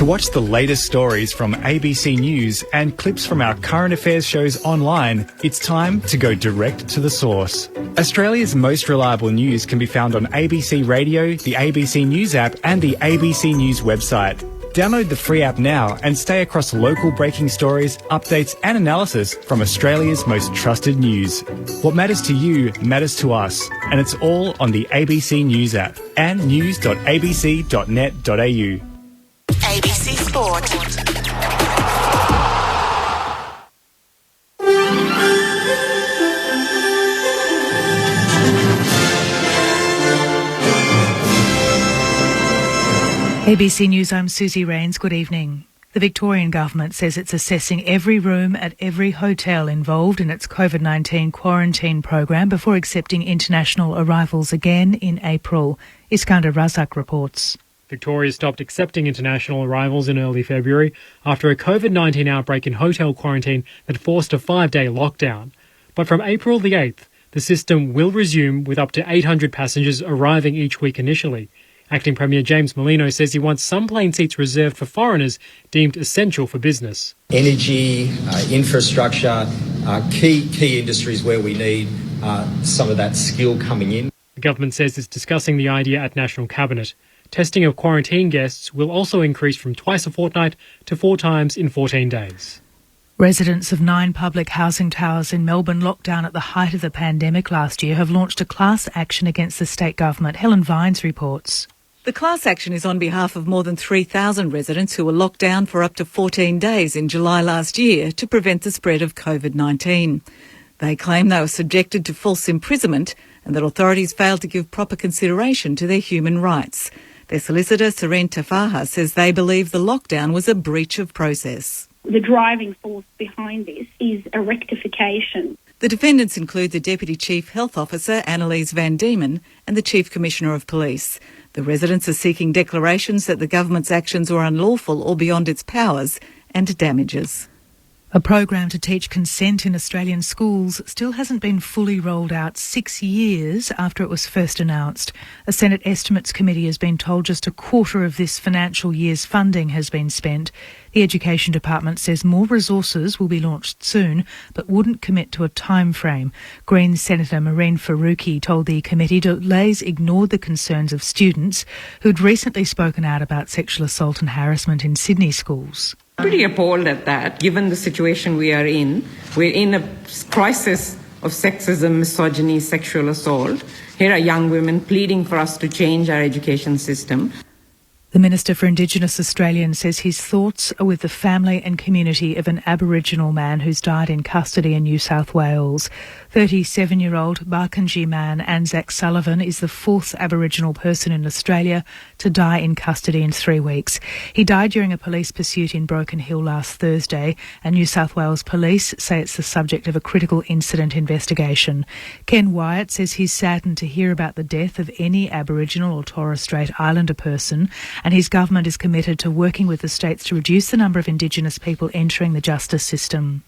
To watch the latest stories from ABC News and clips from our current affairs shows online, it's time to go direct to the source. Australia's most reliable news can be found on ABC Radio, the ABC News app and the ABC News website. Download the free app now and stay across local breaking stories, updates and analysis from Australia's most trusted news. What matters to you matters to us, and it's all on the ABC News app and news.abc.net.au. ABC Sport. ABC News, I'm Susie Rains. Good evening. The Victorian Government says it's assessing every room at every hotel involved in its COVID-19 quarantine program before accepting international arrivals again in April. Iskander Razak reports. Victoria stopped accepting international arrivals in early February after a COVID-19 outbreak in hotel quarantine that forced a 5-day lockdown. But from April the 8th, the system will resume with up to 800 passengers arriving each week initially. Acting Premier James Merlino says he wants some plane seats reserved for foreigners deemed essential for business. Energy, infrastructure, key industries where we need some of that skill coming in. The government says it's discussing the idea at National Cabinet. Testing of quarantine guests will also increase from twice a fortnight to 4 times in 14 days. Residents of 9 public housing towers in Melbourne, locked down at the height of the pandemic last year, have launched a class action against the state government. Helen Vines reports. The class action is on behalf of more than 3,000 residents who were locked down for up to 14 days in July last year to prevent the spread of COVID-19. They claim they were subjected to false imprisonment and that authorities failed to give proper consideration to their human rights. Their solicitor, Serene Tafaha, says they believe the lockdown was a breach of process. The driving force behind this is a rectification. The defendants include the Deputy Chief Health Officer, Annalise Van Diemen, and the Chief Commissioner of Police. The residents are seeking declarations that the government's actions were unlawful or beyond its powers and damages. A program to teach consent in Australian schools still hasn't been fully rolled out 6 years after it was first announced. A Senate Estimates Committee has been told just a quarter of this financial year's funding has been spent. The Education Department says more resources will be launched soon, but wouldn't commit to a time frame. Greens Senator Marine Faruqi told the committee delays ignored the concerns of students who'd recently spoken out about sexual assault and harassment in Sydney schools. Pretty appalled at that, given the situation we are in. We're in a crisis of sexism, misogyny, sexual assault. Here are young women pleading for us to change our education system. The Minister for Indigenous Australians says his thoughts are with the family and community of an Aboriginal man who's died in custody in New South Wales. 37-year-old Barkindji man Anzac Sullivan is the 4th Aboriginal person in Australia to die in custody in 3 weeks. He died during a police pursuit in Broken Hill last Thursday, and New South Wales Police say it's the subject of a critical incident investigation. Ken Wyatt says he's saddened to hear about the death of any Aboriginal or Torres Strait Islander person, and his government is committed to working with the states to reduce the number of Indigenous people entering the justice system.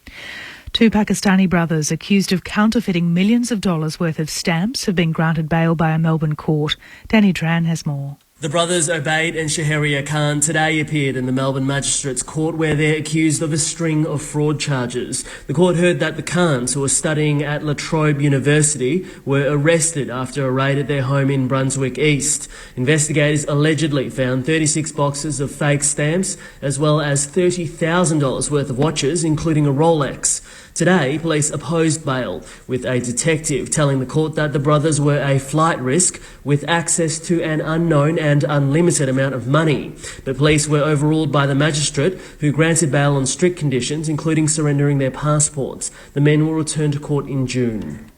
2 Pakistani brothers accused of counterfeiting millions of dollars worth of stamps have been granted bail by a Melbourne court. Danny Tran has more. The brothers Obaid and Shaharia Khan today appeared in the Melbourne Magistrates Court where they're accused of a string of fraud charges. The court heard that the Khans, who were studying at La Trobe University, were arrested after a raid at their home in Brunswick East. Investigators allegedly found 36 boxes of fake stamps as well as $30,000 worth of watches, including a Rolex. Today, police opposed bail, with a detective telling the court that the brothers were a flight risk with access to an unknown and unlimited amount of money. But police were overruled by the magistrate, who granted bail on strict conditions, including surrendering their passports. The men will return to court in June.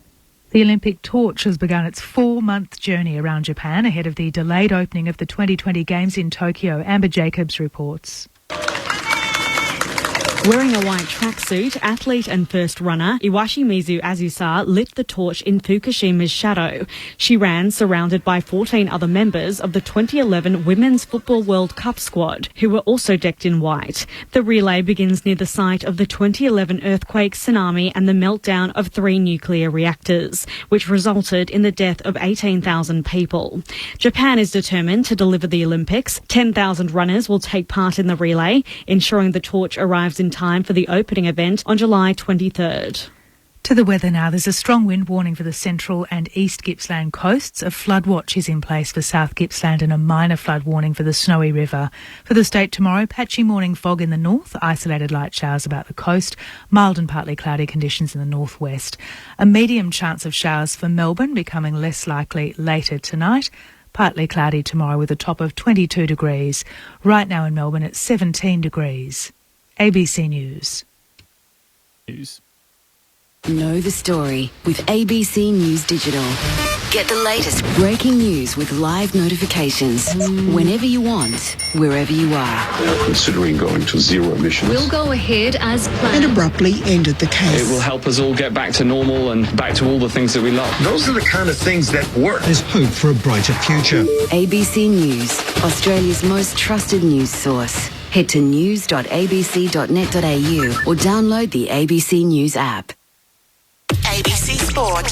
The Olympic torch has begun its 4-month journey around Japan ahead of the delayed opening of the 2020 Games in Tokyo. Amber Jacobs reports. Wearing a white tracksuit, athlete and first runner, Iwashimizu Azusa lit the torch in Fukushima's shadow. She ran surrounded by 14 other members of the 2011 Women's Football World Cup squad, who were also decked in white. The relay begins near the site of the 2011 earthquake, tsunami and the meltdown of 3 nuclear reactors, which resulted in the death of 18,000 people. Japan is determined to deliver the Olympics. 10,000 runners will take part in the relay, ensuring the torch arrives in time for the opening event on July 23rd. To the weather now. There's a strong wind warning for the central and east Gippsland coasts. A flood watch is in place for South Gippsland and a minor flood warning for the Snowy River. For the state tomorrow, patchy morning fog in the north, isolated light showers about the coast, mild and partly cloudy conditions in the northwest. A medium chance of showers for Melbourne, becoming less likely later tonight. Partly cloudy tomorrow with a top of 22 degrees. Right now in Melbourne it's 17 degrees. ABC News. Know the story with ABC News Digital. Get the latest Breaking news with live notifications. Whenever you want, wherever you are. They are considering going to zero emissions. We'll go ahead as planned. And abruptly ended the case. It will help us all get back to normal and back to all the things that we love. Those are the kind of things that work. There's hope for a brighter future. ABC News, Australia's most trusted news source. Head to news.abc.net.au or download the ABC News app. ABC Sport.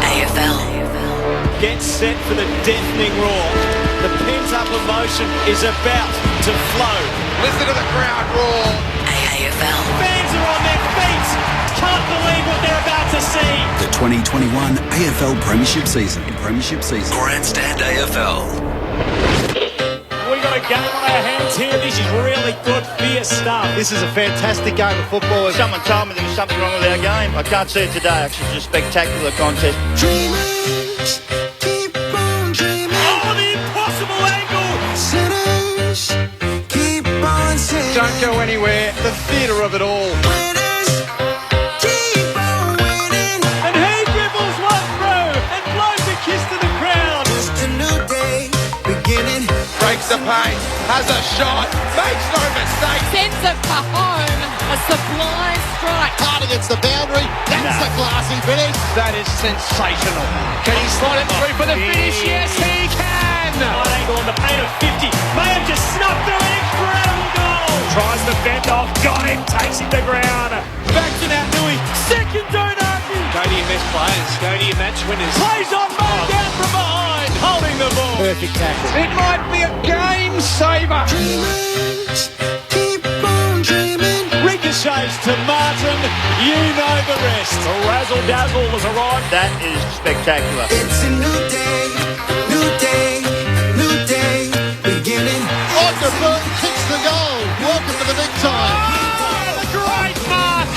AFL. Get set for the deafening roar. The pent-up emotion is about to flow. Listen to the crowd roar. AFL. Fans are on their feet. Can't believe what they're about to see. The 2021 AFL Premiership Season. Grandstand AFL. We got a game on our hands here. This is really good, fierce stuff. This is a fantastic game of football. Someone told me there was something wrong with our game. I can't see it today. Actually, it's a spectacular contest. Dreamers, keep on dreaming. Oh, the impossible angle. Sinners, keep on sinning. Don't go anywhere. The theatre of it all. Winners, keep on winning. And he dribbles one through and blows a kiss to the crowd. Just a new day beginning. Breaks the pace, has a shot, makes no mistake. Sends it for home. A sublime strike. Hard against the boundary. That's a classy finish. That is sensational. Can he slot it through for the finish? Yes, he can. Right angle on the paint of 50. May have just snuffed through an incredible goal. Tries to bend off. Got him. Takes him to ground. Back to now Nui. Second Donati. Go to your best players. Go to your match winners. Plays on man down from behind. Holding the ball. Perfect tackle. It might be a game saver. Dreamers, keep on dreaming. Ricochets to Martin. You know the rest. The razzle dazzle has arrived. That is spectacular. It's a new day, new day, new day beginning. On the foot, kicks the goal. Welcome to the big time. Oh, the great mark.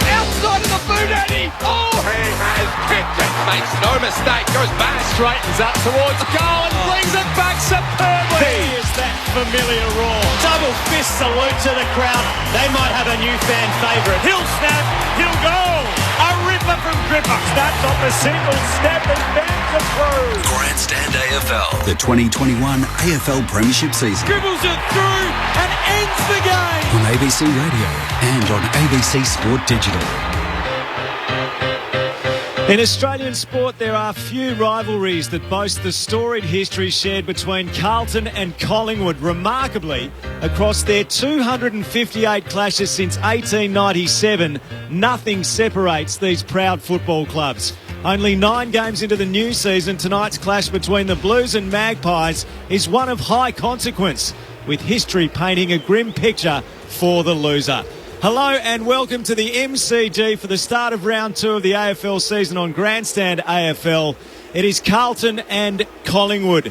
Outside of the boot, Eddie. Oh, he has kicked it. Makes no mistake. Goes back. Straightens up towards goal and brings it back superbly. Here's that familiar roar. Double fist salute to the crowd. They might have a new fan favourite. He'll snap. He'll go. A ripper from Gripper. Snaps off the single step and bends it through. Grandstand AFL. The 2021 AFL Premiership Season. Dribbles it through and ends the game. On ABC Radio and on ABC Sport Digital. In Australian sport, there are few rivalries that boast the storied history shared between Carlton and Collingwood. Remarkably, across their 258 clashes since 1897, nothing separates these proud football clubs. Only 9 games into the new season, tonight's clash between the Blues and Magpies is one of high consequence, with history painting a grim picture for the loser. Hello and welcome to the MCG for the start of round 2 of the AFL season on Grandstand AFL. It is Carlton and Collingwood.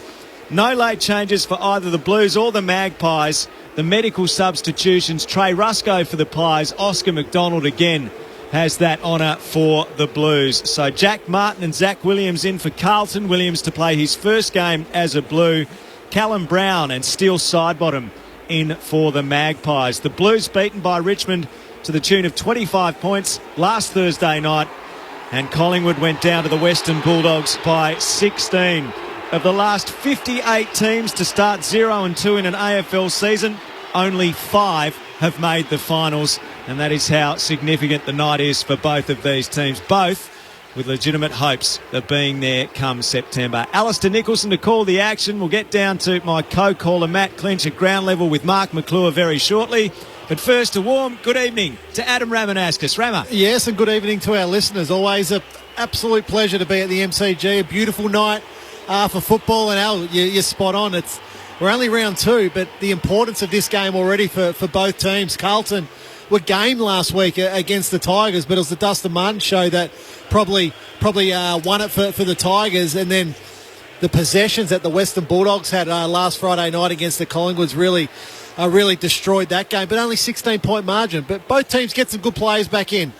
No late changes for either the Blues or the Magpies. The medical substitutions, Trey Rusco for the Pies, Oscar McDonald again has that honour for the Blues. So Jack Martin and Zach Williams in for Carlton. Williams to play his first game as a Blue. Callum Brown and Steele Sidebottom in for the Magpies. The Blues beaten by Richmond to the tune of 25 points last Thursday night, and Collingwood went down to the Western Bulldogs by 16. Of the last 58 teams to start 0-2 in an AFL season, only 5 have made the finals, and that is how significant the night is for both of these teams, both with legitimate hopes of being there come September. Alistair Nicholson to call the action. We'll get down to my co-caller Matt Clinch at ground level with Mark McClure very shortly. But first, a warm good evening to Adam Ramanauskas. Rama. Yes, and good evening to our listeners. Always an absolute pleasure to be at the MCG. A beautiful night for football, and Al, you're spot on. We're only round 2, but the importance of this game already for both teams. Carlton were game last week against the Tigers, but it was the Dustin Martin show that probably won it for the Tigers, and then the possessions that the Western Bulldogs had last Friday night against the Collingwoods really destroyed that game, but only 16-point margin. But both teams get some good players back in.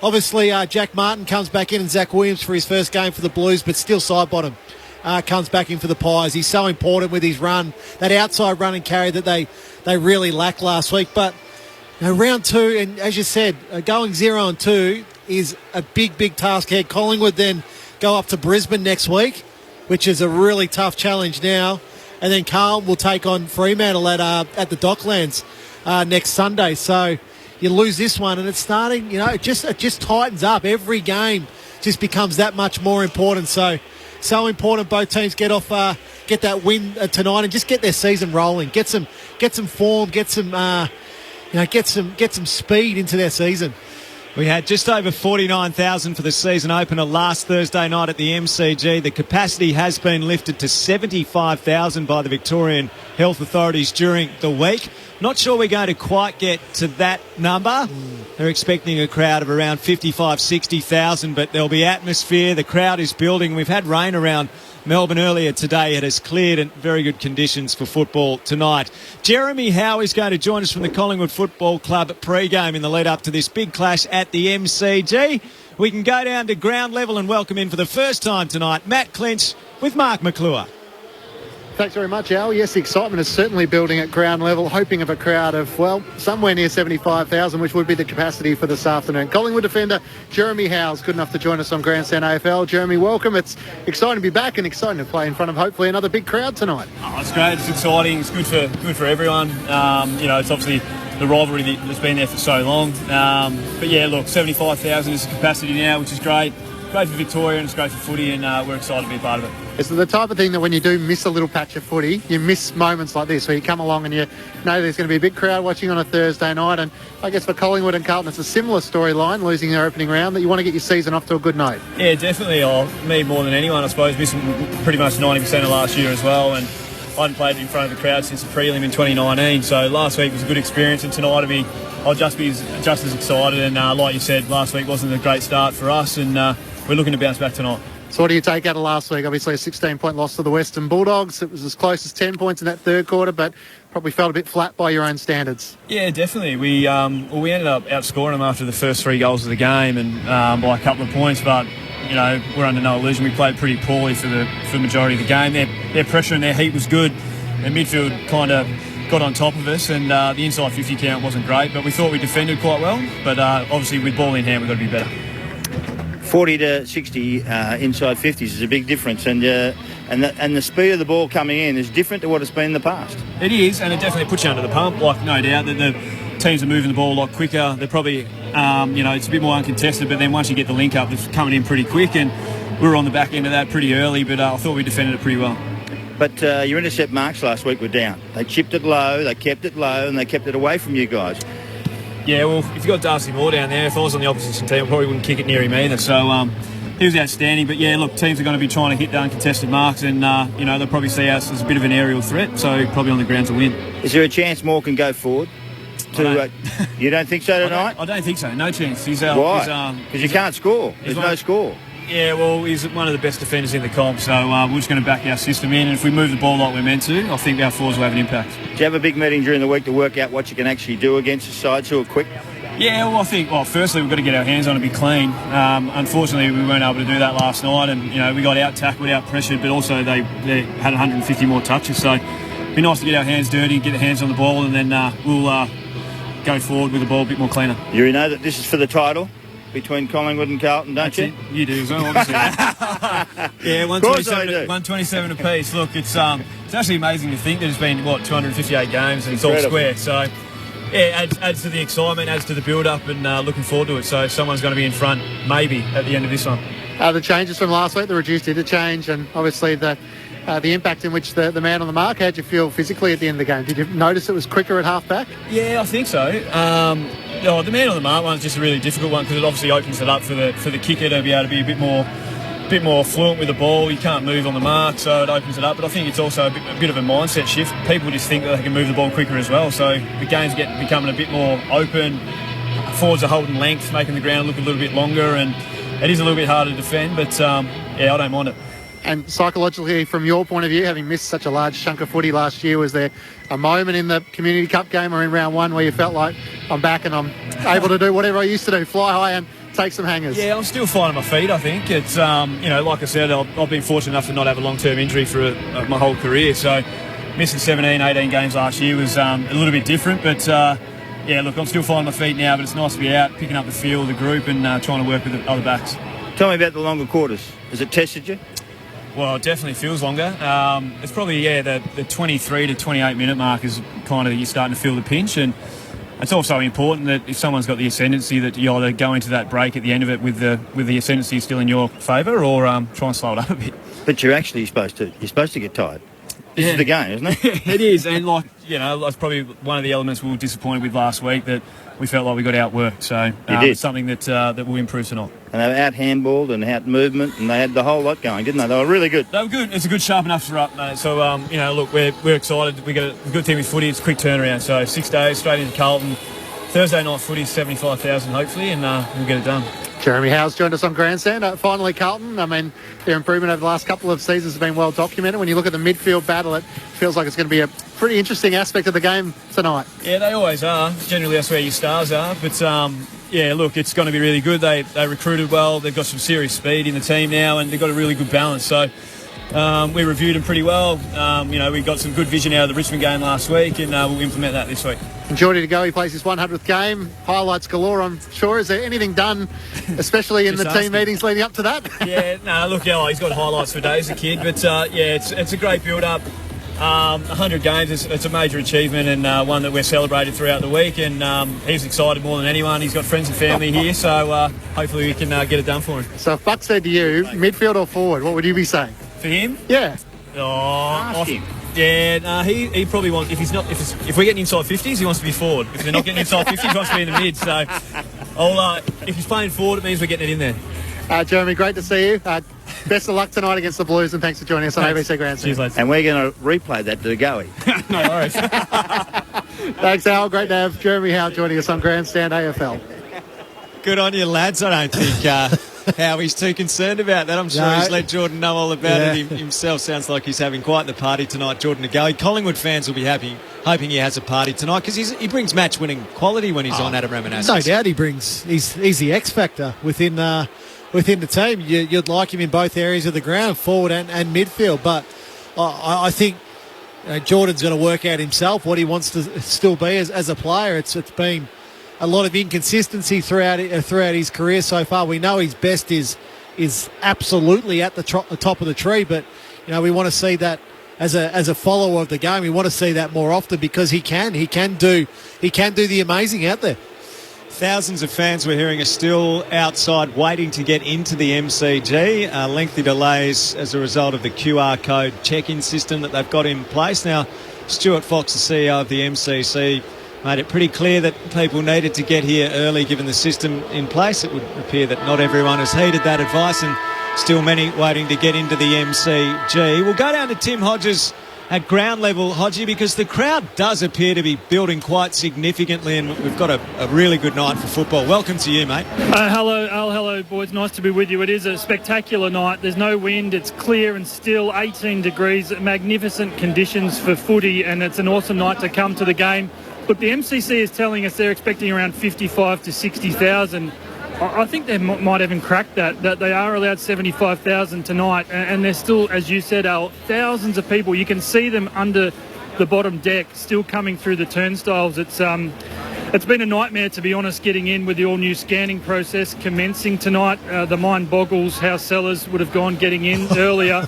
Obviously, Jack Martin comes back in, and Zach Williams for his first game for the Blues, but still Sidebottom comes back in for the Pies. He's so important with his run, that outside run and carry that they really lacked last week. But round 2, and as you said, going 0-2 is a big task ahead. Collingwood then go up to Brisbane next week, which is a really tough challenge now. And then Carlton will take on Fremantle at the Docklands next Sunday. So you lose this one, and it's starting, it just tightens up. Every game just becomes that much more important. So important both teams get that win tonight and just get their season rolling. Get some form, get some speed into their season. We had just over 49,000 for the season opener last Thursday night at the MCG. The capacity has been lifted to 75,000 by the Victorian health authorities during the week. Not sure we're going to quite get to that number. They're expecting a crowd of around 55,000, 60,000, but there'll be atmosphere. The crowd is building. We've had rain around Melbourne earlier today. It has cleared and very good conditions for football tonight. Jeremy Howe is going to join us from the Collingwood Football Club pre-game in the lead up to this big clash at the MCG. We can go down to ground level and welcome in for the first time tonight Matt Clinch with Mark McClure. Thanks very much, Al. Yes, the excitement is certainly building at ground level, hoping of a crowd of, somewhere near 75,000, which would be the capacity for this afternoon. Collingwood defender Jeremy Howe's good enough to join us on Grandstand AFL. Jeremy, welcome. It's exciting to be back and exciting to play in front of hopefully another big crowd tonight. Oh, it's great. It's exciting. It's good for everyone. It's obviously the rivalry that's been there for so long. But yeah, look, 75,000 is the capacity now, which is great. Great for Victoria and it's great for footy, and we're excited to be a part of it. It's the type of thing that when you do miss a little patch of footy, you miss moments like this where you come along and you know there's going to be a big crowd watching on a Thursday night. And I guess for Collingwood and Carlton, it's a similar storyline, losing their opening round, that you want to get your season off to a good note. Yeah, definitely. Me more than anyone, I suppose. Missing pretty much 90% of last year as well. And I hadn't played in front of the crowd since the prelim in 2019. So last week was a good experience, and tonight I'll just be just as excited. And like you said, last week wasn't a great start for us, and we're looking to bounce back tonight. So what do you take out of last week? Obviously a 16-point loss to the Western Bulldogs. It was as close as 10 points in that third quarter, but probably felt a bit flat by your own standards. Yeah, definitely. We ended up outscoring them after the first 3 goals of the game, and by a couple of points, but we're under no illusion. We played pretty poorly for the majority of the game. Their pressure and their heat was good. Their midfield kind of got on top of us, and the inside 50 count wasn't great, but we thought we defended quite well. But obviously with ball in hand, we've got to be better. 40 to 60 inside 50s is a big difference, and the speed of the ball coming in is different to what it's been in the past. It is, and it definitely puts you under the pump. Like, no doubt that the teams are moving the ball a lot quicker. They're probably, it's a bit more uncontested, but then once you get the link up, it's coming in pretty quick, and we were on the back end of that pretty early, but I thought we defended it pretty well. But your intercept marks last week were down. They chipped it low, they kept it low, and they kept it away from you guys. Yeah, well, if you've got Darcy Moore down there, if I was on the opposition team, I probably wouldn't kick it near him either. So he was outstanding. But yeah, look, teams are going to be trying to hit the uncontested marks, and they'll probably see us as a bit of an aerial threat. So probably on the ground to win. Is there a chance Moore can go forward? You don't think so tonight? I don't think so. No chance. Why? Because you can't score. There's no score. Yeah, well, he's one of the best defenders in the comp, so we're just going to back our system in, and if we move the ball like we're meant to, I think our forwards will have an impact. Do you have a big meeting during the week to work out what you can actually do against the sides who are quick? Yeah, well, I think, firstly, we've got to get our hands on it and be clean. Unfortunately, we weren't able to do that last night, and, we got out-tackled, out-pressured, but also they had 150 more touches, so it'd be nice to get our hands dirty, get the hands on the ball, and then we'll go forward with the ball a bit more cleaner. You know that this is for the title between Collingwood and Carlton, don't you? You do as well, obviously. Yeah, 127 apiece. Look, it's it's actually amazing to think that it's been, 258 games and it's all square. So, yeah, adds to the excitement, adds to the build-up, and looking forward to it. So someone's going to be in front, maybe, at the end of this one. The changes from last week, the reduced interchange, and obviously the impact in which the man on the mark, how'd you feel physically at the end of the game? Did you notice it was quicker at half-back? Yeah, I think so. The man on the mark one's just a really difficult one because it obviously opens it up for the kicker to be able to be a bit more fluent with the ball. You can't move on the mark, so it opens it up. But I think it's also a bit of a mindset shift. People just think that they can move the ball quicker as well. So the game's becoming a bit more open. Forwards are holding length, making the ground look a little bit longer, and it is a little bit harder to defend. But I don't mind it. And psychologically, from your point of view, having missed such a large chunk of footy last year, was there a moment in the Community Cup game or in round one where you felt like, I'm back and I'm able to do whatever I used to do, fly high and take some hangers? Yeah, I'm still finding my feet, I think. It's, like I said, I've been fortunate enough to not have a long-term injury for my whole career. So missing 17, 18 games last year was a little bit different. But, I'm still finding my feet now, but it's nice to be out, picking up the feel of the group and trying to work with the other backs. Tell me about the longer quarters. Has it tested you? Well, it definitely feels longer. It's probably, the 23 to 28 minute mark is kind of you're starting to feel the pinch, and it's also important that if someone's got the ascendancy that you either go into that break at the end of it with the ascendancy still in your favour, or try and slow it up a bit. But you're actually supposed to get tired. This is the game, isn't it? It is, and that's probably one of the elements we were disappointed with last week, that we felt like we got outworked. So it's something that will improve tonight. And they were out handballed and out movement, and they had the whole lot going, didn't they? They were really good. They were good. It's a good sharp enough for up, mate. So we're excited. We got a good team with footy. It's a quick turnaround. So 6 days straight into Carlton. Thursday night footy, 75,000 hopefully, and we'll get it done. Jeremy Howe's joined us on Grandstand. Finally, Carlton. I mean, their improvement over the last couple of seasons has been well documented. When you look at the midfield battle, it feels like it's going to be a pretty interesting aspect of the game tonight. Yeah, they always are. Generally, that's where your stars are. But, it's going to be really good. They recruited well. They've got some serious speed in the team now, and they've got a really good balance. So we reviewed them pretty well. We got some good vision out of the Richmond game last week, and we'll implement that this week. Enjoyed it to go. He plays his 100th game. Highlights galore, I'm sure. Is there anything done, especially in the team meetings leading up to that? He's got highlights for days, a kid. But, it's a great build-up. 100 games, it's a major achievement, and one that we're celebrating throughout the week. And he's excited more than anyone. He's got friends and family here, so hopefully we can get it done for him. So if Buck said to you, midfield or forward, what would you be saying? For him? Yeah. Ask him. Yeah, he probably wants, if we're getting inside 50s, he wants to be forward. If they're not getting inside 50s, he wants to be in the mid. So if he's playing forward, it means we're getting it in there. Jeremy, great to see you. Best of luck tonight against the Blues, and thanks for joining us on ABC Grandstand. Cheers, lads. And we're going to replay that to the goey. No worries. Thanks, Al. Great to have Jeremy Howe joining us on Grandstand AFL. Good on you, lads. I don't think Howie's too concerned about that. I'm sure he's let Jordan know all about it himself. Sounds like he's having quite the party tonight, Jordan Nagoi. Collingwood fans will be hoping he has a party tonight, because he brings match-winning quality when he's on Adam Ramanassis. No doubt he brings. He's the X factor within the team. You'd like him in both areas of the ground, forward and midfield. But I think Jordan's going to work out himself what he wants to still be as a player. It's been a lot of inconsistency throughout his career so far. We know his best is absolutely at the top of the tree, but we want to see that as a follower of the game. We want to see that more often, because he can do the amazing out there. Thousands of fans, we're hearing, are still outside waiting to get into the MCG. Lengthy delays as a result of the QR code check-in system that they've got in place. Now, Stuart Fox, the CEO of the MCC, made it pretty clear that people needed to get here early given the system in place. It would appear that not everyone has heeded that advice, and still many waiting to get into the MCG. We'll go down to Tim Hodges at ground level, Hodgie, because the crowd does appear to be building quite significantly, and we've got a really good night for football. Welcome to you, mate. Hello, Al. Hello, boys. Nice to be with you. It is a spectacular night. There's no wind. It's clear and still, 18 degrees, magnificent conditions for footy, and it's an awesome night to come to the game. Look, the MCC is telling us they're expecting around 55 to 60,000. I think they might even crack that they are allowed 75,000 tonight, and there's still, as you said, Al, thousands of people. You can see them under the bottom deck still coming through the turnstiles. It's It's been a nightmare, to be honest, getting in with the all-new scanning process commencing tonight. The mind boggles how Sellers would have gone getting in earlier.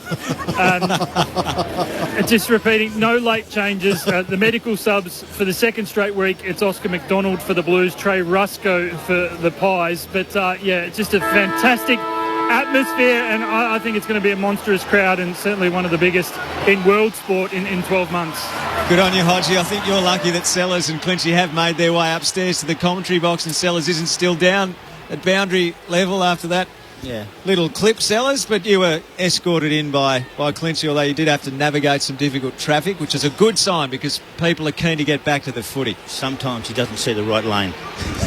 Just repeating, no late changes. The medical subs for the second straight week, it's Oscar McDonald for the Blues, Trey Rusco for the Pies. But, it's just a fantastic atmosphere, and I think it's going to be a monstrous crowd and certainly one of the biggest in world sport in 12 months. Good on you, Hodgie. I think you're lucky that Sellers and Clinchy have made their way upstairs to the commentary box, and Sellers isn't still down at boundary level after that little clip, Sellers, but you were escorted in by Clinchy, although you did have to navigate some difficult traffic, which is a good sign because people are keen to get back to the footy. Sometimes he doesn't see the right lane.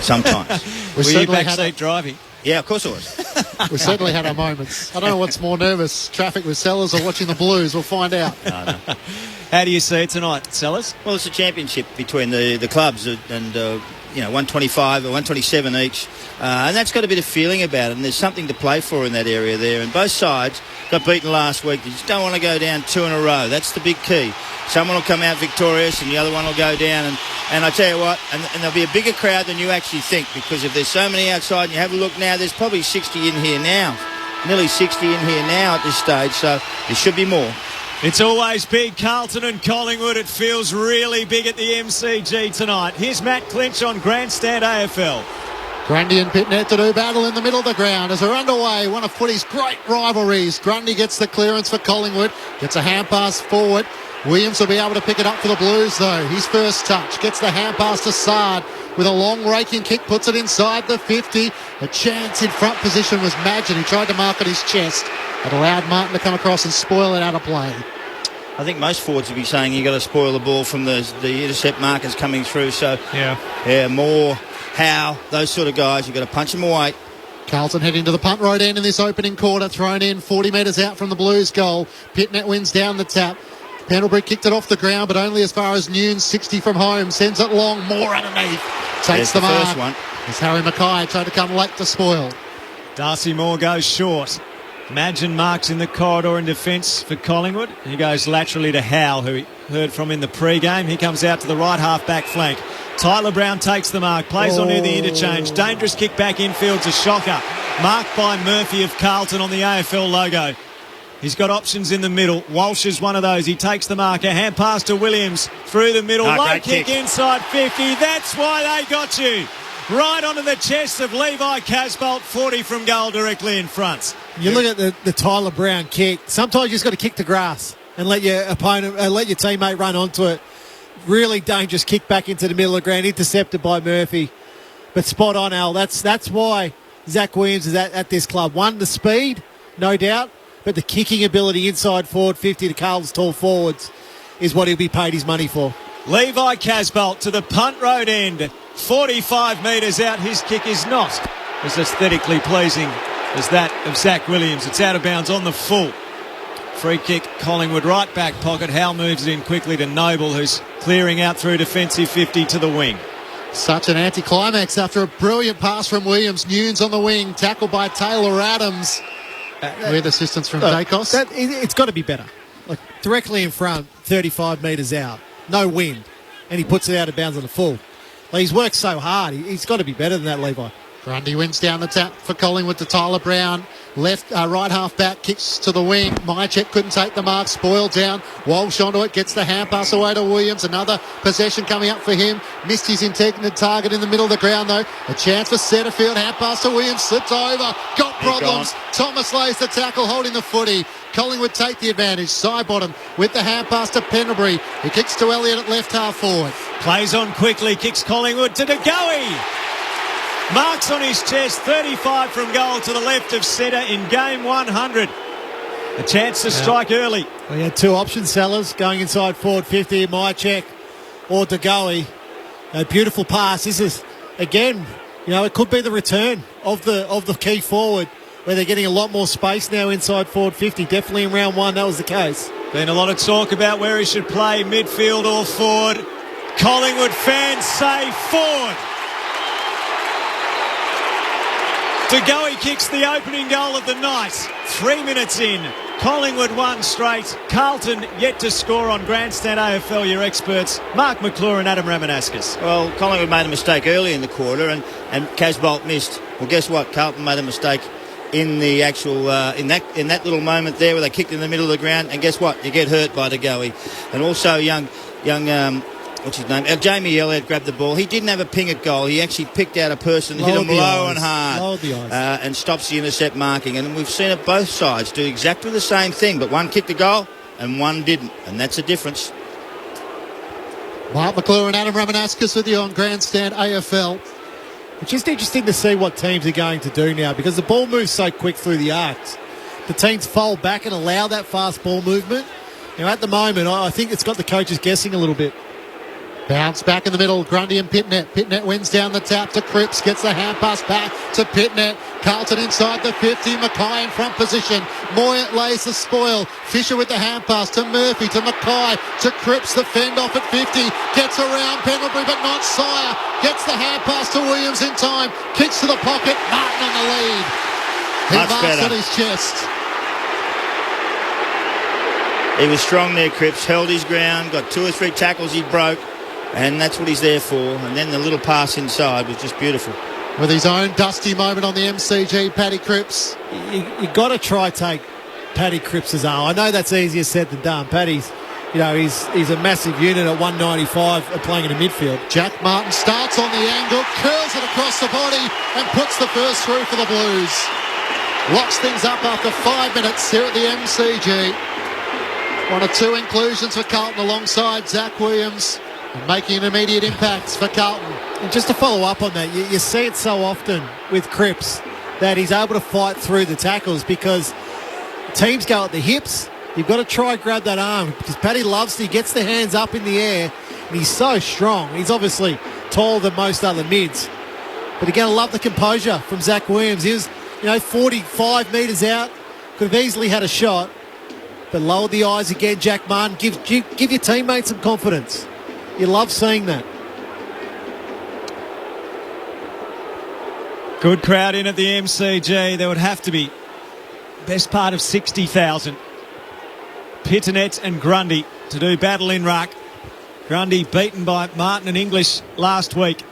Sometimes. Were you backseat driving? Yeah, of course it was. We certainly had our moments. I don't know what's more nervous, traffic with Sellers or watching the Blues. We'll find out. No. How do you see it tonight, Sellers? Well, it's a championship between the clubs and 125 or 127 each. And that's got a bit of feeling about it, and there's something to play for in that area there. And both sides got beaten last week. You just don't want to go down two in a row. That's the big key. Someone will come out victorious and the other one will go down. And I tell you what, and there'll be a bigger crowd than you actually think, because if there's so many outside and you have a look now, there's probably 60 in here now. Nearly 60 in here now at this stage, so there should be more. It's always big, Carlton and Collingwood. It feels really big at the MCG tonight. Here's Matt Clinch on Grandstand AFL. Grundy and Pitnet to do battle in the middle of the ground as they're underway. One of footy's great rivalries. Grundy gets the clearance for Collingwood. Gets a hand pass forward. Williams will be able to pick it up for the Blues, though. His first touch. Gets the hand pass to Sard with a long raking kick. Puts it inside the 50. A chance in front position was Madgen. He tried to mark at his chest. It allowed Martin to come across and spoil it out of play. I think most forwards would be saying you've got to spoil the ball from the intercept markers coming through. So, Moore, Howe, those sort of guys, you've got to punch them away. Carlton heading to the punt road end in this opening quarter. Thrown in 40 metres out from the Blues goal. Pitnet wins down the tap. Pendlebury kicked it off the ground, but only as far as Nunes, 60 from home. Sends it long, Moore underneath. Takes the mark. First one. As Harry Mackay tried to come late to spoil. Darcy Moore goes short. Madgen marks in the corridor in defence for Collingwood. He goes laterally to Howe, who we heard from in the pre-game. He comes out to the right half-back flank. Tyler Brown takes the mark, plays on near the interchange. Dangerous kick back infield's a shocker. Marked by Murphy of Carlton on the AFL logo. He's got options in the middle. Walsh is one of those. He takes the mark. A hand pass to Williams through the middle. Low kick inside 50. That's why they got you. Right onto the chest of Levi Casbolt, 40 from goal directly in front. You look at the Tyler Brown kick. Sometimes you just got to kick the grass and let your opponent, let your teammate run onto it. Really dangerous kick back into the middle of the ground, intercepted by Murphy. But spot on, Al. That's why Zach Williams is at this club. One, the speed, no doubt, but the kicking ability inside forward 50 to Carlton's tall forwards is what he'll be paid his money for. Levi Casbolt to the punt road end. 45 metres out. His kick is not as aesthetically pleasing as that of Zach Williams. It's out of bounds on the full. Free kick, Collingwood right back pocket. Howe moves it in quickly to Noble, who's clearing out through defensive 50 to the wing. Such an anticlimax after a brilliant pass from Williams. Nunes on the wing, tackled by Taylor Adams. With assistance from Dacos. It's got to be better. Like directly in front, 35 metres out. No wind. And he puts it out of bounds on the full. Like, he's worked so hard. He's got to be better than that, Levi. Grundy wins down the tap for Collingwood to Tyler Brown. Right half back, kicks to the wing. Mychek couldn't take the mark, spoiled down. Walsh onto it, gets the hand pass away to Williams. Another possession coming up for him. Missed his intended target in the middle of the ground though. A chance for Setterfield, hand pass to Williams, slips over, got problems. Thomas lays the tackle, holding the footy. Collingwood take the advantage. Side bottom with the hand pass to Pendlebury. He kicks to Elliott at left half forward. Plays on quickly, kicks Collingwood to DeGoey. Marks on his chest, 35 from goal to the left of centre in game 100. A chance to strike early. We had two options, Sellers, going inside forward 50, Mychek or DeGoey. A beautiful pass. This is, again, it could be the return of the key forward, where they're getting a lot more space now inside forward 50. Definitely in round one, that was the case. Been a lot of talk about where he should play, midfield or forward. Collingwood fans say forward. DeGoey kicks the opening goal of the night. 3 minutes in. Collingwood won straight. Carlton yet to score on Grandstand AFL, your experts, Mark McClure and Adam Ramanaskas. Well, Collingwood made a mistake early in the quarter and Casbolt missed. Well, guess what? Carlton made a mistake in the actual in that little moment there where they kicked in the middle of the ground, and guess what? You get hurt by De Goey. And also young what's his name? Jamie Elliott grabbed the ball. He didn't have a ping at goal. He actually picked out a person, hit him low and hard, and stops the intercept marking. And we've seen it both sides do exactly the same thing, but one kicked the goal and one didn't, and that's the difference. Mark McClure and Adam Ramanaskas with you on Grandstand AFL. It's just interesting to see what teams are going to do now, because the ball moves so quick through the arcs. The teams fold back and allow that fast ball movement. Now, at the moment, I think it's got the coaches guessing a little bit. Bounce back in the middle, Grundy and Pitnet. Pitnet wins down the tap to Cripps, gets the hand pass back to Pitnet. Carlton inside the 50, Mackay in front position. Moyer lays the spoil. Fisher with the hand pass to Murphy, to Mackay, to Cripps, the fend off at 50. Gets around Pendlebury, but not Sire. Gets the hand pass to Williams in time. Kicks to the pocket, Martin on the lead. He marks on his chest. He was strong there, Cripps, held his ground, got 2 or 3 tackles he broke. And that's what he's there for. And then the little pass inside was just beautiful. With his own dusty moment on the MCG, Paddy Cripps. You got to try take Paddy Cripps' arm. I know that's easier said than done. Paddy's, he's a massive unit at 195 playing in the midfield. Jack Martin starts on the angle, curls it across the body and puts the first through for the Blues. Locks things up after 5 minutes here at the MCG. 1 or 2 inclusions for Carlton alongside Zach Williams. And making an immediate impact for Carlton. And just to follow up on that, you see it so often with Cripps that he's able to fight through the tackles because teams go at the hips. You've got to try and grab that arm because Paddy loves to. He gets the hands up in the air and he's so strong. He's obviously taller than most other mids. But you're going to love the composure from Zach Williams. He was, 45 metres out. Could have easily had a shot. But lowered the eyes again, Jack Martin. Give your teammates some confidence. You love seeing that. Good crowd in at the MCG. There would have to be best part of 60,000. Pitternet and Grundy to do battle in ruck. Grundy beaten by Martin and English last week.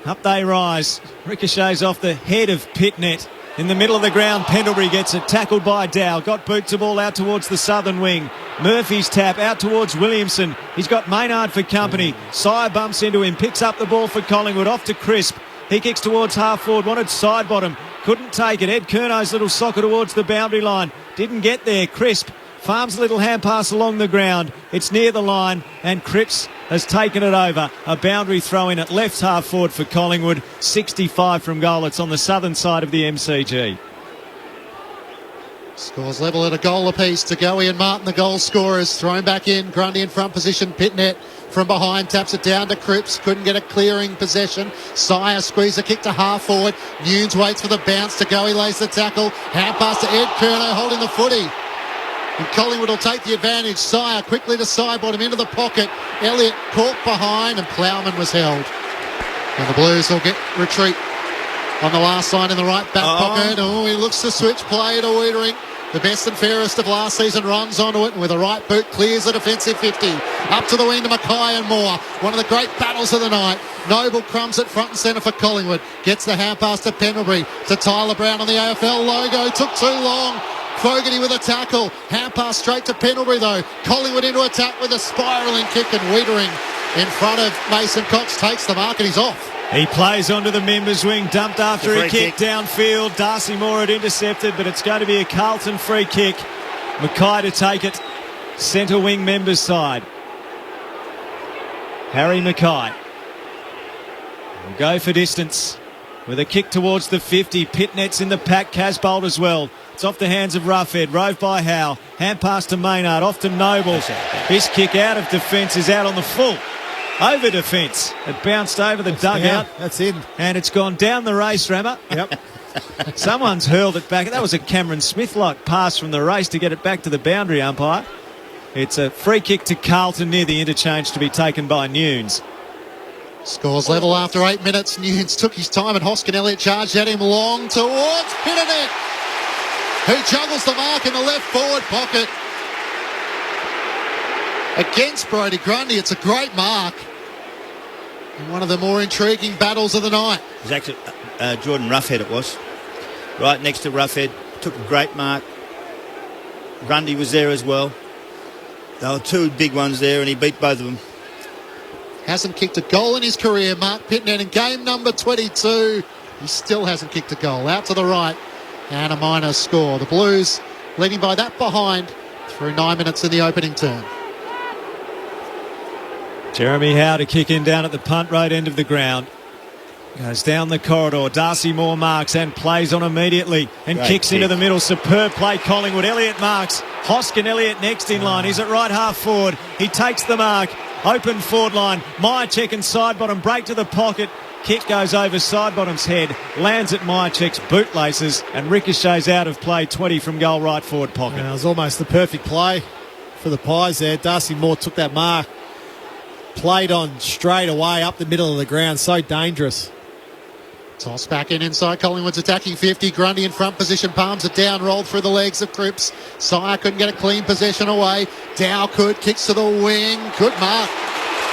Up they rise. Ricochets off the head of Pitnet. In the middle of the ground, Pendlebury gets it, tackled by Dow. Got boot to ball out towards the southern wing. Murphy's tap out towards Williamson. He's got Maynard for company. Sire bumps into him, picks up the ball for Collingwood, off to Crisp. He kicks towards half forward, wanted side bottom, couldn't take it. Ed Curno's little soccer towards the boundary line. Didn't get there. Crisp farms a little hand pass along the ground. It's near the line and Cripps has taken it over. A boundary throw in at left half forward for Collingwood. 65 from goal. It's on the southern side of the MCG. Scores level at a goal apiece. De Goey and Martin, the goal scorers. Thrown back in. Grundy in front position. Pitnet from behind taps it down to Cripps. Couldn't get a clearing possession. Sire squeeze a kick to half forward. Nunes waits for the bounce. De Goey lays the tackle. Hand pass to Ed Curnow holding the footy. And Collingwood will take the advantage. Sire quickly to side bottom into the pocket. Elliott caught behind and Plowman was held. And the Blues will get retreat on the last line in the right back pocket. Oh, he looks to switch play to Wiedering. The best and fairest of last season runs onto it and with a right boot clears the defensive 50. Up to the wing to Mackay and Moore. One of the great battles of the night. Noble crumbs at front and centre for Collingwood. Gets the hand pass to Pendlebury. To Tyler Brown on the AFL logo. Took too long. Fogarty with a tackle. Hand pass straight to Pendlebury though. Collingwood into attack with a spiralling kick and Wiedering in front of Mason Cox takes the mark and he's off. He plays onto the members' wing, dumped after a kick downfield. Darcy Moore had intercepted, but it's going to be a Carlton free kick. Mackay to take it. Centre wing members' side. Harry Mackay will go for distance with a kick towards the 50. Pitnet's in the pack. Casbolt as well. It's off the hands of Roughhead. Rove by Howe. Hand pass to Maynard. Off to Noble. This kick out of defence is out on the full. Over defence. It bounced over the dugout. That's in. And it's gone down the race, Rammer. Yep. Someone's hurled it back. That was a Cameron Smith-like pass from the race to get it back to the boundary umpire. It's a free kick to Carlton near the interchange to be taken by Nunes. Scores level after 8 minutes. Nunes took his time and Hoskin Elliott charged at him long towards Pitternet. He juggles the mark in the left forward pocket. Against Brodie Grundy, it's a great mark. And one of the more intriguing battles of the night. It was actually Jordan Roughhead it was. Right next to Roughhead. Took a great mark. Grundy was there as well. There were two big ones there and he beat both of them. Hasn't kicked a goal in his career, Mark Pitman, in game number 22. He still hasn't kicked a goal. Out to the right and a minor score. The Blues leading by that behind through 9 minutes in the opening term. Jeremy Howe to kick in down at the punt road end of the ground. Goes down the corridor. Darcy Moore marks and plays on immediately and kicks into the middle. Superb play, Collingwood. Elliott marks. Hoskin Elliott next in line. He's at right half forward. He takes the mark. Open forward line. Myercheck and Sidebottom break to the pocket. Kick goes over Sidebottom's head. Lands at Myercheck's bootlaces and ricochets out of play 20 from goal right forward pocket. Yeah, it was almost the perfect play for the Pies there. Darcy Moore took that mark. Played on straight away up the middle of the ground. So dangerous. Toss back in inside Collingwood's attacking 50. Grundy in front position. Palms it down. Rolled through the legs of Cripps. Sire couldn't get a clean possession away. Dow could. Kicks to the wing. Good mark.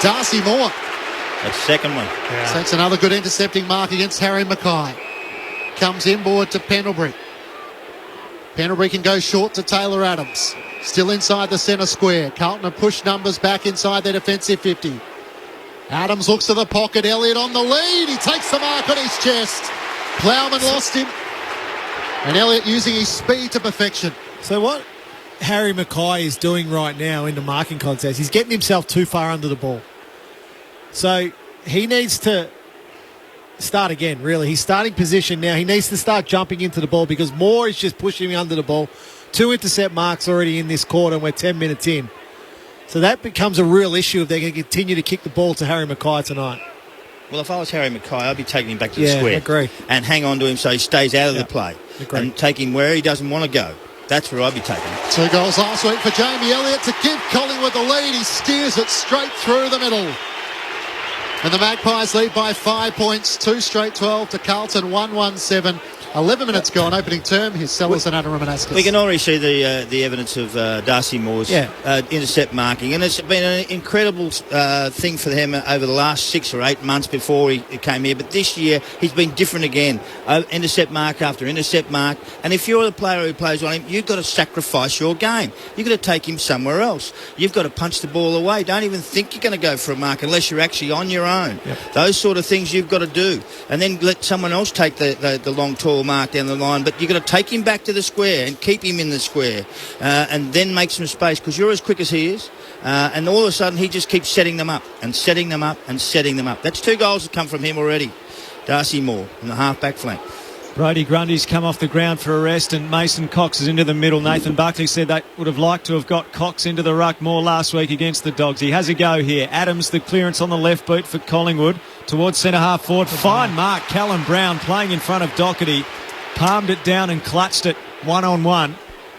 Darcy Moore. That second one. Yeah. So that's another good intercepting mark against Harry Mackay. Comes inboard to Pendlebury. Pendlebury can go short to Taylor Adams. Still inside the centre square. Carlton have pushed numbers back inside their defensive 50. Adams looks to the pocket. Elliott on the lead. He takes the mark on his chest. Plowman lost him. And Elliott using his speed to perfection. So what Harry Mackay is doing right now in the marking contest, he's getting himself too far under the ball. So he needs to start again, really. He's starting position now. He needs to start jumping into the ball because Moore is just pushing him under the ball. 2 intercept marks already in this quarter and we're 10 minutes in. So that becomes a real issue if they're going to continue to kick the ball to Harry Mackay tonight. Well, if I was Harry Mackay, I'd be taking him back to the square. I agree. And hang on to him so he stays out of the play. Agreed. And take him where he doesn't want to go. That's where I'd be taking him. 2 goals last week for Jamie Elliott to give Collingwood the lead. He steers it straight through the middle. And the Magpies lead by 5 points. 2 straight 12 to Carlton, 1-1-7. 11 minutes gone, opening term. Here's Sellers and Adam Romanascus. We can already see the evidence of Darcy Moore's intercept marking, and it's been an incredible thing for them over the last 6 or 8 months before he came here. But this year, he's been different again. Intercept mark after intercept mark. And if you're the player who plays on him, you've got to sacrifice your game. You've got to take him somewhere else. You've got to punch the ball away. Don't even think you're going to go for a mark unless you're actually on your own. Yep. Those sort of things you've got to do. And then let someone else take the long, tall mark down the line, but you've got to take him back to the square and keep him in the square and then make some space because you're as quick as he is and all of a sudden he just keeps setting them up and setting them up and setting them up. That's 2 goals that come from him already. Darcy Moore in the half-back flank. Brodie Grundy's come off the ground for a rest and Mason Cox is into the middle. Nathan Buckley said they would have liked to have got Cox into the ruck more last week against the Dogs. He has a go here. Adams, the clearance on the left boot for Collingwood towards centre half forward. Fine mark. Callum Brown playing in front of Doherty. Palmed it down and clutched it 1-on-1.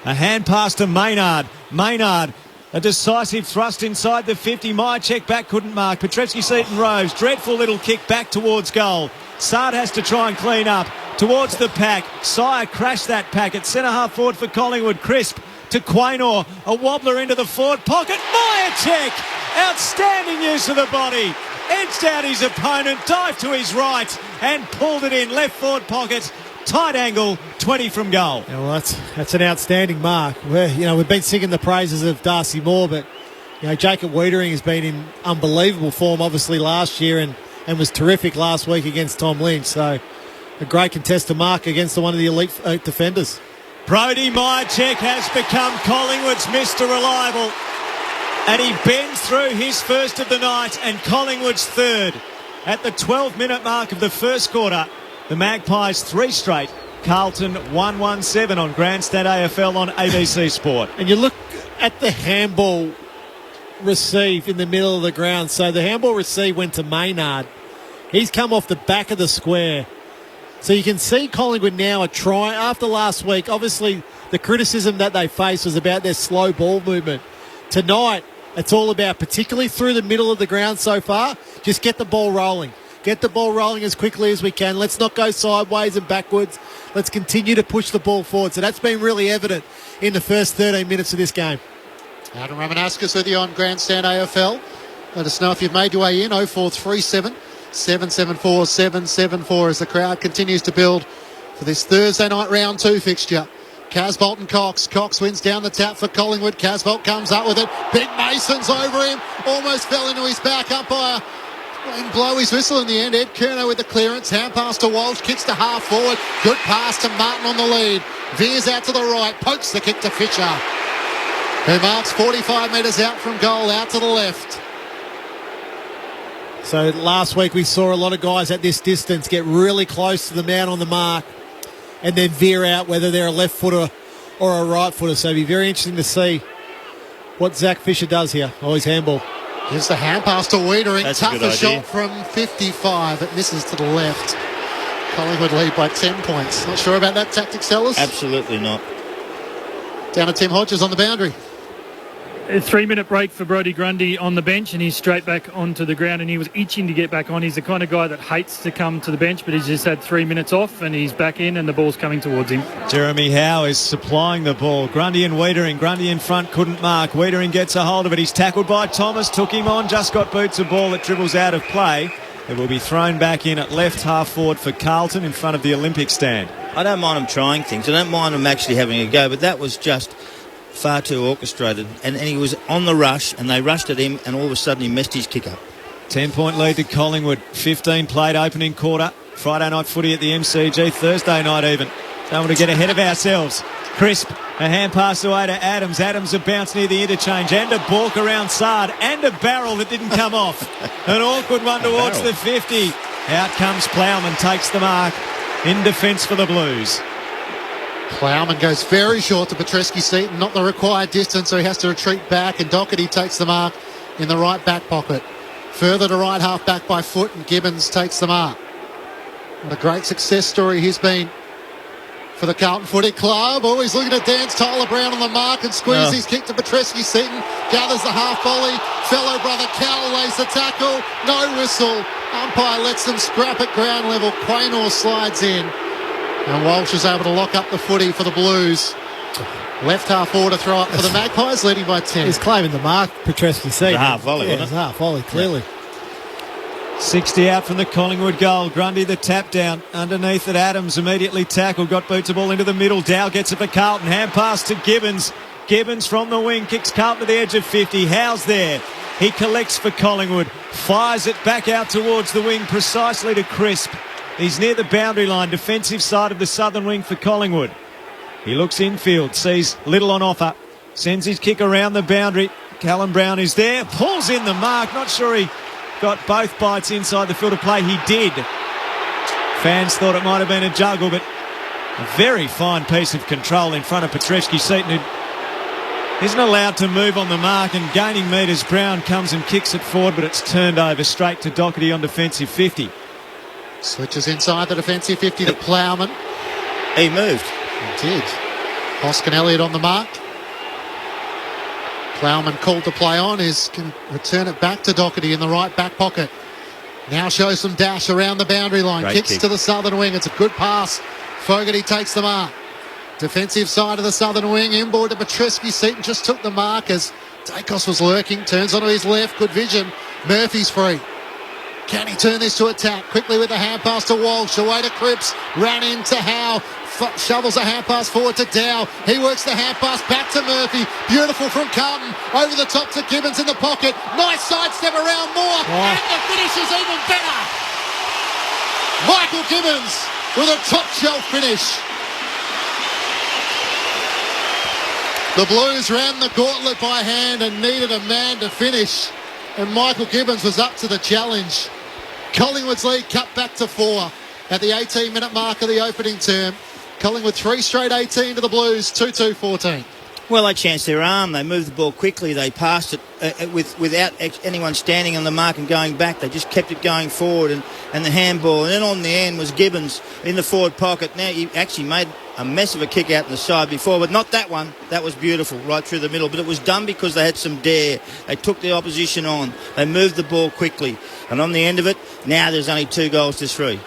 A hand pass to Maynard. Maynard, a decisive thrust inside the 50. Myercheck back, couldn't mark. Petrevski-Seaton Rose, dreadful little kick back towards goal. Sard has to try and clean up towards the pack. Sire crashed that pack at centre half forward for Collingwood. Crisp to Quaynor, a wobbler into the forward pocket. Myercheck, outstanding use of the body. Edged out his opponent, dived to his right and pulled it in left forward pocket. Tight angle, 20 from goal. Yeah, well, that's an outstanding mark. We've been singing the praises of Darcy Moore, but Jacob Wiedering has been in unbelievable form, obviously last year, and was terrific last week against Tom Lynch. So a great contested mark against one of the elite defenders. Brodie Myercheck has become Collingwood's Mr. Reliable, and he bends through his first of the night and Collingwood's third. At the 12-minute mark of the first quarter, the Magpies 3 straight, Carlton 1-1-7 on Grandstand AFL on ABC Sport. And you look at the handball receive in the middle of the ground. So the handball receive went to Maynard. He's come off the back of the square. So you can see Collingwood now are trying, after last week, obviously the criticism that they faced was about their slow ball movement. Tonight, it's all about, particularly through the middle of the ground so far, just get the ball rolling. Get the ball rolling as quickly as we can. Let's not go sideways and backwards. Let's continue to push the ball forward. So that's been really evident in the first 13 minutes of this game. Adam Ramanauskas with you on Grandstand AFL. Let us know if you've made your way in. 0437 774 774 as the crowd continues to build for this Thursday night round 2 fixture. Casbolt and Cox. Cox wins down the tap for Collingwood. Casbolt comes up with it. Big Mason's over him. Almost fell into his back. Umpire and blow his whistle in the end. Ed Kerno with the clearance. Hand pass to Walsh. Kicks to half forward. Good pass to Martin on the lead. Veers out to the right. Pokes the kick to Fisher, who marks 45 metres out from goal, out to the left. So last week we saw a lot of guys at this distance get really close to the man on the mark and then veer out, whether they're a left footer or a right footer. So it'll be very interesting to see what Zach Fisher does here. Oh, his handball. Here's the hand pass to Wiedering. That's a Tougher good idea. shot from 55. It misses to the left. Collingwood lead by 10 points. Not sure about that tactic, sellers? Absolutely not. Down to Tim Hodges on the boundary. A 3-minute break for Brodie Grundy on the bench, and he's straight back onto the ground, and he was itching to get back on. He's the kind of guy that hates to come to the bench, but he's just had 3 minutes off, and he's back in, and the ball's coming towards him. Jeremy Howe is supplying the ball. Grundy and Wiedering. Grundy in front, couldn't mark. Wiedering gets a hold of it. He's tackled by Thomas, took him on, just got boots a ball that dribbles out of play. It will be thrown back in at left half forward for Carlton in front of the Olympic stand. I don't mind them trying things. I don't mind them actually having a go, but that was just far too orchestrated, and he was on the rush, and they rushed at him, and all of a sudden he messed his kick up. 10-point lead to Collingwood. 15 played opening quarter. Friday night footy at the MCG. Thursday night even. Don't want to get ahead of ourselves. Crisp, a hand pass away to Adams. Adams a bounce near the interchange, and a balk around Sard, and a barrel that didn't come off. An awkward one towards the 50. Out comes Plowman, takes the mark in defence for the Blues. Plowman goes very short to Petreski-Seaton, not the required distance, so he has to retreat back, and Doherty takes the mark in the right back pocket. Further to right half back by foot, and Gibbons takes the mark. What a great success story he's been for the Carlton Footy Club. Oh, he's looking to dance Tyler Brown on the mark and squeeze his kick to Petreski-Seaton. Gathers the half volley. Fellow brother Cal lays the tackle. No whistle. Umpire lets them scrap at ground level. Quaynor slides in. And Walsh is able to lock up the footy for the Blues. Left half forward to throw up for the Magpies, leading by 10. He's claiming the mark, Petreski-Seaton. The half volley, wasn't it? wasn't it? Half volley, clearly. 60 out from the Collingwood goal. Grundy the tap down underneath at Adams. Immediately tackled. Got boots the ball into the middle. Dow gets it for Carlton. Hand pass to Gibbons. Gibbons from the wing kicks Carlton to the edge of 50. Howe's there. He collects for Collingwood. Fires it back out towards the wing precisely to Crisp. He's near the boundary line, defensive side of the southern wing for Collingwood. He looks infield, sees little on offer, sends his kick around the boundary. Callum Brown is there, pulls in the mark. Not sure he got both bites inside the field of play. He did. Fans thought it might have been a juggle, but a very fine piece of control in front of Petreski-Seaton, who isn't allowed to move on the mark, and gaining metres, Brown comes and kicks it forward, but it's turned over straight to Doherty on defensive 50. Switches inside the defensive 50 to Plowman. He moved. He did. Hoskin Elliott on the mark. Plowman called to play on. Can return it back to Doherty in the right back pocket. Now shows some dash around the boundary line. Great Kicks kick to the southern wing. It's a good pass. Fogarty takes the mark. Defensive side of the southern wing. Inboard to Petreski-Seaton. Just took the mark as Dacos was lurking. Turns onto his left. Good vision. Murphy's free. Can he turn this to attack? Quickly with a hand pass to Walsh. Away to Cripps. Ran into Howe. Shovels a hand pass forward to Dow. He works the hand pass back to Murphy. Beautiful from Carlton. Over the top to Gibbons in the pocket. Nice sidestep around Moore. And the finish is even better. Michael Gibbons with a top shelf finish. The Blues ran the gauntlet by hand and needed a man to finish. And Michael Gibbons was up to the challenge. Collingwood's lead cut back to 4 at the 18-minute mark of the opening term. Collingwood 3 straight 18 to the Blues, 2-2-14. Well, they chanced their arm. They moved the ball quickly. They passed it without anyone standing on the mark and going back. They just kept it going forward, and the handball. And then on the end was Gibbons in the forward pocket. Now, he actually made a mess of a kick out in the side before, but not that one. That was beautiful, right through the middle. But it was done because they had some dare. They took the opposition on. They moved the ball quickly. And on the end of it, now there's only 2 goals to 3.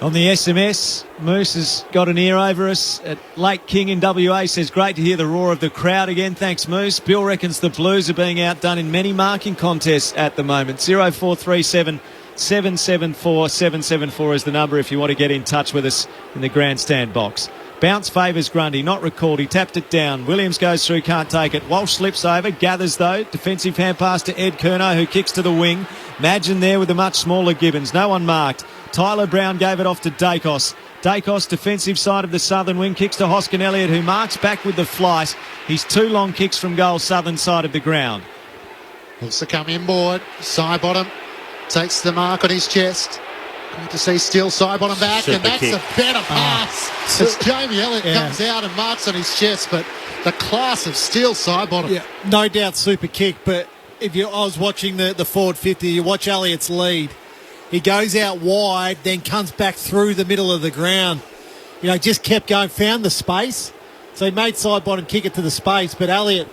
On the SMS, Moose has got an ear over us at Lake King in WA. Says, great to hear the roar of the crowd again. Thanks, Moose. Bill reckons the Blues are being outdone in many marking contests at the moment. 0437 774 774 is the number if you want to get in touch with us in the grandstand box. Bounce favours Grundy, not recalled. He tapped it down. Williams goes through, can't take it. Walsh slips over, gathers though. Defensive hand pass to Ed Curnow, who kicks to the wing. Madgen there with the much smaller Gibbons. No one marked. Tyler Brown gave it off to Dacos. Dacos, defensive side of the southern wing, kicks to Hoskin Elliott, who marks back with the flight. He's 2 long kicks from goal, southern side of the ground. Looks to come inboard. Side bottom takes the mark on his chest. Great to see Steele side bottom back, Super and that's kick. a better pass. As Jamie Elliott comes out and marks on his chest, but the class of Steele side bottom. Yeah, no doubt super kick, but I was watching the forward 50, you watch Elliott's lead. He goes out wide, then comes back through the middle of the ground. Just kept going, found the space. So he made side bottom kick it to the space, but Elliott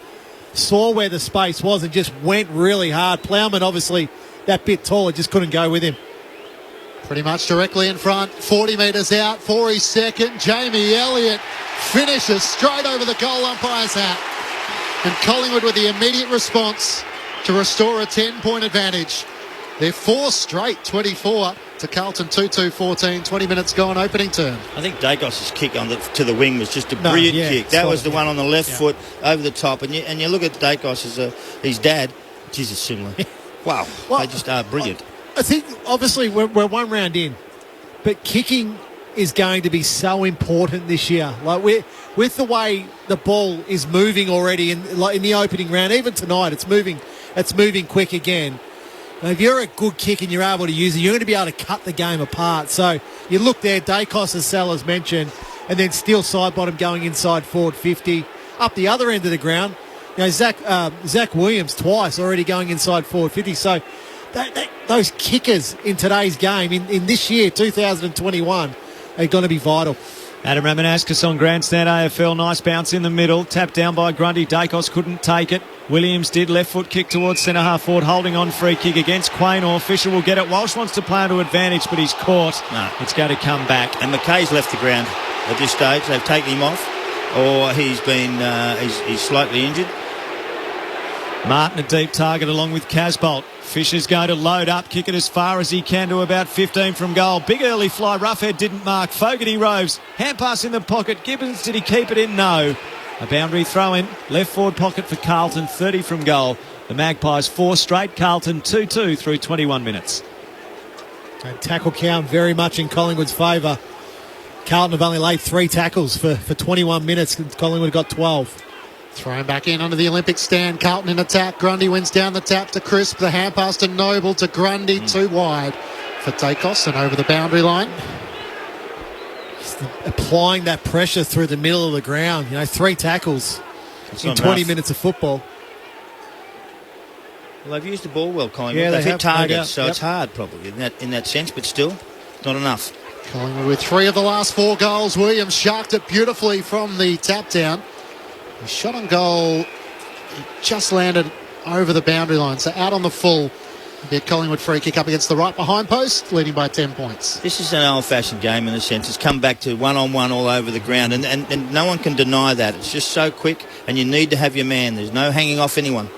saw where the space was and just went really hard. Plowman, obviously, that bit taller, just couldn't go with him. Pretty much directly in front, 40 metres out for his second. Jamie Elliott finishes straight over the goal umpire's hat. And Collingwood with the immediate response to restore a 10-point advantage. They're 4 straight, 24 to Carlton 2-2-14, 20 minutes gone, opening term. I think Dacos' kick to the wing was just a brilliant kick. That was the one on the left foot over the top. And you look at Dacos as his dad. Jesus, similar. Wow, they just are brilliant. I think, obviously, we're 1 round in, but kicking is going to be so important this year. With the way the ball is moving already in the opening round, even tonight, it's moving quick again. Now, if you're a good kick and you're able to use it, you're going to be able to cut the game apart. So you look there, Dacos, as Sal has mentioned, and then Steele side bottom going inside forward 50. Up the other end of the ground, Zach Williams twice already going inside forward 50. So those kickers in today's game, in this year, 2021, are going to be vital. Adam Ramanauskas on grandstand AFL. Nice bounce in the middle. Tapped down by Grundy. Dacos couldn't take it. Williams did. Left foot kick towards centre half forward. Holding on free kick against Quaynor. Fisher will get it. Walsh wants to play into advantage, but he's caught. No. It's going to come back. And McKay's left the ground at this stage. They've taken him off, or he's slightly injured. Martin a deep target along with Casbolt. Fisher's going to load up, kick it as far as he can to about 15 from goal. Big early fly, Roughhead didn't mark. Fogarty roves, hand pass in the pocket. Gibbons, did he keep it in? No. A boundary throw in, left forward pocket for Carlton, 30 from goal. The Magpies 4 straight, Carlton 2-2 through 21 minutes. And tackle count very much in Collingwood's favour. Carlton have only laid 3 tackles for 21 minutes. Collingwood got 12. Thrown back in under the Olympic stand. Carlton in attack. Grundy wins down the tap to Crisp. The hand pass to Noble to Grundy. 2 wide for Dacos and over the boundary line. Just applying that pressure through the middle of the ground. 3 tackles in 20 minutes of football. Well, they've used the ball well, Collingwood. Yeah, they've hit targets, no doubt. It's hard probably in that sense, but still not enough. Collingwood with 3 of the last 4 goals. Williams sharked it beautifully from the tap down. His shot on goal, he just landed over the boundary line. So out on the full, the Collingwood free kick up against the right behind post, leading by 10 points. This is an old-fashioned game in a sense. It's come back to one-on-one all over the ground, and no one can deny that. It's just so quick, and you need to have your man. There's no hanging off anyone.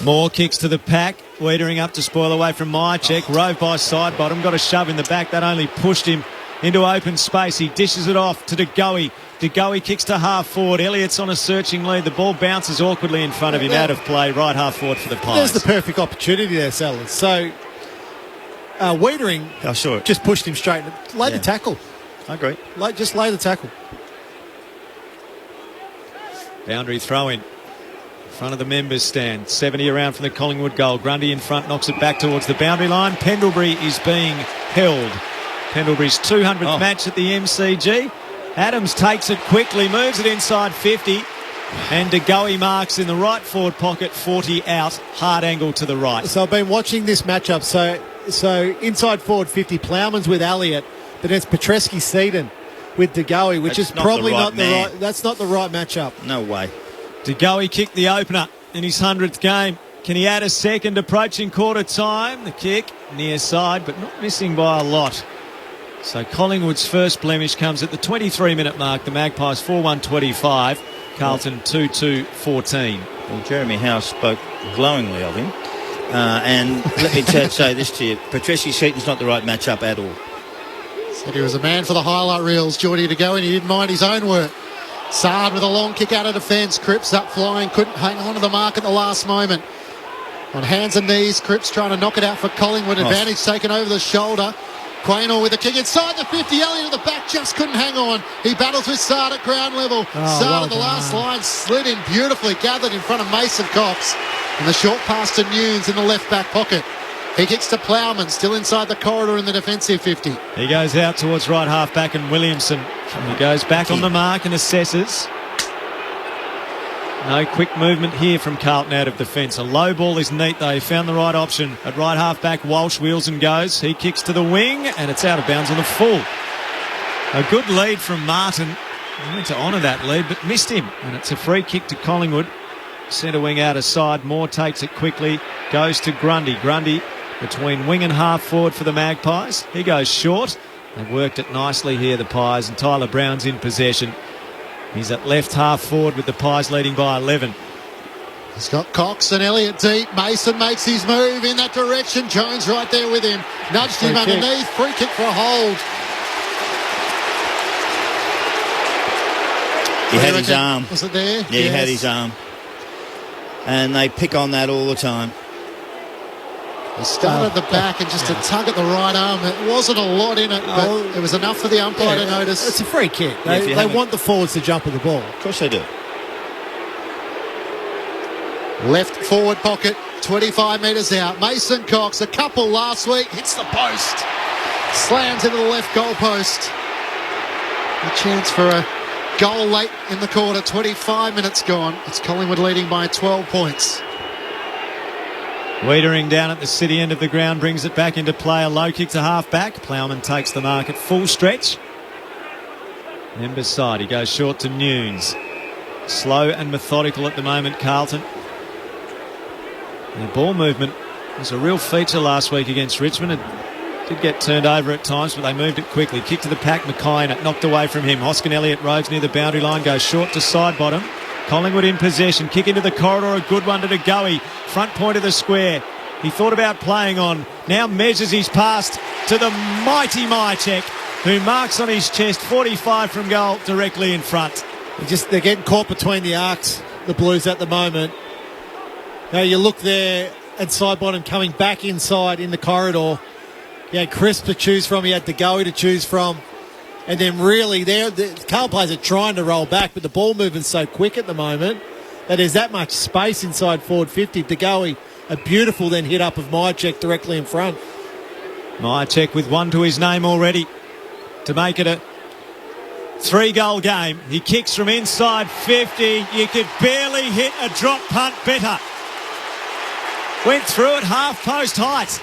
More kicks to the pack. Wiedering up to spoil away from Myercheck. Rove by side bottom. Got a shove in the back. That only pushed him into open space. He dishes it off to DeGoey. DeGoey kicks to half forward. Elliott's on a searching lead. The ball bounces awkwardly in front of him. Out of play. Right half forward for the Pies. There's the perfect opportunity there, Sellers. So Wiedering just pushed him straight. Lay the tackle. I agree. Just lay the tackle. Boundary throw in. Front of the members stand. 70 around from the Collingwood goal. Grundy in front knocks it back towards the boundary line. Pendlebury is being held. Pendlebury's 200th match at the MCG. Adams takes it quickly, moves it inside 50, and DeGoey marks in the right forward pocket, 40 out, hard angle to the right. So I've been watching this matchup. So inside forward 50, Plowman's with Elliott, but it's Petreski-Seaton with DeGoey, which is probably not the right. That's not the right matchup. No way. DeGoey kicked the opener in his 100th game. Can he add a second approaching quarter time? The kick near side, but not missing by a lot. So Collingwood's first blemish comes at the 23-minute mark. The Magpies 4-1-25. Carlton 2-2-14. Well, Jeremy Howe spoke glowingly of him. And let me say this to you. Petresi-Seaton's not the right matchup at all. Said he was a man for the highlight reels. Geordie to go in. He didn't mind his own work. Saad with a long kick out of defence. Cripps up flying. Couldn't hang on to the mark at the last moment. On hands and knees, Cripps trying to knock it out for Collingwood. Advantage taken over the shoulder. Quaynor with a kick inside the 50. Elliott at the back just couldn't hang on. He battles with Saad at ground level. Saad at the last line slid in beautifully, gathered in front of Mason Cox. And the short pass to Nunes in the left back pocket. He kicks to Plowman, still inside the corridor in the defensive 50. He goes out towards right half back and Williamson. He goes back on the mark and assesses. No quick movement here from Carlton out of defence. A low ball is neat though. He found the right option. At right half back, Walsh wheels and goes. He kicks to the wing and it's out of bounds on the full. A good lead from Martin. He went to honour that lead but missed him. And it's a free kick to Collingwood. Centre wing out aside. Moore takes it quickly. Goes to Grundy. Grundy between wing and half forward for the Magpies. He goes short. They've worked it nicely here, the Pies, and Tyler Brown's in possession. He's at left half forward with the Pies leading by 11. He's got Cox and Elliott deep. Mason makes his move in that direction. Jones right there with him. Nudged him underneath. Free kick for a hold. He had his arm. Was it there? Yeah, he had his arm. And they pick on that all the time. He started the back and just a tug at the right arm. It wasn't a lot in it, but it was enough for the umpire to notice. It's a free kick. They want the forwards to jump at the ball. Of course they do. Left forward pocket, 25 metres out. Mason Cox, a couple last week, hits the post. Slams into the left goal post. A chance for a goal late in the quarter. 25 minutes gone. It's Collingwood leading by 12 points. Wiedering down at the city end of the ground brings it back into play. A low kick to half back. Plowman takes the mark at full stretch. Then beside, he goes short to Nunes. Slow and methodical at the moment, Carlton. Their ball movement was a real feature last week against Richmond. It did get turned over at times, but they moved it quickly. Kick to the pack, Mackay, and it knocked away from him. Hoskin Elliott roves near the boundary line, goes short to side bottom. Collingwood in possession. Kick into the corridor, a good one to Goey. Front point of the square. He thought about playing on. Now measures his pass to the mighty Mychek, who marks on his chest. 45 from goal, directly in front. They're getting caught between the arcs, the Blues at the moment. Now you look there and side bottom coming back inside in the corridor. He had Crisp to choose from. He had Goey to choose from. And then really the Carl players are trying to roll back, but the ball movement's so quick at the moment that there's that much space inside forward 50. Goey, a beautiful then hit up of Mychek directly in front. Mychek with one to his name already to make it a 3-goal game. He kicks from inside 50. You could barely hit a drop punt better. Went through it half post height.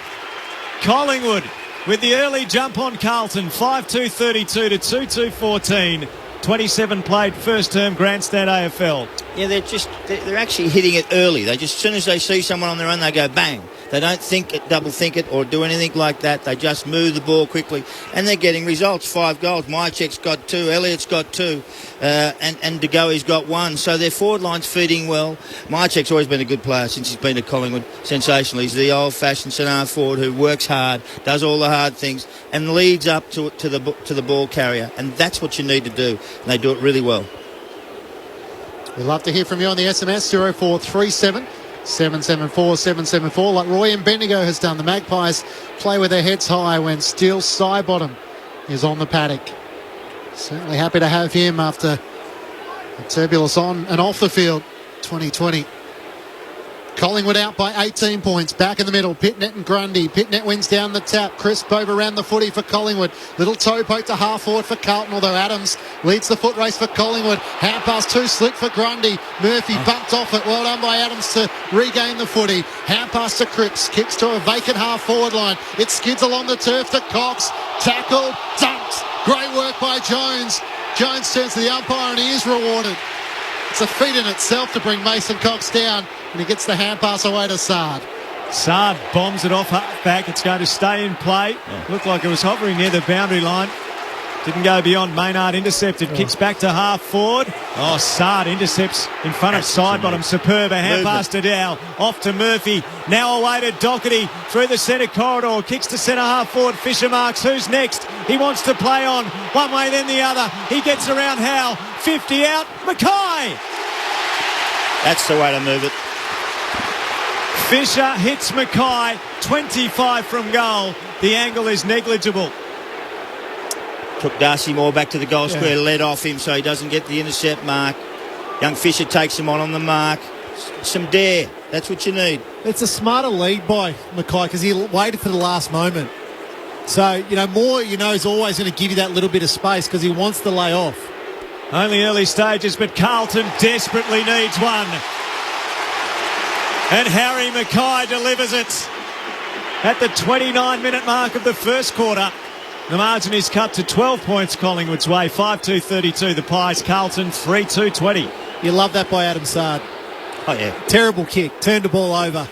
Collingwood with the early jump on Carlton, 5-2-32 to 2-2-14. 27 played first term grandstand AFL. Yeah, they're actually hitting it early. They just, as soon as they see someone on their own, they go bang. They don't double think it or do anything like that. They just move the ball quickly and they're getting results. 5 goals. Mychek's got 2. Elliott's got 2. And De Goey's got 1. So their forward line's feeding well. Mychek's always been a good player since he's been at Collingwood. Sensational. He's the old-fashioned centre forward who works hard, does all the hard things and leads up to the ball carrier. And that's what you need to do. And they do it really well. We'd love to hear from you on the SMS 0437 774 774, like Roy and Bendigo has done. The Magpies play with their heads high when Steele Sidebottom is on the paddock. Certainly happy to have him after the turbulence on and off the field 2020. Collingwood out by 18 points. Back in the middle, Pitnet and Grundy. Pitnet wins down the tap. Crisp overran the footy for Collingwood. Little toe poke to half forward for Carlton, although Adams leads the foot race for Collingwood. Hand pass too slick for Grundy. Murphy bumped off it. Well done by Adams to regain the footy. Hand pass to Cripps. Kicks to a vacant half forward line. It skids along the turf to Cox. Tackle, dumped. Great work by Jones. Jones turns to the umpire and he is rewarded. It's a feat in itself to bring Mason Cox down, and he gets the hand pass away to Sard. Sard bombs it off back. It's going to stay in play. Looked like it was hovering near the boundary line. Didn't go beyond. Maynard intercepted. Kicks back to half forward. Oh, Sard intercepts in front of Sidebottom. Superb. A hand pass to Dow. Off to Murphy. Now away to Doherty. Through the centre corridor. Kicks to centre half forward. Fisher marks. Who's next? He wants to play on. One way then the other. He gets around Howe. 50 out. Mackay. That's the way to move it. Fisher hits Mackay. 25 from goal. The angle is negligible. Took Darcy Moore back to the goal square, led off him so he doesn't get the intercept mark. Young Fisher takes him on the mark. Some dare. That's what you need. It's a smarter lead by Mackay because he waited for the last moment. So, Moore, is always going to give you that little bit of space because he wants to lay off. Only early stages, but Carlton desperately needs one. And Harry Mackay delivers it at the 29-minute mark of the first quarter. The margin is cut to 12 points Collingwood's way. 5-2-32 the Pies. Carlton 3-2-20. You love that by Adam Sard. Oh, yeah. Terrible kick. Turned the ball over.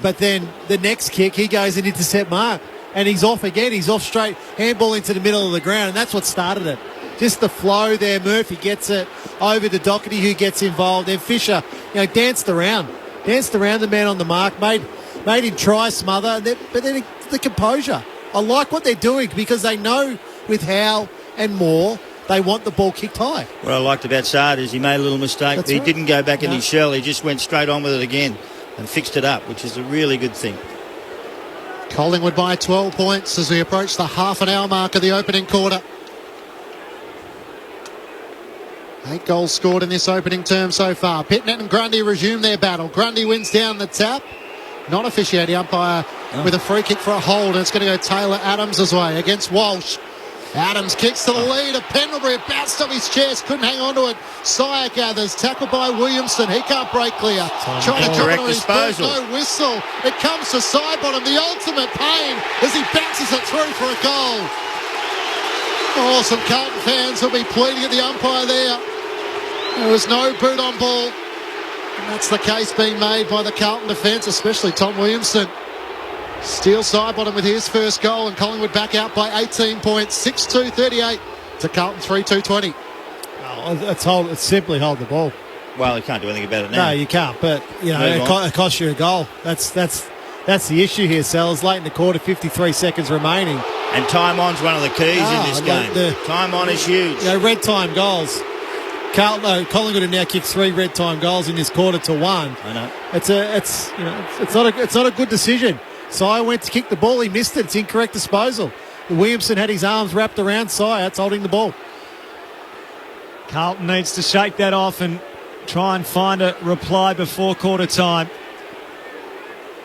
But then the next kick, he goes and intercept mark. And he's off again. He's off straight. Handball into the middle of the ground. And that's what started it. Just the flow there. Murphy gets it over to Doherty, who gets involved. Then Fisher, danced around. Danced around the man on the mark. Made him try smother. But then the composure. I like what they're doing because they know with Howe and Moore, they want the ball kicked high. What I liked about Sard is he made a little mistake. That's he didn't go back in his shell. He just went straight on with it again and fixed it up, which is a really good thing. Collingwood by 12 points as we approach the half-an-hour mark of the opening quarter. 8 goals scored in this opening term so far. Pitnet and Grundy resume their battle. Grundy wins down the tap. Not officiating umpire with a free kick for a hold, and it's going to go Taylor Adams' way against Walsh. Adams kicks to the lead of Pendlebury. It bounced off his chest, couldn't hang on to it. Sire gathers, tackled by Williamson. He can't break clear. Trying to cover his boot, no whistle. It comes to Sidebottom, the ultimate pain as he bounces it through for a goal. Oh, some Carlton fans will be pleading at the umpire there. There was no boot on ball. And that's the case being made by the Carlton defence, especially Tom Williamson. Steele Sidebottom with his first goal, and Collingwood back out by 18 points, 6-2-38 to Carlton 3-2-20. Oh, it's simply hold the ball. Well, you can't do anything about it now. No, you can't, but it costs you a goal. That's the issue here, Sellers. Late in the quarter, 53 seconds remaining. And time on's one of the keys in this game. Time on is huge. Red time goals. Collingwood have now kicked 3 red time goals in this quarter to 1. I know. It's not a good decision. Sire went to kick the ball, he missed it. It's incorrect disposal. Williamson had his arms wrapped around Sire. That's holding the ball. Carlton needs to shake that off and try and find a reply before quarter time.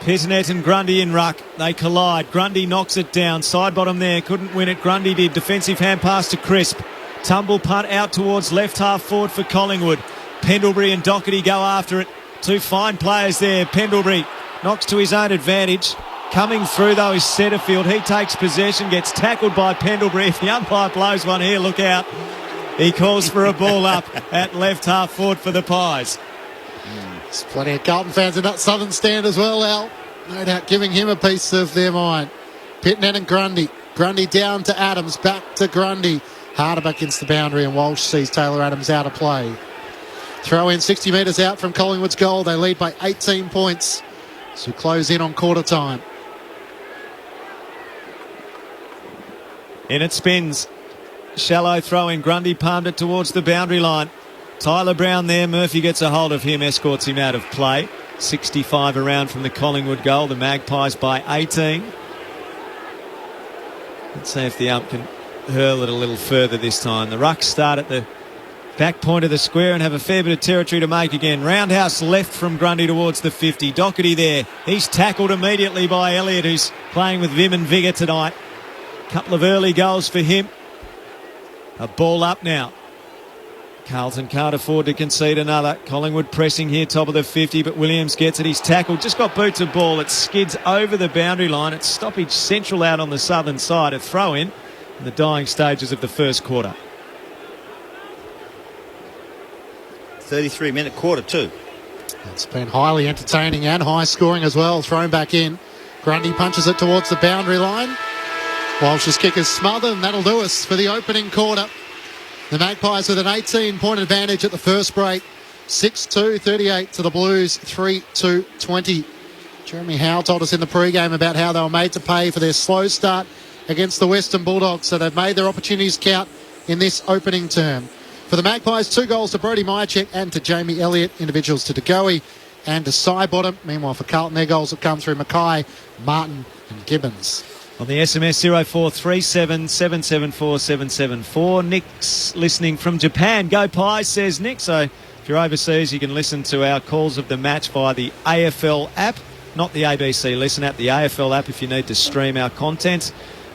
Pisnet and Grundy in ruck. They collide. Grundy knocks it down. Sidebottom there. Couldn't win it. Grundy did. Defensive hand pass to Crisp. Tumble punt out towards left half forward for Collingwood. Pendlebury and Doherty go after it. 2 fine players there. Pendlebury knocks to his own advantage. Coming through though is Setterfield. He takes possession, gets tackled by Pendlebury. If the umpire blows one here, look out. He calls for a ball up at left half forward for the Pies. There's plenty of Carlton fans in that southern stand as well, Al. No doubt giving him a piece of their mind. Pitnet and Grundy. Grundy down to Adams, back to Grundy. Harder back against the boundary, and Walsh sees Taylor Adams out of play. Throw in 60 metres out from Collingwood's goal. They lead by 18 points. So close in on quarter time. In it spins. Shallow throw in. Grundy palmed it towards the boundary line. Tyler Brown there. Murphy gets a hold of him, escorts him out of play. 65 around from the Collingwood goal. The Magpies by 18. Let's see if the ump can hurl it a little further this time. The Rucks start at the back point of the square and have a fair bit of territory to make again. Roundhouse left from Grundy towards the 50. Doherty there. He's tackled immediately by Elliott, who's playing with vim and vigour tonight. Couple of early goals for him. A ball up now. Carlton can't afford to concede another. Collingwood pressing here, top of the 50, but Williams gets it. He's tackled, just got boots of ball. It skids over the boundary line. It's stoppage central out on the southern side. A throw in the dying stages of the first quarter. 33-minute quarter too. It's been highly entertaining and high scoring as well. Thrown back in. Grundy punches it towards the boundary line. Walsh's kick is smothered, and that'll do us for the opening quarter. The Magpies with an 18-point advantage at the first break. 6-2, 38 to the Blues, 3-2, 20. Jeremy Howe told us in the pre-game about how they were made to pay for their slow start against the Western Bulldogs, so they've made their opportunities count in this opening term. For the Magpies, 2 goals to Brodie Myercheck and to Jamie Elliott, individuals to De Goey and to Sidebottom. Meanwhile, for Carlton, their goals have come through Mackay, Martin and Gibbons. On the SMS 0437 774 774. Nick's listening from Japan. Go Pies, says Nick. So if you're overseas, you can listen to our calls of the match via the AFL app, not the ABC Listen app, the AFL app if you need to stream our content.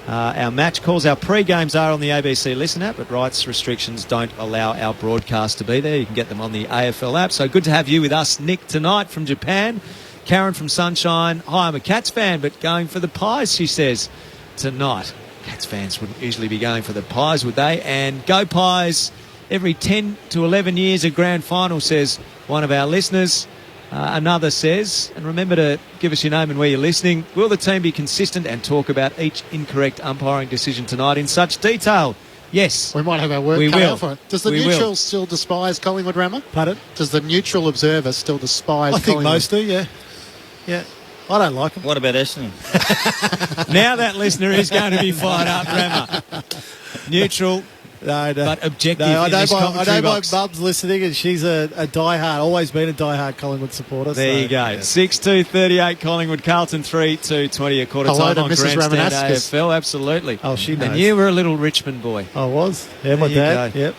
Our match calls, our pre-games are on the ABC Listen app, but rights restrictions don't allow our broadcast to be there. You can get them on the AFL app. So good to have you with us, Nick, tonight from Japan. Karen from Sunshine. Hi, I'm a Cats fan, but going for the Pies, she says, tonight. Cats fans wouldn't usually be going for the Pies, would they? And go Pies, every 10 to 11 years a grand final, says one of our listeners. Another says, and remember to give us your name and where you're listening, will the team be consistent and talk about each incorrect umpiring decision tonight in such detail? Yes. We might have our work cut out for it. Does the neutral still despise Collingwood, Rammer? Pardon? Does the neutral observer still despise Collingwood? I think most do, yeah. Yeah. I don't like them. What about Essendon? Now that listener is going to be fired up, Rammer. Neutral. No. But objective I in this commentary box. My mum's listening, and she's a diehard, always been a diehard Collingwood supporter. There you go. Yeah. 6-2-38 Collingwood, Carlton 3-2-20 a quarter time on Mrs. Grandstand AFL. Absolutely. Oh, she knows. And you were a little Richmond boy. I was. Yeah, my dad. Yep.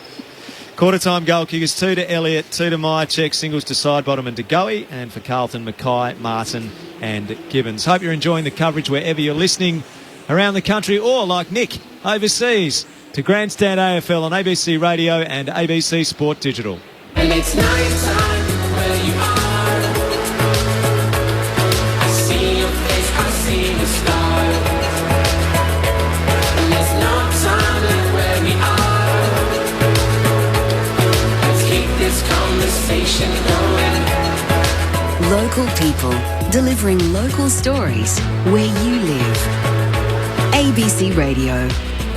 Quarter time goal kickers, 2 to Elliott, 2 to Myercheck, singles to Sidebottom and De Goey, and for Carlton, Mackay, Martin and Gibbons. Hope you're enjoying the coverage wherever you're listening around the country, or like Nick, overseas, to Grandstand AFL on ABC Radio and ABC Sport Digital. And it's night time where you are. I see your face, I see the stars. And there's no time where we are. Let's keep this conversation going. Local people, delivering local stories where you live. ABC Radio.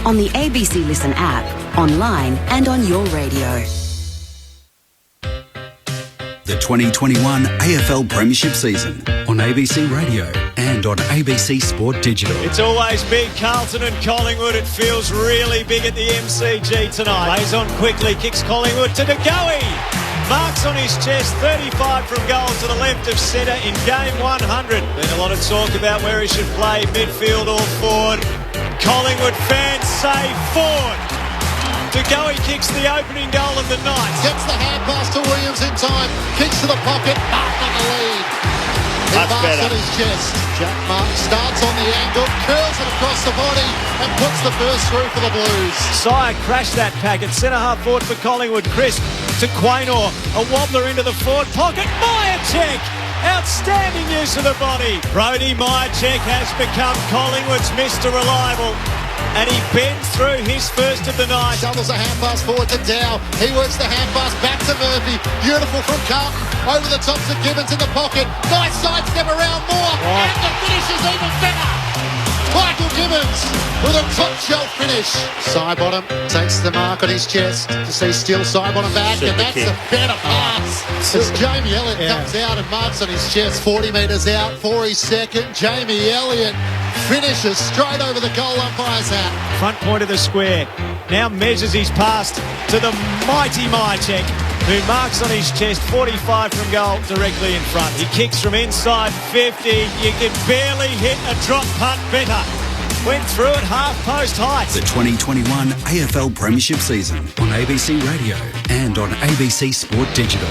On the ABC Listen app, online and on your radio. The 2021 AFL Premiership season on ABC Radio and on ABC Sport Digital. It's always big, Carlton and Collingwood. It feels really big at the MCG tonight. Plays on quickly, kicks Collingwood to De Goey. Marks on his chest, 35 from goal to the left of centre in game 100. Been a lot of talk about where he should play, midfield or forward. Collingwood fans say forward. De Goey kicks the opening goal of the night. Gets the hand pass to Williams in time. Kicks to the pocket. Martin on the lead. He marks on his chest. Jack Martin starts on the angle, curls it across the body and puts the first through for the Blues. Sire crashed that packet. Centre half forward for Collingwood. Crisp to Quaynor. A wobbler into the forward pocket. Myercheck. Outstanding use of the body. Brodie Myercheck has become Collingwood's Mr. Reliable. And he bends through his first of the night. Shovels a hand pass forward to Dow. He works the hand pass back to Murphy. Beautiful from Carlton. Over the top to Gibbons in the pocket. Nice sidestep around Moore. Oh. And the finish is even better. Michael Gibbons with a top shelf finish. Sidebottom takes the mark on his chest to see Steele Sidebottom back, and that's a better pass. As Jamie Elliott comes out and marks on his chest, 40 metres out for his second. Jamie Elliott finishes straight over the goal umpire's hat. Front point of the square. Now measures his pass to the mighty Myercheck, who marks on his chest, 45 from goal, directly in front. He kicks from inside 50. You can barely hit a drop punt better. Went through it half-post height. The 2021 AFL Premiership season on ABC Radio and on ABC Sport Digital.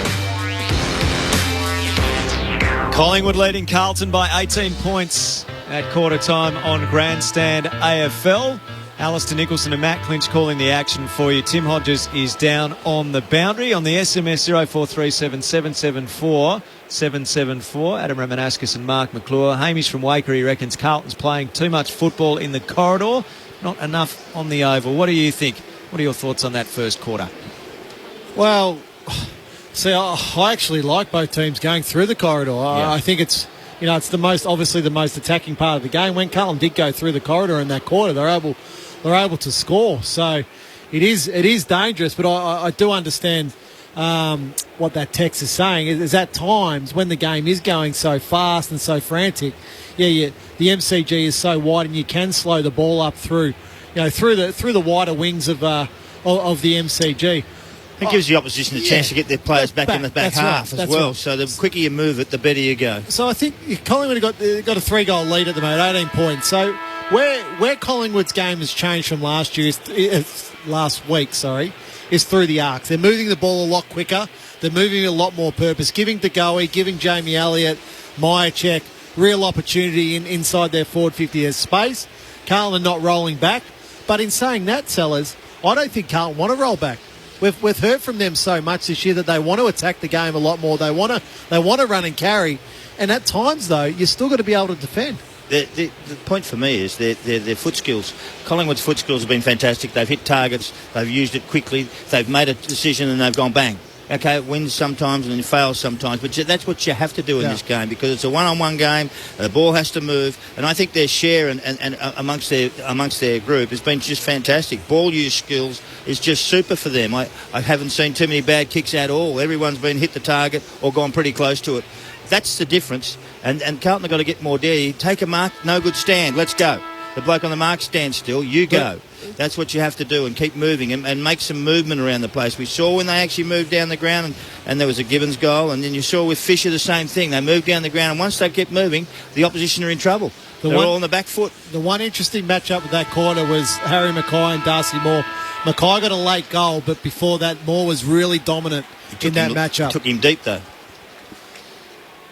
Collingwood leading Carlton by 18 points at quarter time on Grandstand AFL. Alistair Nicholson and Matt Clinch calling the action for you. Tim Hodges is down on the boundary. On the SMS 0437 774 774. Adam Ramanauskas and Mark McClure. Hamish from Waker, he reckons Carlton's playing too much football in the corridor, not enough on the oval. What do you think? What are your thoughts on that first quarter? Well, See, I actually like both teams going through the corridor. I think it's the most attacking part of the game. When Carlton did go through the corridor in that quarter, they're able to score. So it is dangerous. But I do understand what that text is saying. Is at times when the game is going so fast and so frantic, the MCG is so wide and you can slow the ball up through the wider wings of the MCG. It gives the opposition a chance to get their players back in the back half as well. Right. So the quicker you move it, the better you go. So I think Collingwood got a 3-goal lead at the moment, 18 points. So where Collingwood's game has changed from last week, is through the arcs. They're moving the ball a lot quicker. They're moving a lot more purpose, giving DeGoey, giving Jamie Elliott, Myercheck real opportunity inside their forward 50 as space. Carlton not rolling back. But in saying that, Sellers, I don't think Carlton want to roll back. We've heard from them so much this year that they want to attack the game a lot more. They want to run and carry. And at times, though, you still got to be able to defend. The point for me is their foot skills. Collingwood's foot skills have been fantastic. They've hit targets. They've used it quickly. They've made a decision and they've gone bang. Okay, it wins sometimes and it fails sometimes, but that's what you have to do in this game because it's a one-on-one game. The ball has to move, and I think their share and amongst their group has been just fantastic. Ball use skills is just super for them. I haven't seen too many bad kicks at all. Everyone's been hit the target or gone pretty close to it. That's the difference, and Carlton have got to get more dare. Take a mark, no good, stand, let's go. The bloke on the mark stands still, you go. That's what you have to do and keep moving and make some movement around the place. We saw when they actually moved down the ground and there was a Gibbons goal, and then you saw with Fisher the same thing. They moved down the ground and once they kept moving, the opposition are in trouble. They're all on the back foot. The one interesting matchup with that quarter was Harry Mackay and Darcy Moore. Mackay got a late goal, but before that, Moore was really dominant in that matchup. Took him deep though.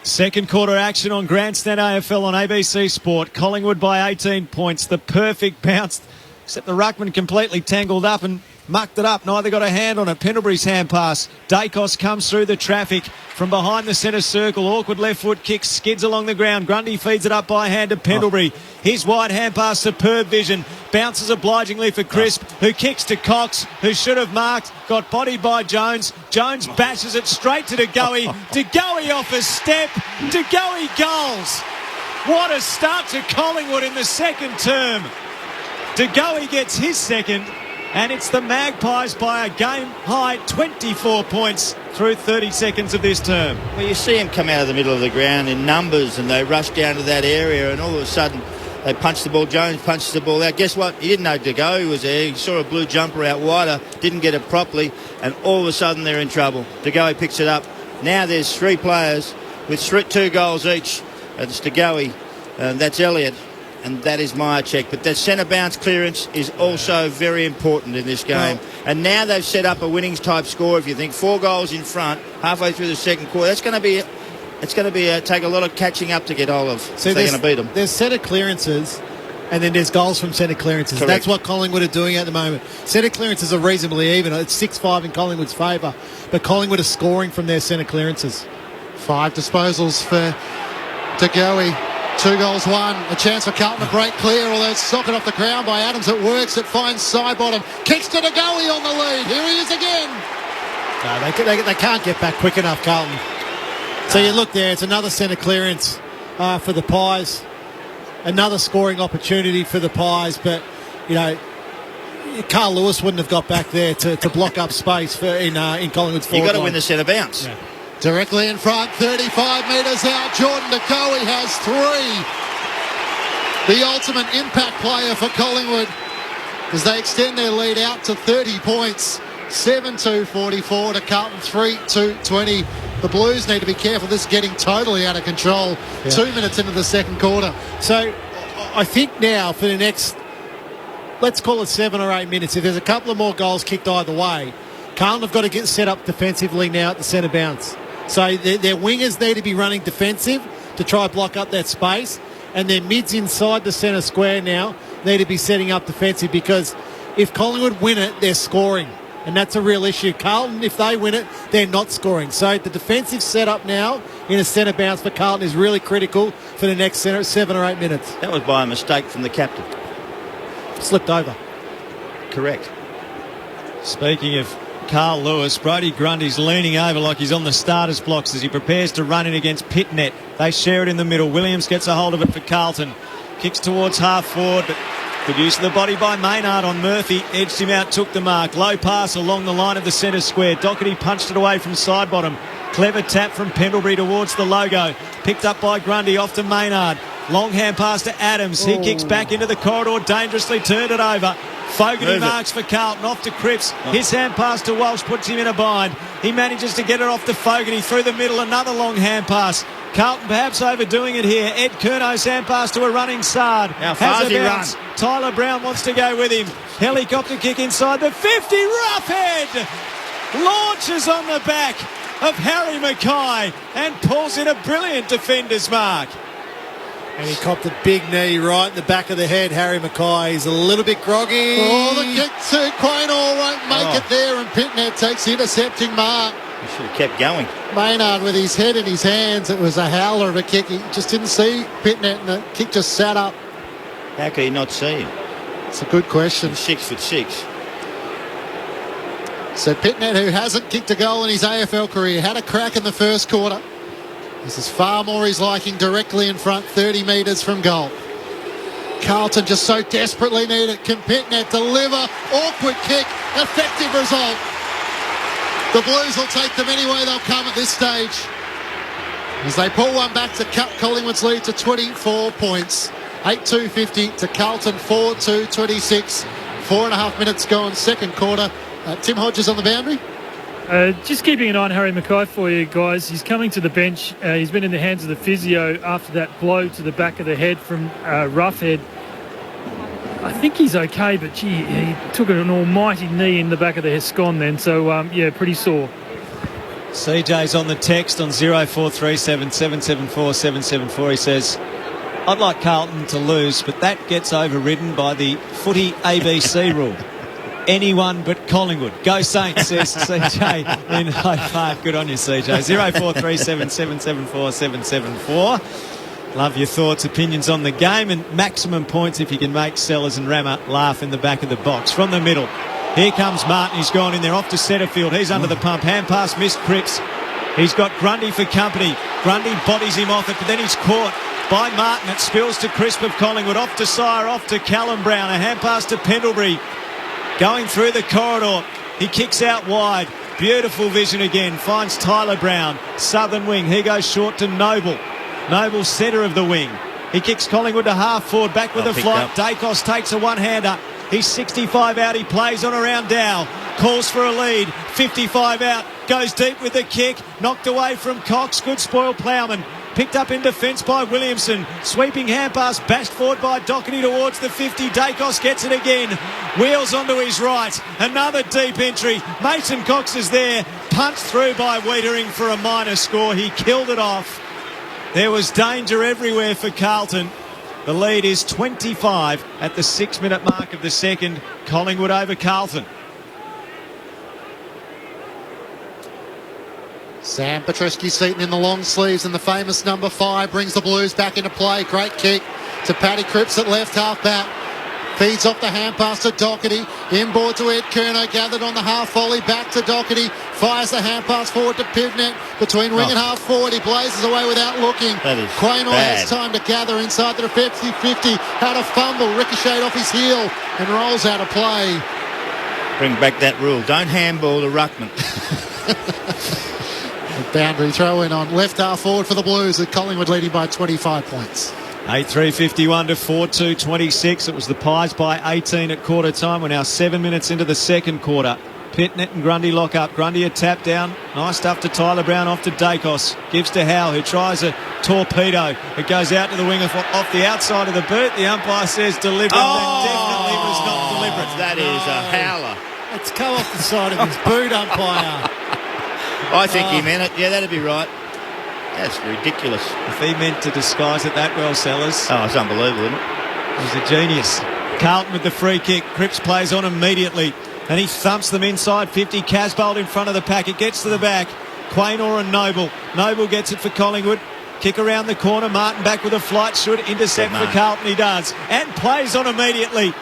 Second quarter action on Grandstand AFL on ABC Sport. Collingwood by 18 points. The perfect bounce, except the ruckman completely tangled up and mucked it up. Neither got a hand on it. Pendlebury's hand pass. Dacos comes through the traffic from behind the centre circle. Awkward left foot kick, skids along the ground. Grundy feeds it up by hand to Pendlebury. His wide hand pass, superb vision. Bounces obligingly for Crisp, who kicks to Cox, who should have marked. Got bodied by Jones. Jones bashes it straight to DeGoey. DeGoey off a step. DeGoey goals. What a start to Collingwood in the second term. DeGoey gets his second. And it's the Magpies by a game-high 24 points through 30 seconds of this term. Well, you see him come out of the middle of the ground in numbers and they rush down to that area and all of a sudden they punch the ball. Jones punches the ball out. Guess what? He didn't know DeGoey was there. He saw a blue jumper out wider, didn't get it properly, and all of a sudden they're in trouble. DeGoey picks it up. Now there's three players with 2 goals each. It's DeGoey, and that's Elliott. And that is Myercheck. But that centre bounce clearance is also very important in this game. And now they've set up a winnings type score. If you think 4 goals in front halfway through the second quarter, that's going to be take a lot of catching up to get hold of. So they're going to beat them. There's centre clearances, and then there's goals from centre clearances. Correct. That's what Collingwood are doing at the moment. Centre clearances are reasonably even. It's 6-5 in Collingwood's favour, but Collingwood are scoring from their centre clearances. 5 disposals for DeGoey. 2 goals, 1. A chance for Carlton to break clear, although it's socked off the ground by Adams. It works. It finds side bottom. Kicks to DeGoey on the lead. Here he is again. No, they can't get back quick enough, Carlton. So you look there. It's another centre clearance for the Pies. Another scoring opportunity for the Pies. But, Carl Lewis wouldn't have got back there to block up space in Collingwood's forward line. You've got to win the centre bounce. Yeah. Directly in front, 35 metres out. Jordan DeGoey has 3. The ultimate impact player for Collingwood as they extend their lead out to 30 points. 7-2-44 to Carlton 3-2-20. The Blues need to be careful. This is getting totally out of control. Yeah. 2 minutes into the second quarter. So I think now for the next, let's call it 7 or 8 minutes, if there's a couple of more goals kicked either way, Carlton have got to get set up defensively now at the centre bounce. So their wingers need to be running defensive to try and block up that space, and their mids inside the centre square now need to be setting up defensive, because if Collingwood win it, they're scoring, and that's a real issue. Carlton, if they win it, they're not scoring. So the defensive setup now in a centre bounce for Carlton is really critical for the next 7 or 8 minutes. That was by a mistake from the captain. Slipped over. Correct. Speaking of Carl Lewis. Brodie Grundy's leaning over like he's on the starter's blocks as he prepares to run in against Pitnet. They share it in the middle. Williams gets a hold of it for Carlton. Kicks towards half forward, but good use of the body by Maynard on Murphy. Edged him out, took the mark. Low pass along the line of the centre square. Doherty punched it away from side bottom. Clever tap from Pendlebury towards the logo. Picked up by Grundy off to Maynard. Long hand pass to Adams. He kicks back into the corridor, dangerously turned it over. Fogarty marks for Carlton, off to Cripps. His hand pass to Walsh puts him in a bind. He manages to get it off to Fogarty through the middle, another long hand pass. Carlton perhaps overdoing it here. Ed Curno's hand pass to a running Sard. How far does he run? Tyler Brown wants to go with him. Helicopter kick inside the 50. Roughhead launches on the back of Harry Mackay and pulls in a brilliant defender's mark. And he copped a big knee right in the back of the head. Harry Mackay is a little bit groggy. Oh, the kick to Quaynor won't make it there, and Pitnet takes the intercepting mark. He should have kept going. Maynard with his head in his hands. It was a howler of a kick. He just didn't see Pitnet, and the kick just sat up. How could he not see him? It's a good question. He's 6'6". So Pitnet, who hasn't kicked a goal in his AFL career, had a crack in the first quarter. This is far more his liking, directly in front, 30 metres from goal. Carlton just so desperately need it. Can Pitnet deliver? Awkward kick, effective result. The Blues will take them any way they'll come at this stage, as they pull one back to cut Collingwood's lead to 24 points. 8-2-50 to Carlton, 4-2-26. 4.5 minutes gone, second quarter. Tim Hodges on the boundary. Just keeping an eye on Harry Mackay for you guys. He's coming to the bench. He's been in the hands of the physio after that blow to the back of the head from Roughhead. I think he's okay, but gee, he took an almighty knee in the back of the scone then. So, yeah, pretty sore. CJ's on the text on 0437 774 774. He says, I'd like Carlton to lose, but that gets overridden by the footy ABC rule. Anyone but Collingwood. Go Saints, says CJ in High Park. Good on you, CJ. 0437 774 774. Love your thoughts, opinions on the game, and maximum points if you can make Sellers and Rammer laugh in the back of the box. From the middle, here comes Martin. He's gone in there off to Setterfield. He's under the pump. Hand pass missed Cripps. He's got Grundy for company. Grundy bodies him off it, but then he's caught by Martin. It spills to Crisp of Collingwood. Off to Sire, off to Callum Brown. A hand pass to Pendlebury. Going through the corridor. He kicks out wide. Beautiful vision again. Finds Tyler Brown. Southern wing. He goes short to Noble. Noble centre of the wing. He kicks Collingwood to half forward. Back with a flight. Dacos takes a one-hander. He's 65 out. He plays on around Dow. Calls for a lead. 55 out. Goes deep with the kick. Knocked away from Cox. Good spoil Plowman. Picked up in defence by Williamson. Sweeping hand pass bashed forward by Doherty towards the 50. Dacos gets it again. Wheels onto his right. Another deep entry. Mason Cox is there. Punched through by Wiedering for a minor score. He killed it off. There was danger everywhere for Carlton. The lead is 25 at the 6-minute mark of the second. Collingwood over Carlton. Sam Petrescu seated in the long sleeves, and the famous number 5 brings the Blues back into play. Great kick to Paddy Cripps at left half back. Feeds off the hand pass to Doherty. Inboard to Ed Curnow, gathered on the half volley. Back to Doherty. Fires the hand pass forward to Pivnet. Between wing and half forward, he blazes away without looking. Quaynor has time to gather inside the 50-50. Had a fumble, ricocheted off his heel and rolls out of play. Bring back that rule. Don't handball to Ruckman. Boundary throw in on left half forward for the Blues, with Collingwood leading by 25 points. 8-3-51 to 4-2-26. It was the Pies by 18 at quarter time. We're now 7 minutes into the second quarter. Pitnet and Grundy lock up. Grundy a tap down. Nice stuff to Tyler Brown, off to Dacos. Gives to Howe, who tries a torpedo. It goes out to the winger off the outside of the boot. The umpire says deliberate. That definitely was not deliberate. That is a howler. It's come off the side of his boot, umpire. I think he meant it. Yeah, that'd be right. That's ridiculous. If he meant to disguise it that well, Sellers. Oh, it's unbelievable, isn't it? He's a genius. Carlton with the free kick. Cripps plays on immediately, and he thumps them inside 50. Casbolt in front of the pack. It gets to the back. Quaynor and Noble. Noble gets it for Collingwood. Kick around the corner. Martin back with a flight. Should intercept for Carlton. He does. And plays on immediately.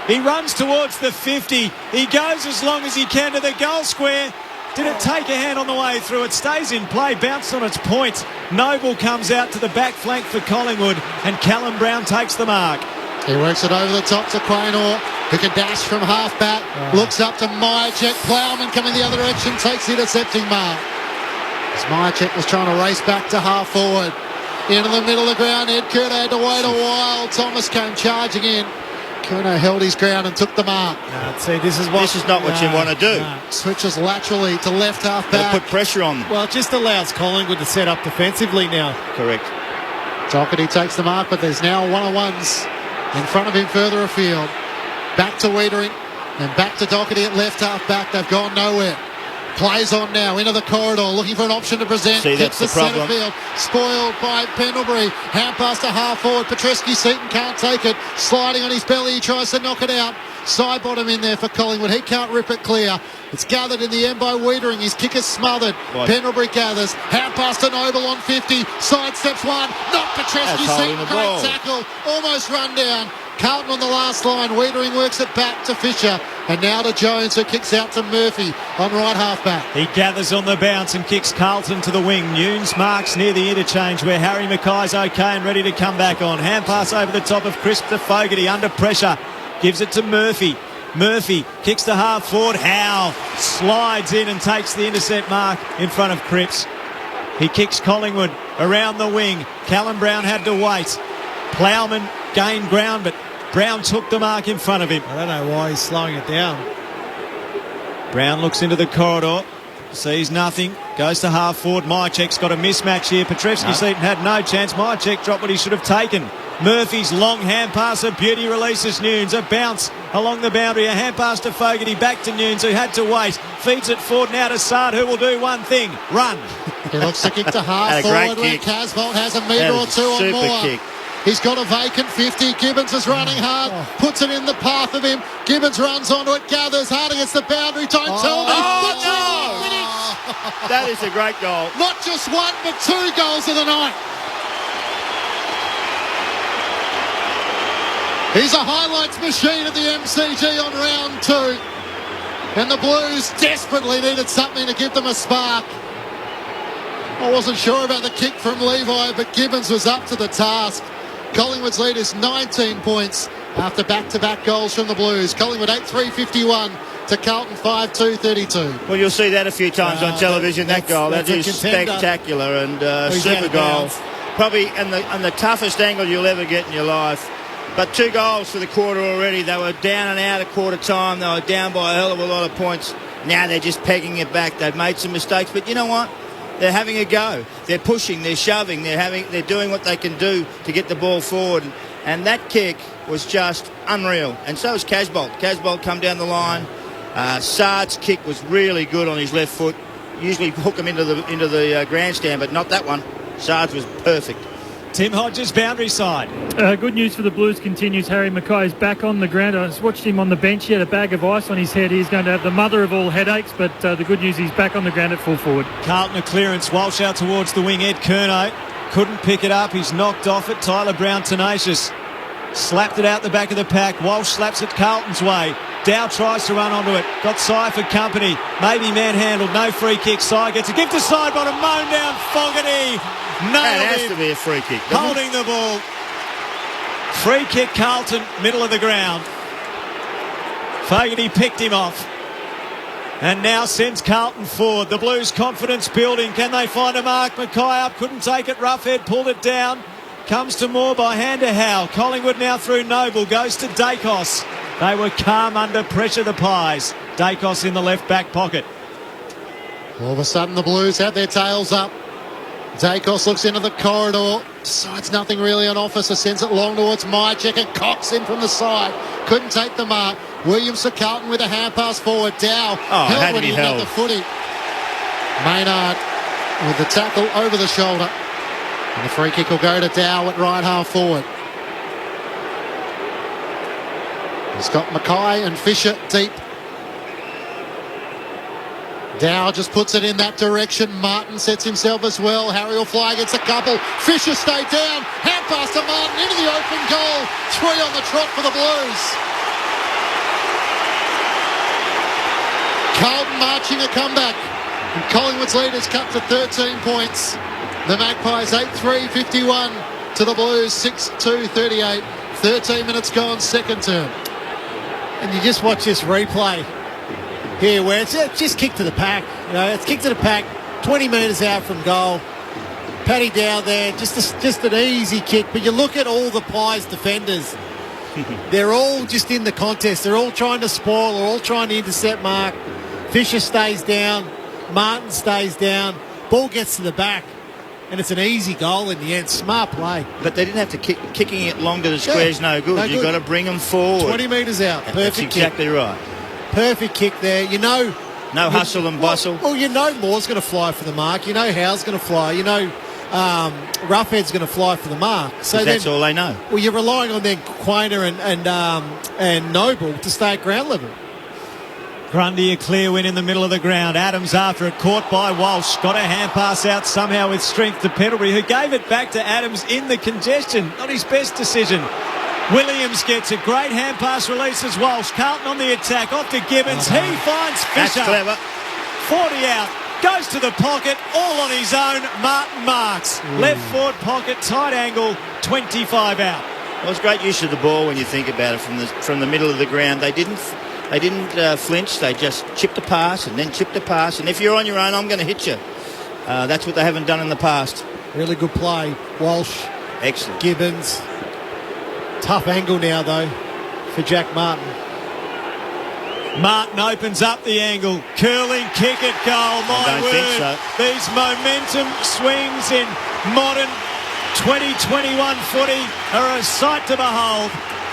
He runs towards the 50. He goes as long as he can to the goal square. Did it take a hand on the way through? It stays in play, bounced on its point. Noble comes out to the back flank for Collingwood, and Callum Brown takes the mark. He works it over the top to Quaynor, who can dash from half-back. Looks up to Myercheck. Plowman coming the other direction, takes the intercepting mark. As Myercheck was trying to race back to half-forward. Into the middle of the ground, Ed Curnow had to wait a while. Thomas came charging in. Curnow held his ground and took the mark. See, this is not what you want to do. Switches laterally to left half-back. Put pressure on them. Well, it just allows Collingwood to set up defensively now. Correct. Doherty takes the mark, but there's now one-on-ones in front of him further afield. Back to Wiedering and back to Doherty at left half-back. They've gone nowhere. Plays on now into the corridor, looking for an option to present. See, that's the problem. Centre field, spoiled by Pendlebury. Hand pass to half forward. Petreski-Seaton can't take it. Sliding on his belly, he tries to knock it out. Side bottom in there for Collingwood. He can't rip it clear. It's gathered in the end by Wiedering. His kick is smothered. What? Pendlebury gathers. Hand pass to Noble on 50. Side steps one. Not Petreski-Seaton. Great tackle. Almost run down. Carlton on the last line. Wiedering works it back to Fisher. And now to Jones, who kicks out to Murphy on right half-back. He gathers on the bounce and kicks Carlton to the wing. Nunes marks near the interchange where Harry Mackay's okay and ready to come back on. Hand pass over the top of Crisp to Fogarty under pressure. Gives it to Murphy. Murphy kicks to half forward. Howe slides in and takes the intercept mark in front of Cripps. He kicks Collingwood around the wing. Callum Brown had to wait. Plowman gained ground, but Brown took the mark in front of him. I don't know why he's slowing it down. Brown looks into the corridor, sees nothing, goes to half forward. Myercheck's got a mismatch here. Petreski-Seaton had no chance. Myercheck dropped what he should have taken. Murphy's long hand pass, a beauty, releases Nunes. A bounce along the boundary, a hand pass to Fogarty, back to Nunes, who had to wait. Feeds it forward now to Sard, who will do one thing, run. He looks to kick to half forward where Casbolt has a metre or two on more. Kick. He's got a vacant 50. Gibbons is running hard, puts it in the path of him. Gibbons runs onto it, gathers hard against the boundary. Don't tell me. That is a great goal. Not just one, but two goals of the night. He's a highlights machine at the MCG on round 2. And the Blues desperately needed something to give them a spark. I wasn't sure about the kick from Levi, but Gibbons was up to the task. Collingwood's lead is 19 points after back-to-back goals from the Blues. Collingwood 8-3-51 to Carlton 5-2-32. Well, you'll see that a few times on television, that goal. That is spectacular and super goal. Probably and the toughest angle you'll ever get in your life. But 2 goals for the quarter already. They were down and out at quarter time. They were down by a hell of a lot of points. Now they're just pegging it back. They've made some mistakes, but you know what? They're having a go. They're pushing, they're shoving, they're doing what they can do to get the ball forward. And that kick was just unreal. And so was Casbolt. Casbolt come down the line. Sard's kick was really good on his left foot. Usually hook him into the grandstand, but not that one. Sard's was perfect. Tim Hodges, boundary side. Good news for the Blues continues. Harry Mackay is back on the ground. I watched him on the bench. He had a bag of ice on his head. He's going to have the mother of all headaches, but the good news, he's back on the ground at full forward. Carlton a clearance. Walsh out towards the wing. Ed Curnow couldn't pick it up. He's knocked off it. Tyler Brown tenacious. Slapped it out the back of the pack. Walsh slaps it Carlton's way. Dow tries to run onto it. Got Sy for company. Maybe manhandled. No free kick. Sy gets a gift to side bottom. Mown down. Fogarty. That has to be a free kick. Holding the ball. Free kick Carlton, middle of the ground. Fogarty picked him off. And now sends Carlton forward. The Blues' confidence building. Can they find a mark? Mackay up, couldn't take it. Roughhead pulled it down. Comes to Moore by hand to Howe. Collingwood now through Noble. Goes to Dacos. They were calm under pressure, the Pies. Dacos in the left back pocket. All of a sudden the Blues have their tails up. Dacos looks into the corridor. Decides nothing really on offer, so sends it long towards Myercheck and Cox in from the side. Couldn't take the mark. Williams to Carlton with a hand pass forward. Dow held when he got the footy. Maynard with the tackle over the shoulder. And the free kick will go to Dow at right half forward. He's got Mackay and Fisher deep. Dow just puts it in that direction. Martin sets himself as well. Harry will fly against a couple. Fisher stayed down. Hand pass to Martin into the open goal. 3 on the trot for the Blues. marching a comeback. And Collingwood's lead is cut to 13 points. The Magpies 8-3-51 to the Blues 6-2-38. 13 minutes gone, second term. And you just watch this replay here where it's just kick to the pack. You know, it's kick to the pack, 20 metres out from goal. Paddy Dow there, just an easy kick. But you look at all the Pies defenders. They're all just in the contest. They're all trying to spoil. They're all trying to intercept Mark. Fisher stays down. Martin stays down. Ball gets to the back. And it's an easy goal in the end. Smart play. But they didn't have to kicking it long to the square's no good. You've got to bring them forward. 20 metres out. Perfect That's exactly kick. right. Perfect kick there. You know... No hustle and bustle. Well, you know Moore's going to fly for the mark. You know Howe's going to fly. You know Roughhead's going to fly for the mark. So that's all they know. Well, you're relying on then Quainer and Noble to stay at ground level. Grundy a clear win in the middle of the ground. Adams after it, caught by Walsh. Got a hand pass out somehow with strength to Pendlebury, who gave it back to Adams in the congestion. Not his best decision. Williams gets a great hand pass, releases Walsh. Carlton on the attack, off to Gibbons. He finds Fisher. That's clever. 40 out. Goes to the pocket, all on his own. Martin marks. Left forward pocket, tight angle, 25 out. Well, it's great use of the ball when you think about it from the middle of the ground. They didn't flinch. They just chipped a pass and then chipped a pass. And if you're on your own, I'm going to hit you. That's what they haven't done in the past. Really good play. Walsh. Excellent. Gibbons. Tough angle now, though, for Jack Martin. Martin opens up the angle. Curling kick at goal. My word. Think so. These momentum swings in modern 2021 footy are a sight to behold.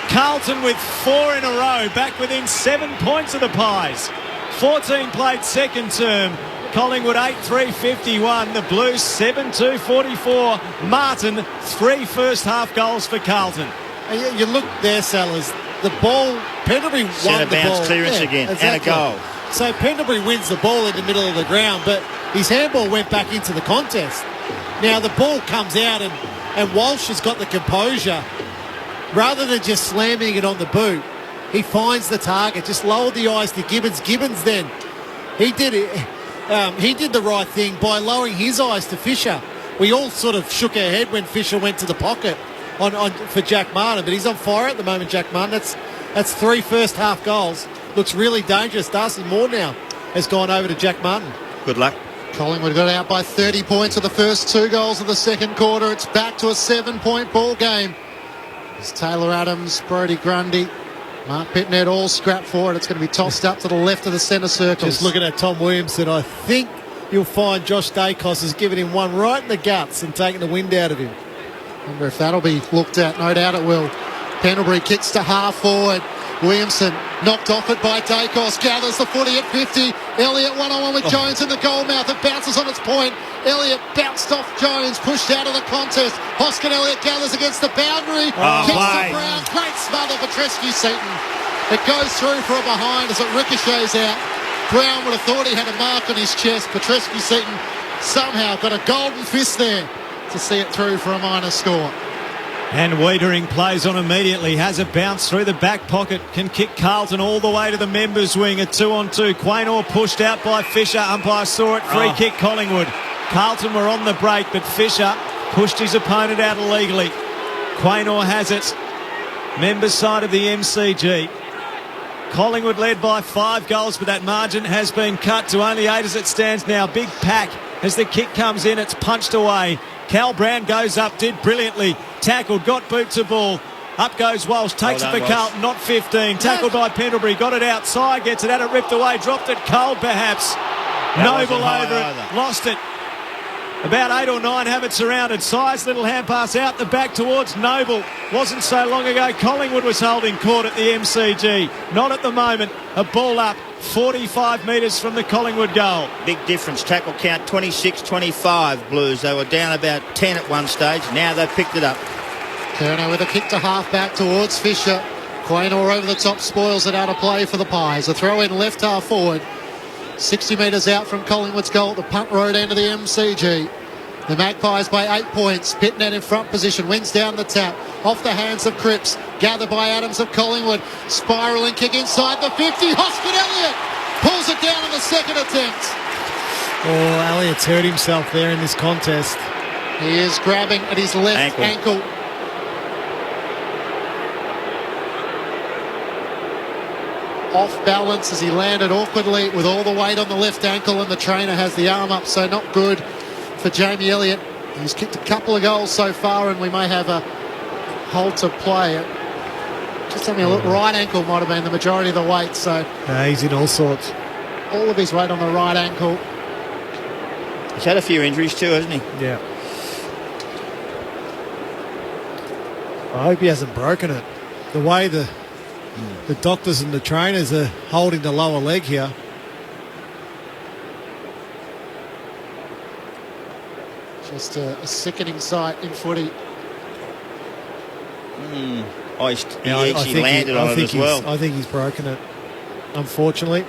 Carlton with 4 in a row, back within 7 points of the Pies. 14 played second term. Collingwood 8-3-51. The Blues 7-2-44. Martin 3 first half goals for Carlton. You look there, Sellers. The ball, Pendlebury won Centre the bounce ball. clearance again, exactly. And a goal. So Pendlebury wins the ball in the middle of the ground, but his handball went back into the contest. Now the ball comes out and Walsh has got the composure. Rather than just slamming it on the boot, he finds the target, just lowered the eyes to Gibbons. Gibbons then, he did it. He did the right thing by lowering his eyes to Fisher. We all sort of shook our head when Fisher went to the pocket for Jack Martin, but he's on fire at the moment, Jack Martin. That's 3 first half goals. Looks really dangerous. Darcy Moore now has gone over to Jack Martin. Good luck. Collingwood got out by 30 points of the first 2 goals of the second quarter. It's back to a 7-point ball game. It's Taylor Adams, Brodie Grundy, Mark Pitnet all scrapped for it. It's going to be tossed up to the left of the centre circle. Just looking at Tom Williamson, I think you'll find Josh Dacos has given him one right in the guts and taken the wind out of him. Wonder if that'll be looked at. No doubt it will. Pendlebury kicks to half forward. Williamson knocked off it by Dacos. Gathers the footy at 50. Elliott one-on-one with Jones in the goal mouth. It bounces on its point. Elliott bounced off Jones, pushed out of the contest. Hoskin Elliott gathers against the boundary. Kicks to Brown. Great smother for Tresky-Seaton. It goes through for a behind as it ricochets out. Brown would have thought he had a mark on his chest, but Tresky-Seaton somehow got a golden fist there to see it through for a minor score. And Wiedering plays on immediately, has a bounce through the back pocket, can kick Carlton all the way to the members' wing. A 2-on-2. Quaynor pushed out by Fisher. Umpire saw it. Free kick Collingwood. Carlton were on the break, but Fisher pushed his opponent out illegally. Quaynor has it. Members' side of the MCG. Collingwood led by 5 goals, but that margin has been cut to only 8 as it stands now. Big pack as the kick comes in. It's punched away. Cal Brown goes up, did brilliantly. Tackled, got boot to ball. Up goes Walsh, takes it for Carlton, not 15. Tackled by Pendlebury, got it outside, gets it out, it ripped away, dropped it cold perhaps. Noble over it, lost it. About 8 or 9 have it surrounded. Size little hand pass out the back towards Noble. Wasn't so long ago Collingwood was holding court at the MCG. Not at the moment. A ball up 45 metres from the Collingwood goal. Big difference. Tackle count 26-25 Blues. They were down about 10 at one stage. Now they've picked it up. Curnow with a kick to half back towards Fisher. Quaynor over the top, spoils it out of play for the Pies. A throw in left half forward. 60 metres out from Collingwood's goal at the punt road end of the MCG. The Magpies by 8 points. Pitnet in front position, wins down the tap. Off the hands of Cripps. Gathered by Adams of Collingwood. Spiralling kick inside the 50. Hoskin Elliott Pulls it down on the second attempt. Oh, Elliott's hurt himself there in this contest. He is grabbing at his left ankle. Off balance as he landed awkwardly with all the weight on the left ankle, and the trainer has the arm up, so not good for Jamie Elliott. He's kicked a couple of goals so far, and we may have a hold to play. Just having a look, right ankle might have been the majority of the weight, so he's in all sorts. All of his weight on the right ankle. He's had a few injuries too, hasn't he? Yeah. I hope he hasn't broken it. The way the doctors and the trainers are holding the lower leg here. Just a sickening sight in footy. He actually landed on it as well. I think he's broken it, unfortunately.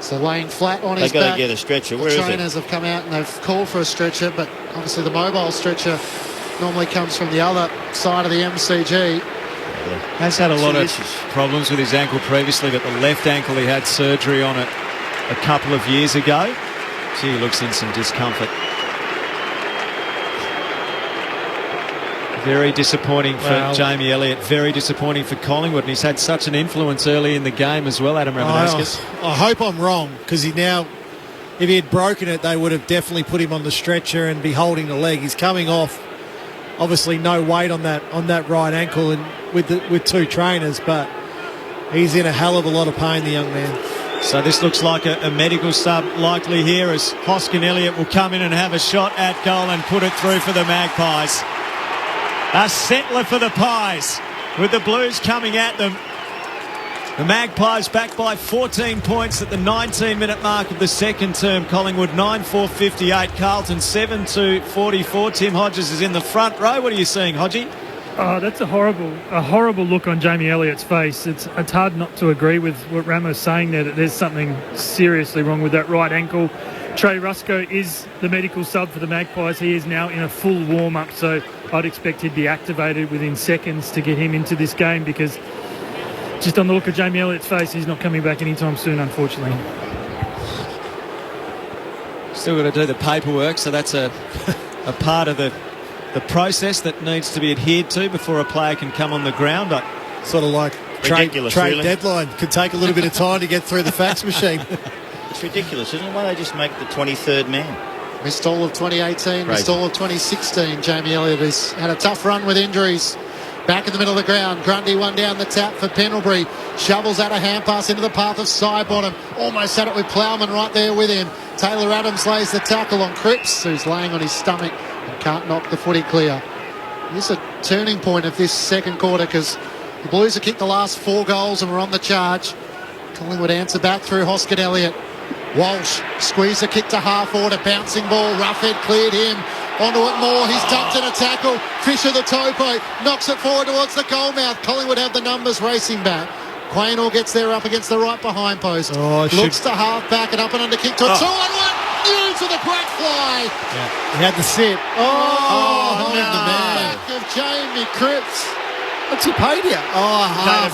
So laying flat on his back. They've got to get a stretcher. Where is it? The trainers have come out and they've called for a stretcher, but obviously the mobile stretcher normally comes from the other side of the MCG. Has had a lot of problems with his ankle previously, but the left ankle, he had surgery on it a couple of years ago. Gee, he looks in some discomfort. Very disappointing for Jamie Elliott, very disappointing for Collingwood, and he's had such an influence early in the game as well, Adam Ramanaskas. I hope I'm wrong, because if he had broken it, they would have definitely put him on the stretcher and be holding the leg. He's coming off, obviously no weight on that right ankle and with two trainers, but he's in a hell of a lot of pain, the young man. So this looks like a medical sub likely here, as Hoskin Elliott will come in and have a shot at goal and put it through for the Magpies. A settler for the Pies, with the Blues coming at them. The Magpies back by 14 points at the 19-minute mark of the second term. Collingwood 9-4-58, Carlton 7-2-44. Tim Hodges is in the front row. What are you seeing, Hodgie? Oh, that's a horrible look on Jamie Elliott's face. It's hard not to agree with what Ramo's saying there, that there's something seriously wrong with that right ankle. Trey Rusco is the medical sub for the Magpies. He is now in a full warm-up, so I'd expect he'd be activated within seconds to get him into this game, because just on the look of Jamie Elliott's face, he's not coming back anytime soon, unfortunately. Still got to do the paperwork, so that's a part of the process that needs to be adhered to before a player can come on the ground. But sort of like trade deadline, could take a little bit of time to get through the fax machine. It's ridiculous, isn't it? Why don't they just make the 23rd man? Missed all of 2018, missed all of 2016. Jamie Elliott has had a tough run with injuries. Back in the middle of the ground, Grundy one down the tap for Pendlebury. Shovels out a hand pass into the path of Sidebottom. Almost had it with Plowman right there with him. Taylor Adams lays the tackle on Cripps, who's laying on his stomach and can't knock the footy clear. This is a turning point of this second quarter, because the Blues have kicked the last 4 goals and were on the charge. Collingwood answer back through Hoskin Elliott. Walsh squeezed the kick to half order, bouncing ball, Roughhead cleared him, onto it more, he's dumped in a tackle, Fisher the topo, knocks it forward towards the goal mouth. Collingwood have the numbers racing back. Quaynor gets there up against the right behind post, looks to half back and up and under kick to a 2-on-1, News with a great fly. He had the sit. On the back of Jamie Cripps. What's he paid here?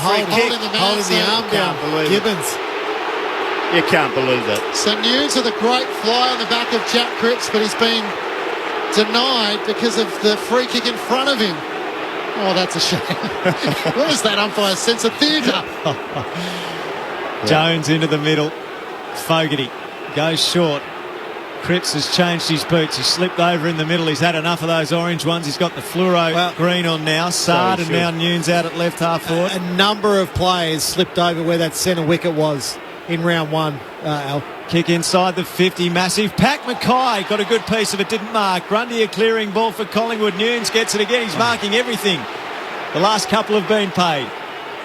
Holding the arm down. Gibbons. You can't believe that. So News with a great fly on the back of Jack Cripps, but he's been denied because of the free kick in front of him. Oh, that's a shame. What is that umpire's sense of theatre? Jones into the middle. Fogarty goes short. Cripps has changed his boots. He slipped over in the middle. He's had enough of those orange ones. He's got the fluoro green on now. Sard and now Nunes out at left half forward. A number of players slipped over where that centre wicket was in round one, Al. Kick inside the 50, massive. Pack Mackay got a good piece of it, didn't mark. Grundy a clearing ball for Collingwood. Nunes gets it again. He's marking everything. The last couple have been paid.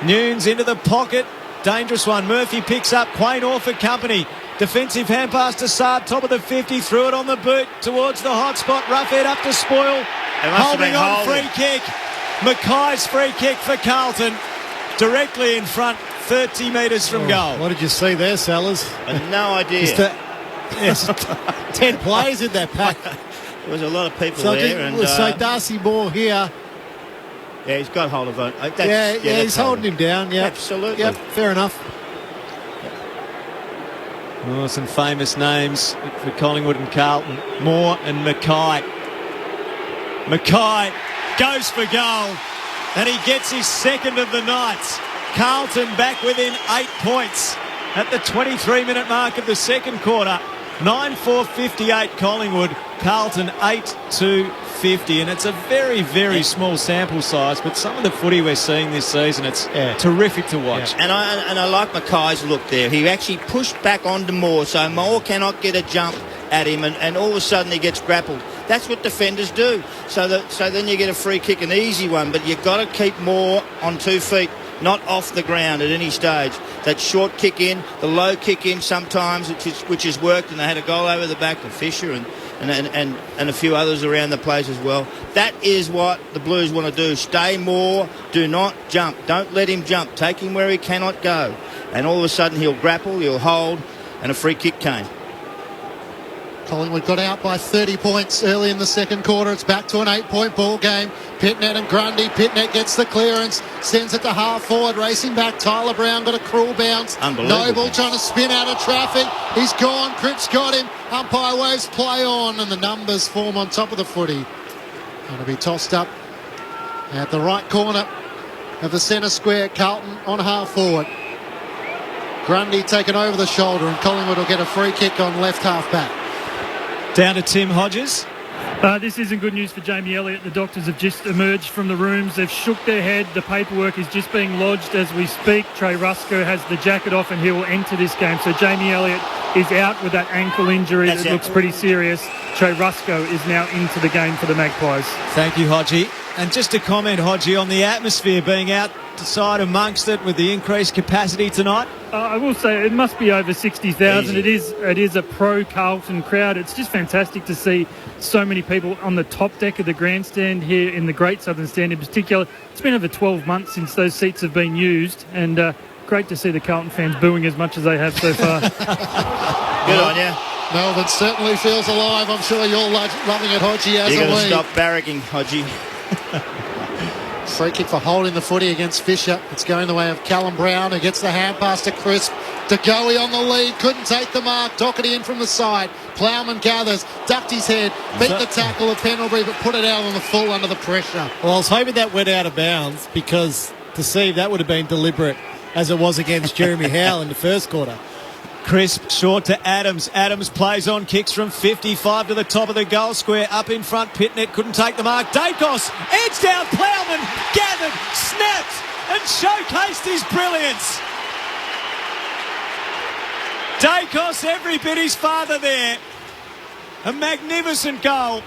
Nunes into the pocket. Dangerous one. Murphy picks up. Quaynor for company. Defensive hand pass to Saab, top of the 50, threw it on the boot towards the hot spot. Roughhead up to Spoil. Holding on, free kick. Mackay's free kick for Carlton. Directly in front, 30 metres from goal. What did you see there, Sellers? I had no idea. 10 players in that pack. There was a lot of people there. So Darcy Moore here Yeah, he's got hold of it. He's holding him down. Yeah, absolutely. Yep, fair enough. Oh, some famous names for Collingwood and Carlton. Moore and Mackay. Mackay goes for goal, and he gets his second of the night. Carlton back within 8 points at the 23-minute mark of the second quarter. 9-4-58 Collingwood, Carlton 8-2-50, and it's a very, very small sample size, but some of the footy we're seeing this season, it's terrific to watch. Yeah. And I like Mackay's look there. He actually pushed back onto Moore, so Moore cannot get a jump at him, and all of a sudden he gets grappled. That's what defenders do. So then you get a free kick, an easy one, but you've got to keep Moore on 2 feet, not off the ground at any stage. That short kick in, the low kick in sometimes, which has worked, and they had a goal over the back to Fisher and a few others around the place as well. That is what the Blues want to do. Stay Moore, do not jump. Don't let him jump. Take him where he cannot go. And all of a sudden he'll grapple, he'll hold, and a free kick came. Collingwood got out by 30 points early in the second quarter. It's back to an 8-point ball game. Pitnet and Grundy. Pitnet gets the clearance, sends it to half forward, racing back. Tyler Brown got a cruel bounce. Noble trying to spin out of traffic. He's gone. Cripps got him. Umpire waves play on, and the numbers form on top of the footy. Going to be tossed up at the right corner of the centre square. Carlton on half forward. Grundy taken over the shoulder, and Collingwood will get a free kick on left half back. Down to Tim Hodges. This isn't good news for Jamie Elliott. The doctors have just emerged from the rooms. They've shook their head. The paperwork is just being lodged as we speak. Trey Rusko has the jacket off and he will enter this game. So Jamie Elliott is out with that ankle injury that looks pretty serious. Trey Rusko is now into the game for the Magpies. Thank you, Hodgie. And just to comment, Hodgie, on the atmosphere being outside amongst it with the increased capacity tonight. I will say it must be over 60,000. It is a pro-Carlton crowd. It's just fantastic to see so many people on the top deck of the grandstand here in the Great Southern Stand in particular. It's been over 12 months since those seats have been used, and great to see the Carlton fans booing as much as they have so far. Good on you. Melbourne certainly feels alive. I'm sure you're loving it, Hodgie, as You're a going to we. stop barracking, Hodgie. Free kick for holding the footy against Fisher. It's going the way of Callum Brown, who gets the hand pass to Crisp. De Goey on the lead, couldn't take the mark. Doherty in from the side. Plowman gathers, ducked his head, beat the tackle of Pendlebury, but put it out on the full under the pressure. Well, I was hoping that went out of bounds, because to see that would have been deliberate, as it was against Jeremy Howe in the first quarter. Crisp short to Adams. Adams plays on, kicks from 55 to the top of the goal square. Up in front, Pitnet couldn't take the mark. Dacos, edge down, Plowman, gathered, snapped, and showcased his brilliance. Dacos, every bit his father there. A magnificent goal.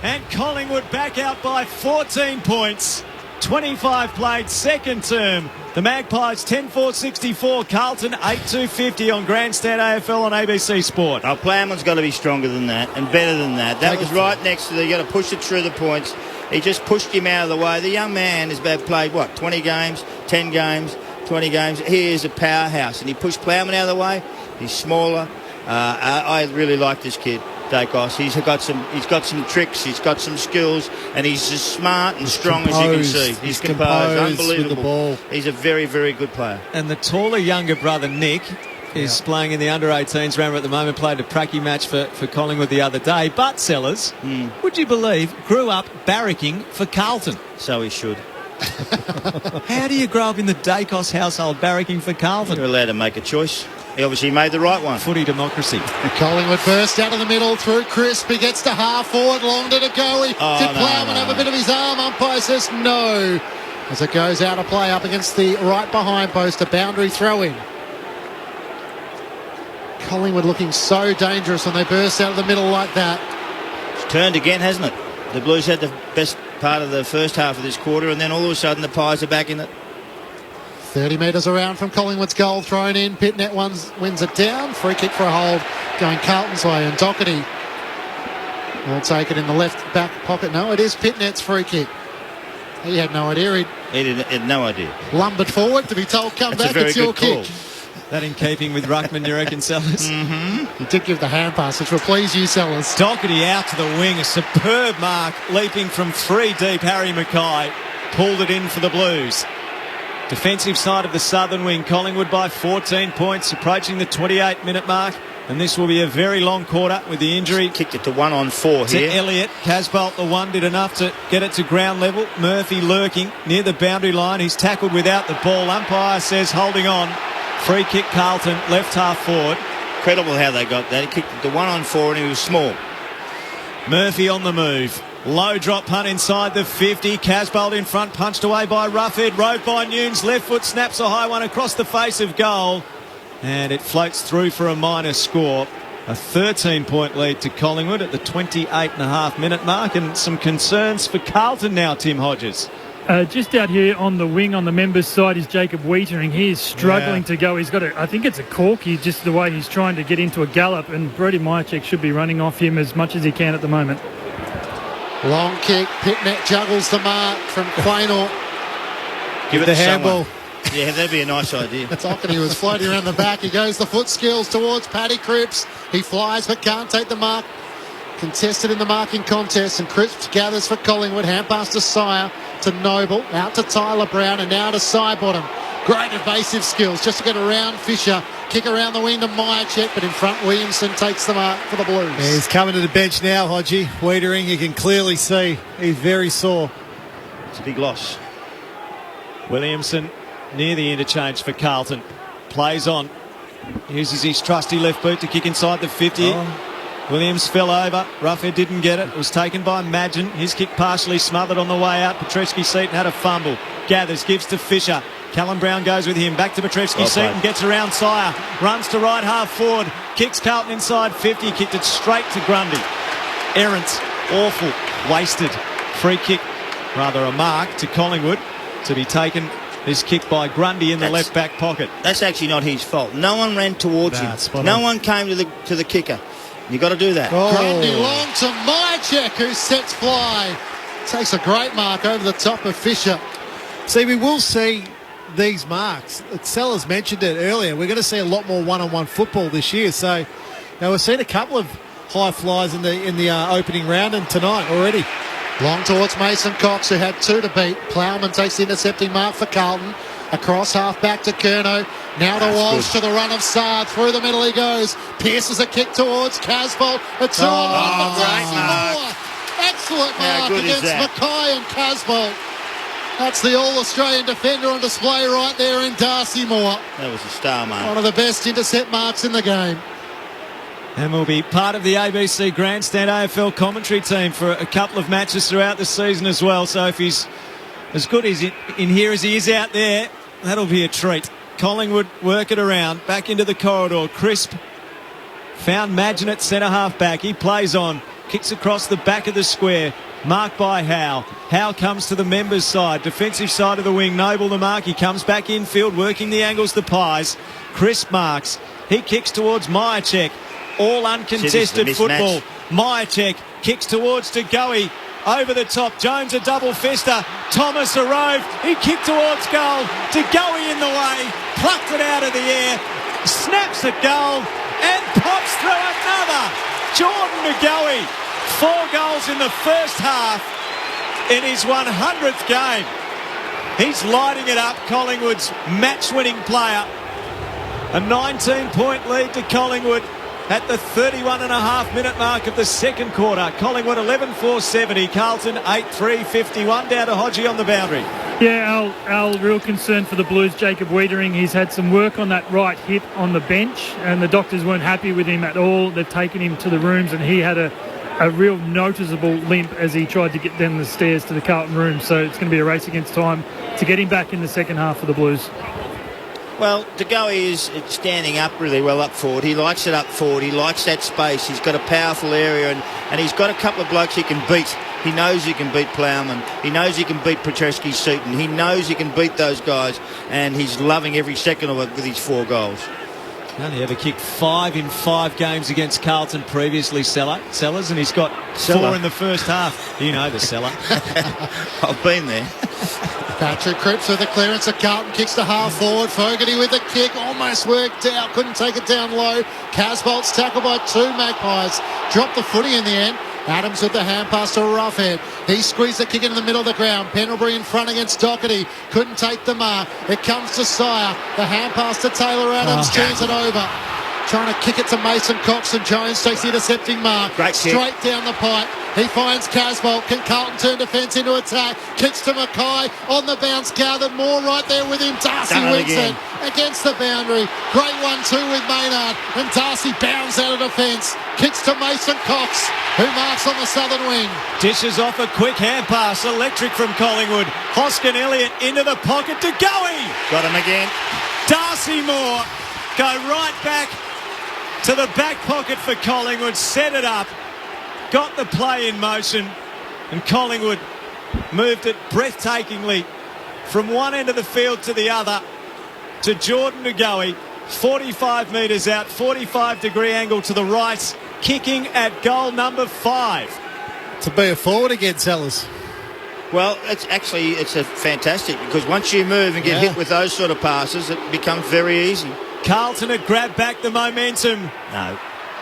And Collingwood back out by 14 points. 25 played, second term. The Magpies 10-4-64, Carlton 8-2-50 on Grandstand AFL on ABC Sport. Oh, Plowman's got to be stronger than that and better than that. That was right next to you got to push it through the points. He just pushed him out of the way. The young man has played, 20 games, 10 games, 20 games. He is a powerhouse, and he pushed Plowman out of the way. He's smaller. I really like this kid, Dacos. He's got some tricks, he's got some skills, and he's as smart and strong as you can see. He's composed, unbelievable. With the ball. He's a very, very good player. And the taller younger brother, Nick, is playing in the under-18s round at the moment, played a pracky match for Collingwood the other day. But, Sellers, would you believe, grew up barracking for Carlton? So he should. How do you grow up in the Dacos household barracking for Carlton? You're allowed to make a choice. He obviously made the right one. Footy democracy. Collingwood burst out of the middle through Crisp. He gets to half forward, long to De Goey. Did Plowman have a bit of his arm? Umpire says no. As it goes out of play up against the right behind post, a boundary throw in. Collingwood looking so dangerous when they burst out of the middle like that. It's turned again, hasn't it? The Blues had the best part of the first half of this quarter, and then all of a sudden the Pies are back in it. 30 metres around from Collingwood's goal, thrown in. Pitnet wins it down. Free kick for a hold going Carlton's way, and Doherty will take it in the left back pocket. No, it is Pitnet's free kick. He had no idea. He had no idea. Lumbered forward to be told, come back, it's your kick. That in keeping with Ruckman, you reckon, Sellers? He did give the hand pass, which will please you, Sellers. Doherty out to the wing, a superb mark, leaping from 3 deep, Harry Mackay. pulled it in for the Blues. Defensive side of the southern wing, Collingwood by 14 points, approaching the 28-minute mark. And this will be a very long quarter with the injury. Kicked it to 1-on-4 here. To Elliott. Casbolt, the one, did enough to get it to ground level. Murphy lurking near the boundary line. He's tackled without the ball. Umpire says holding on. Free kick Carlton, left half forward. Incredible how they got that. He kicked it to 1-on-4 and he was small. Murphy on the move. Low drop punt inside the 50. Casbolt in front, punched away by Roughhead. Rode by Nunes. Left foot snaps a high one across the face of goal. And it floats through for a minor score. A 13-point lead to Collingwood at the 28.5-minute mark. And some concerns for Carlton now, Tim Hodges. Just out here on the wing on the members' side is Jacob Wiedering. He is struggling to go. He's got I think it's a corky, just the way he's trying to get into a gallop. And Brody Myercheck should be running off him as much as he can at the moment. Long kick. Pitnet juggles the mark from Quaynor. Give it the to handball. Yeah, that'd be a nice idea. He was floating around the back. He goes the foot skills towards Paddy Cripps. He flies but can't take the mark. Contested in the marking contest, and Cripps gathers for Collingwood. Hand pass to Sire, to Noble, out to Tyler Brown, and now to Sidebottom. Great evasive skills just to get around Fisher. Kick around the wing to Myercheck, but in front Williamson takes the mark for the Blues. Yeah, he's coming to the bench now, Hodgie. Wiedering, you can clearly see he's very sore. It's a big loss. Williamson near the interchange for Carlton. Plays on. Uses his trusty left boot to kick inside the 50. Williams fell over. Roughhead didn't get it. It was taken by Madgen. His kick partially smothered on the way out. Petrevski-Seton had a fumble. Gathers, gives to Fisher. Callum Brown goes with him. Back to Petrevski-Seton. Gets around Sire. Runs to right half forward. Kicks Carlton inside 50. Kicked it straight to Grundy. Errant. Awful. Wasted. Free kick. Rather a mark to Collingwood to be taken. This kick by Grundy in the left back pocket. That's actually not his fault. No one ran towards him. No one came to the kicker. You've got to do that. Grundy long to Myercheck, who sets fly. Takes a great mark over the top of Fisher. See, we will see these marks. Sellers mentioned it earlier. We're going to see a lot more one-on-one football this year. So now we've seen a couple of high flies in the opening round and tonight already. Long towards Mason Cox, who had two to beat. Plowman takes the intercepting mark for Carlton. Across half back to Curnow. Now to Walsh to the run of Saad. Through the middle he goes. Pierces a kick towards Casbolt. A two-on-one. Great mark. Excellent mark against Mackay and Casbolt. That's the All-Australian defender on display right there in Darcy Moore. That was a star mark. One of the best intercept marks in the game. And will be part of the ABC Grandstand AFL commentary team for a couple of matches throughout the season as well. So if he's as good as in here as he is out there, that'll be a treat. Collingwood work it around. Back into the corridor. Crisp found Madgen at centre half back. He plays on. Kicks across the back of the square. Marked by Howe. Howe comes to the members' side. Defensive side of the wing. Noble the mark. He comes back infield, working the angles, the pies. Crisp marks. He kicks towards Myercheck. All uncontested football. Myercheck kicks towards DeGoey. Over the top, Jones a double fister. Thomas arrived. He kicked towards goal. DeGoey in the way. Plucked it out of the air. Snaps at goal and pops through another. Jordan DeGoey. 4 goals in the first half in his 100th game. He's lighting it up. Collingwood's match-winning player. A 19-point lead to Collingwood at the 31.5-minute mark of the second quarter. Collingwood 11-4-70. Carlton 8-3-51. Down to Hodgie on the boundary. Yeah, our real concern for the Blues, Jacob Wiedering, he's had some work on that right hip on the bench, and the doctors weren't happy with him at all. They've taken him to the rooms, and he had a real noticeable limp as he tried to get down the stairs to the Carlton room. So it's going to be a race against time to get him back in the second half for the Blues. Well, DeGoey is standing up really well up forward. He likes it up forward. He likes that space. He's got a powerful area, and he's got a couple of blokes he can beat. He knows he can beat Plowman. He knows he can beat Petrevski-Seton. He knows he can beat those guys, and he's loving every second of it with his 4 goals. Only ever kicked 5 in 5 games against Carlton previously, Sellers, and he's got 4 in the first half. You know the Seller. I've been there. Patrick Cripps with the clearance of Carlton, kicks to half forward. Fogarty with the kick, almost worked out, couldn't take it down low. Casbolt's tackled by 2 Magpies. Dropped the footy in the end. Adams with the hand pass to Roughhead. He squeezed the kick into the middle of the ground. Pendlebury in front against Doherty. Couldn't take the mark. It comes to Sire. The hand pass to Taylor Adams. Turns it over. Trying to kick it to Mason Cox, and Jones takes the intercepting mark. Great kick. Straight down the pipe. He finds Casbolt. Can Carlton turn defence into attack? Kicks to Mackay. On the bounce, gathered more right there with him. Darcy wins it against the boundary. Great 1-2 with Maynard. And Darcy bounds out of defence. Kicks to Mason Cox, who marks on the southern wing. Dishes off a quick hand pass. Electric from Collingwood. Hoskin Elliott into the pocket to Goey. Got him again. Darcy Moore go right back to the back pocket for Collingwood, set it up, got the play in motion, and Collingwood moved it breathtakingly from one end of the field to the other to Jordan Ngoe, 45 metres out, 45-degree angle to the right, kicking at goal number 5. To be a forward again, Sellers. Well, it's a fantastic, because once you move and get hit with those sort of passes, it becomes very easy. Carlton had grabbed back the momentum. No.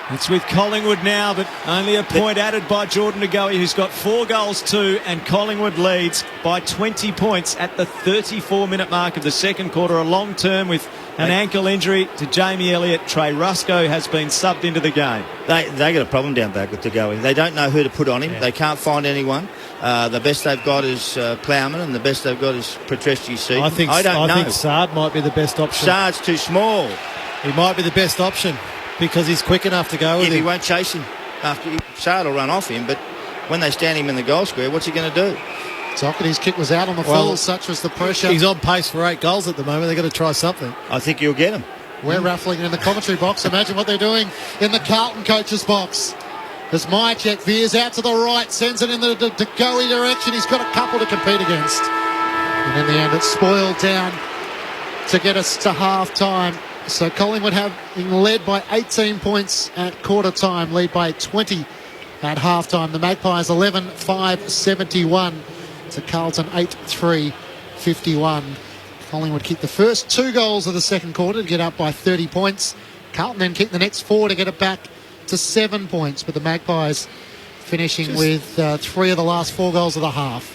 It's with Collingwood now, but only a point added by Jordan Ngoe, who's got 4 goals too, and Collingwood leads by 20 points at the 34-minute mark of the second quarter. A long term with an ankle injury to Jamie Elliott. Trey Rusco has been subbed into the game. They got a problem down back with Ngoe. They don't know who to put on him. They can't find anyone. The best they've got is Plowman, and the best they've got is Petrescu. I think Sard might be the best option. Sard's too small. He might be the best option because he's quick enough to go with him. He won't chase him. Sard will run off him, but when they stand him in the goal square, what's he going to do? Doherty's kick was out on the full, such was the pressure. He's on pace for 8 goals at the moment. They've got to try something. I think he'll get him. We're raffling in the commentary box. Imagine what they're doing in the Carlton coach's box. As Mychek veers out to the right, sends it in the Ngoe direction. He's got a couple to compete against. And in the end, it's spoiled down to get us to half-time. So Collingwood having led by 18 points at quarter-time, lead by 20 at half-time. The Magpies 11-5-71 to Carlton 8-3-51. Collingwood kicked the first 2 goals of the second quarter to get up by 30 points. Carlton then kicked the next 4 to get it back to 7 points, but the Magpies finishing with 3 of the last 4 goals of the half.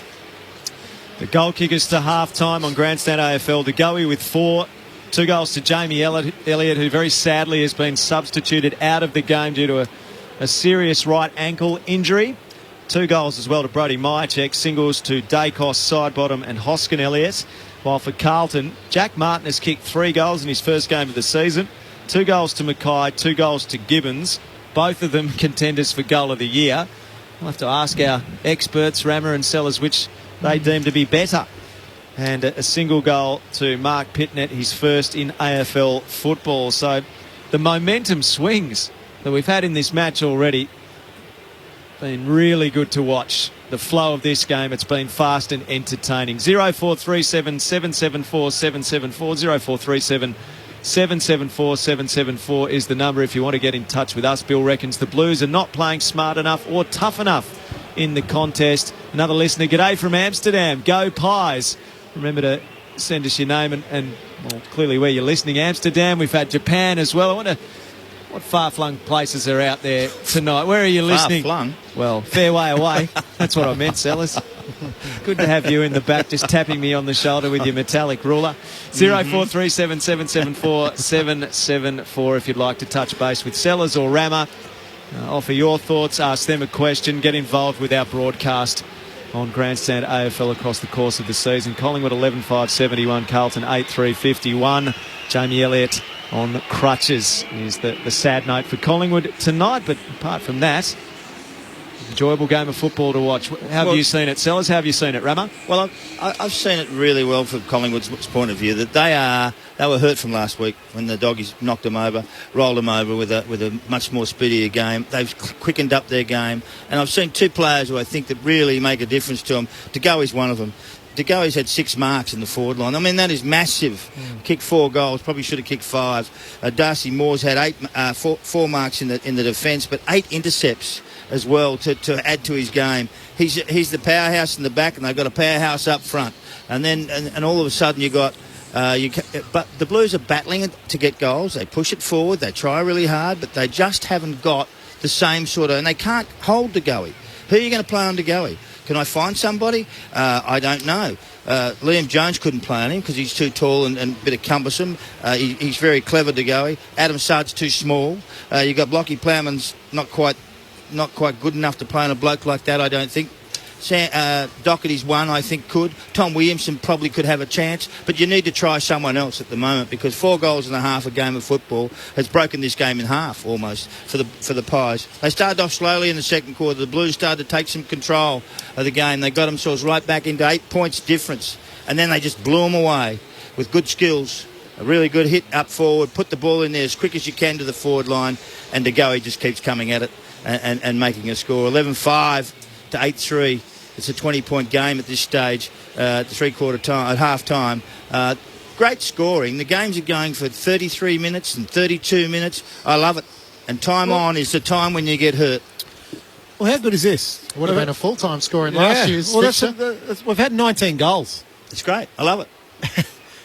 The goal kickers to half-time on Grandstand AFL. Ngoe with 4. 2 goals to Jamie Elliott, who very sadly has been substituted out of the game due to a serious right ankle injury. 2 goals as well to Brody Mychek. Singles to Dacos, Sidebottom and Hoskin Elliott. While for Carlton, Jack Martin has kicked 3 goals in his first game of the season. 2 goals to Mackay, 2 goals to Gibbons. Both of them contenders for goal of the year. We'll have to ask our experts, Rammer and Sellers, which they deem to be better. And a single goal to Mark Pitnett, his first in AFL football. So the momentum swings that we've had in this match already been really good to watch. The flow of this game, it's been fast and entertaining. 0437 774 774 0437 774 774 is the number if you want to get in touch with us. Bill reckons the Blues are not playing smart enough or tough enough in the contest. Another listener, g'day from Amsterdam. Go Pies. Remember to send us your name and well, clearly where you're listening. Amsterdam, we've had Japan as well. I wonder what far-flung places are out there tonight. Where are you listening? Far-flung? Well, fair way away. That's what I meant, Sellers. Good to have you in the back, just tapping me on the shoulder with your metallic ruler. 0437 774 774 if you'd like to touch base with Sellers or Rammer. Offer your thoughts, ask them a question, get involved with our broadcast on Grandstand AFL across the course of the season. Collingwood 11-5-71, Carlton 8-3-51. Jamie Elliott on crutches is the sad note for Collingwood tonight, but apart from that, enjoyable game of football to watch. How have you seen it, Sellers? How have you seen it, Rammer? Well, I've seen it really well from Collingwood's point of view, that they were hurt from last week when the doggies knocked them over, rolled them over with a much more speedier game. They've quickened up their game, and I've seen 2 players who I think that really make a difference to them. Ngoe's one of them. Ngoe's had 6 marks in the forward line. I mean, that is massive. Kicked 4 goals, probably should have kicked 5. Darcy Moore's had 4 marks in the defence, but 8 intercepts as well to add to his game. He's the powerhouse in the back, and they've got a powerhouse up front. And then and all of a sudden you got but the Blues are battling to get goals. They push it forward. They try really hard, but they just haven't got the same sort of... And they can't hold De Goey. Who are you going to play on De Goey? Can I find somebody? I don't know. Liam Jones couldn't play on him because he's too tall and a bit of cumbersome. He's very clever, De Goey. Adam Sard's too small. You've got Blocky Plowman's not quite good enough to play on a bloke like that, I don't think. Doherty's one, I think, could. Tom Williamson probably could have a chance, but you need to try someone else at the moment because 4 goals and a half a game of football has broken this game in half almost for the Pies. They started off slowly in the second quarter. The Blues started to take some control of the game. They got themselves right back into 8 points difference, and then they just blew them away with good skills. A really good hit up forward, put the ball in there as quick as you can to the forward line, and De Goey just keeps coming at it and making a score. 11-5 to 8-3. It's a 20-point game at this stage, at half time. Great scoring. The games are going for 33 minutes and 32 minutes. I love it. And time on is the time when you get hurt. Well, how good is this? Would have been a full-time score in last year's fixture. We've had 19 goals. It's great. I love it.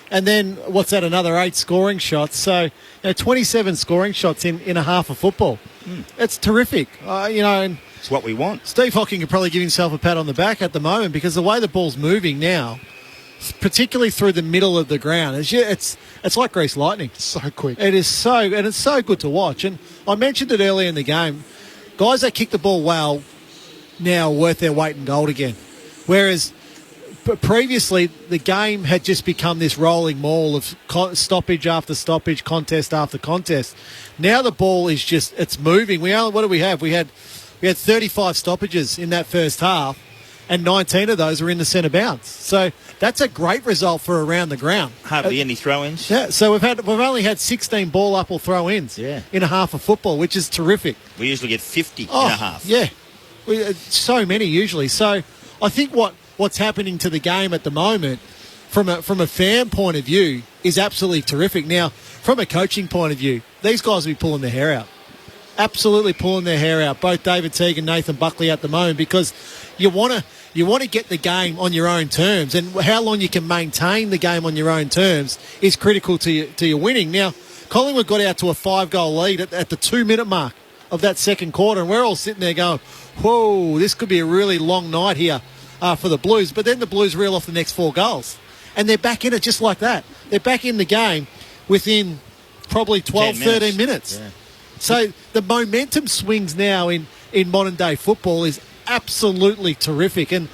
And then, what's that, another 8 scoring shots. So, 27 scoring shots in a half of football. It's terrific. And it's what we want. Steve Hocking could probably give himself a pat on the back at the moment because the way the ball's moving now, particularly through the middle of the ground, it's like greased lightning. It's so quick. It is it's so good to watch. And I mentioned it earlier in the game. Guys that kick the ball well now are worth their weight in gold again. Whereas previously the game had just become this rolling maul of stoppage after stoppage, contest after contest. Now the ball is it's moving. What do we have? We had 35 stoppages in that first half, and 19 of those were in the centre bounce. So that's a great result for around the ground. Hardly any throw-ins. Yeah, so we've only had 16 ball up or throw-ins in a half of football, which is terrific. We usually get 50 in a half. Yeah, so many usually. So I think what's happening to the game at the moment, from a fan point of view, is absolutely terrific. Now, from a coaching point of view, these guys will be pulling their hair out. Absolutely pulling their hair out, both David Teague and Nathan Buckley at the moment, because you want to get the game on your own terms, and how long you can maintain the game on your own terms is critical to your winning. Now, Collingwood got out to a 5-goal lead at the 2-minute mark of that second quarter, and we're all sitting there going, whoa, this could be a really long night here for the Blues. But then the Blues reel off the next 4 goals, and they're back in it just like that. They're back in the game within probably 12, 13 minutes. Yeah. So the momentum swings now in modern-day football is absolutely terrific, and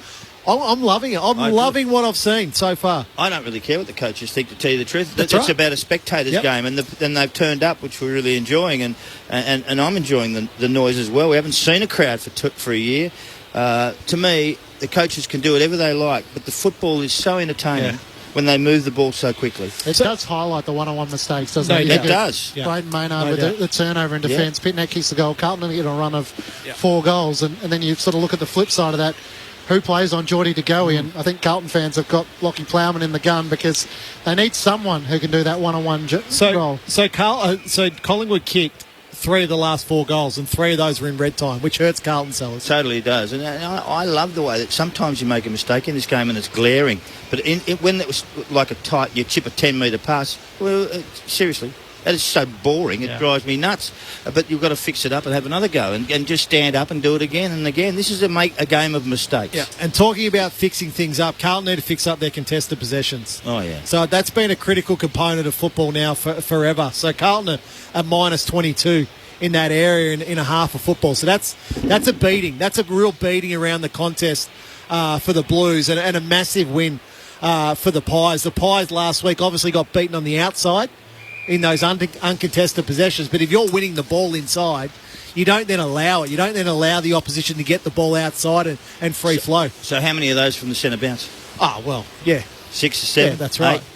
I'm loving it. I'm loving what I've seen so far. I don't really care what the coaches think, to tell you the truth. That's it's right. about a spectator's game, and they've turned up, which we're really enjoying, and I'm enjoying the noise as well. We haven't seen a crowd for a year. To me, the coaches can do whatever they like, but the football is so entertaining. When they move the ball so quickly. It does highlight the one-on-one mistakes, doesn't it? It does. Braden Maynard with the turnover in defence. Pitnet kicks the goal. Carlton get a run of 4 goals. And then you sort of look at the flip side of that. Who plays on Geordie De Goey? And I think Carlton fans have got Lockie Plowman in the gun because they need someone who can do that one-on-one role. So Collingwood kicked 3 of the last 4 goals, and 3 of those were in red time, which hurts Carlton sellers. Totally does. And I love the way that sometimes you make a mistake in this game and it's glaring. But when it was like you chip a 10-metre pass, well, seriously, that is so boring. It drives me nuts. But you've got to fix it up and have another go and just stand up and do it again and again. This is a game of mistakes. Yeah. And talking about fixing things up, Carlton need to fix up their contested possessions. Oh, yeah. So that's been a critical component of football now forever. So Carlton are minus 22 in that area in a half of football. So that's a beating. That's a real beating around the contest for the Blues, and a massive win for the Pies. The Pies last week obviously got beaten on the outside in those uncontested possessions, but if you're winning the ball inside, you don't then allow it. You don't then allow the opposition to get the ball outside and free flow. So how many of those from the centre bounce? Oh, well, yeah. 6 or 7? Yeah, that's right. 8?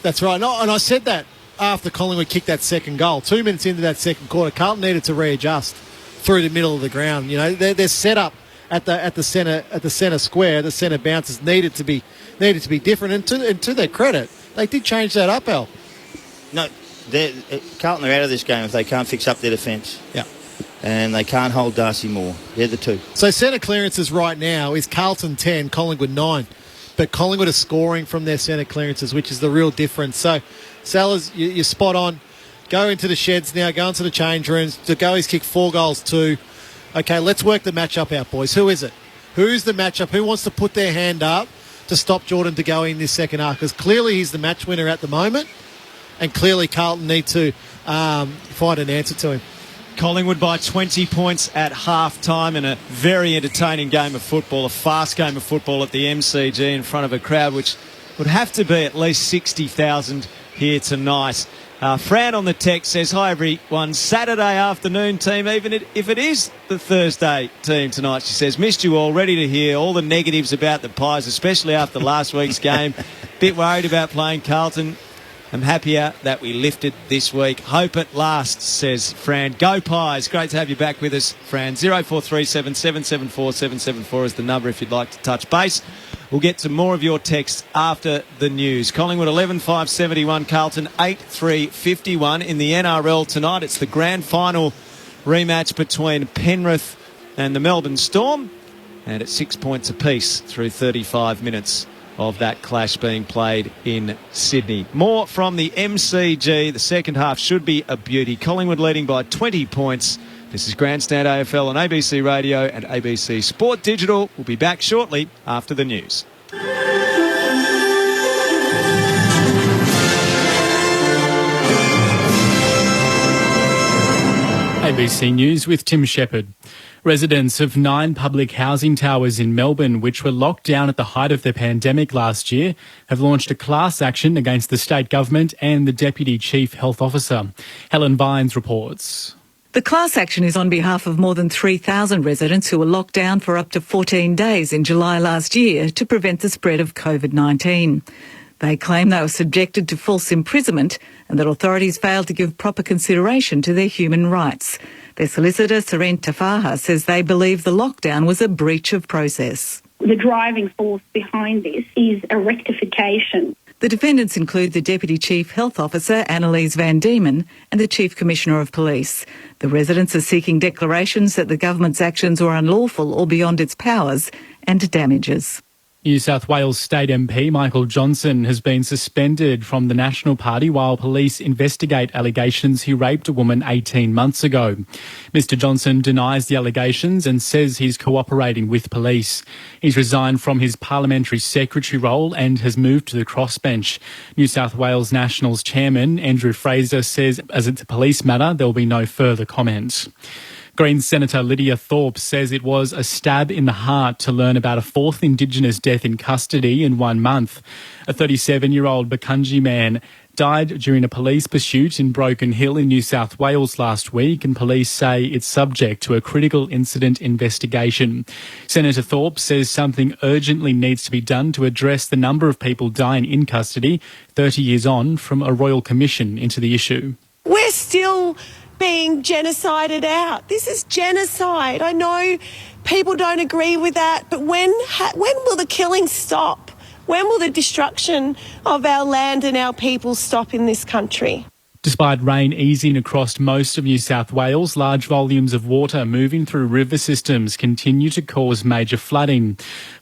That's right. And I said that after Collingwood kicked that second goal. 2 minutes into that second quarter, Carlton needed to readjust through the middle of the ground. You know, their setup at the centre square, the centre bounces needed to be different. And to their credit, they did change that up, Al. No, Carlton are out of this game if they can't fix up their defence. Yeah. And they can't hold Darcy Moore. They're the two. So centre clearances right now is Carlton 10, Collingwood 9. But Collingwood are scoring from their centre clearances, which is the real difference. So, Sellers, you're spot on. Go into the sheds now, go into the change rooms. De Goey's kicked 4 goals too. Okay, let's work the matchup out, boys. Who is it? Who's the matchup? Who wants to put their hand up to stop Jordan De Goey in this second half? Because clearly he's the match winner at the moment, and clearly Carlton need to find an answer to him. Collingwood by 20 points at half-time in a very entertaining game of football, a fast game of football at the MCG in front of a crowd which would have to be at least 60,000 here tonight. Fran on the text says, hi everyone, Saturday afternoon team, even if it is the Thursday team tonight. She says, missed you all, ready to hear all the negatives about the Pies, especially after last week's game. Bit worried about playing Carlton. I'm happier that we lifted this week. Hope it lasts, says Fran. Go Pies. Great to have you back with us, Fran. 0437 774 774 is the number if you'd like to touch base. We'll get to more of your texts after the news. Collingwood 11-5-71, Carlton 8-3-51 in the NRL tonight. It's the grand final rematch between Penrith and the Melbourne Storm, and it's 6 points apiece through 35 minutes of that clash being played in Sydney. More from the MCG. The second half should be a beauty. Collingwood leading by 20 points. This is Grandstand AFL on ABC Radio and ABC Sport Digital. We'll be back shortly after the news. ABC News with Tim Shepherd. Residents of 9 public housing towers in Melbourne, which were locked down at the height of the pandemic last year, have launched a class action against the state government and the Deputy Chief Health Officer. Helen Vines reports. The class action is on behalf of more than 3,000 residents who were locked down for up to 14 days in July last year to prevent the spread of COVID-19. They claim they were subjected to false imprisonment and that authorities failed to give proper consideration to their human rights. Their solicitor, Seren Tafaha, says they believe the lockdown was a breach of process. The driving force behind this is a rectification. The defendants include the Deputy Chief Health Officer, Annalise Van Diemen, and the Chief Commissioner of Police. The residents are seeking declarations that the government's actions were unlawful or beyond its powers and damages. New South Wales State MP Michael Johnson has been suspended from the National Party while police investigate allegations he raped a woman 18 months ago. Mr Johnson denies the allegations and says he's cooperating with police. He's resigned from his parliamentary secretary role and has moved to the crossbench. New South Wales Nationals chairman Andrew Fraser says as it's a police matter, there will be no further comment. Greens Senator Lydia Thorpe says it was a stab in the heart to learn about a 4th Indigenous death in custody in 1 month. A 37-year-old Bakunji man died during a police pursuit in Broken Hill in New South Wales last week, and police say it's subject to a critical incident investigation. Senator Thorpe says something urgently needs to be done to address the number of people dying in custody 30 years on from a royal commission into the issue. We're still being genocided out. This is genocide. I know people don't agree with that, but when will the killing stop? When will the destruction of our land and our people stop in this country? Despite rain easing across most of New South Wales, large volumes of water moving through river systems continue to cause major flooding.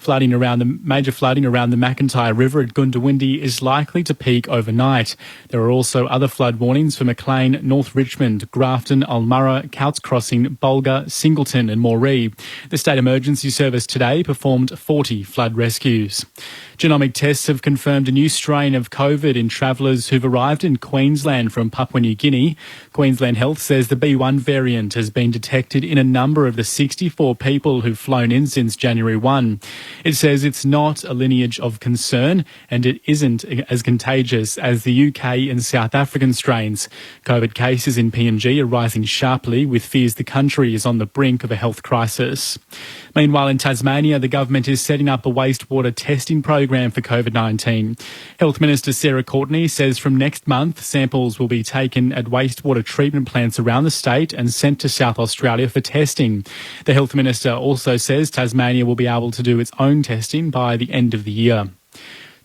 Major flooding around the McIntyre River at Goondiwindi is likely to peak overnight. There are also other flood warnings for Maclean, North Richmond, Grafton, Ulmurra, Couts Crossing, Bulga, Singleton and Moree. The State Emergency Service today performed 40 flood rescues. Genomic tests have confirmed a new strain of COVID in travellers who've arrived in Queensland from Papua New Guinea. Queensland Health says the B1 variant has been detected in a number of the 64 people who've flown in since January 1. It says it's not a lineage of concern and it isn't as contagious as the UK and South African strains. COVID cases in PNG are rising sharply, with fears the country is on the brink of a health crisis. Meanwhile, in Tasmania, the government is setting up a wastewater testing program for COVID-19. Health Minister Sarah Courtenay says from next month, samples will be taken at wastewater treatment plants around the state and sent to South Australia for testing. The Health Minister also says Tasmania will be able to do its own testing by the end of the year.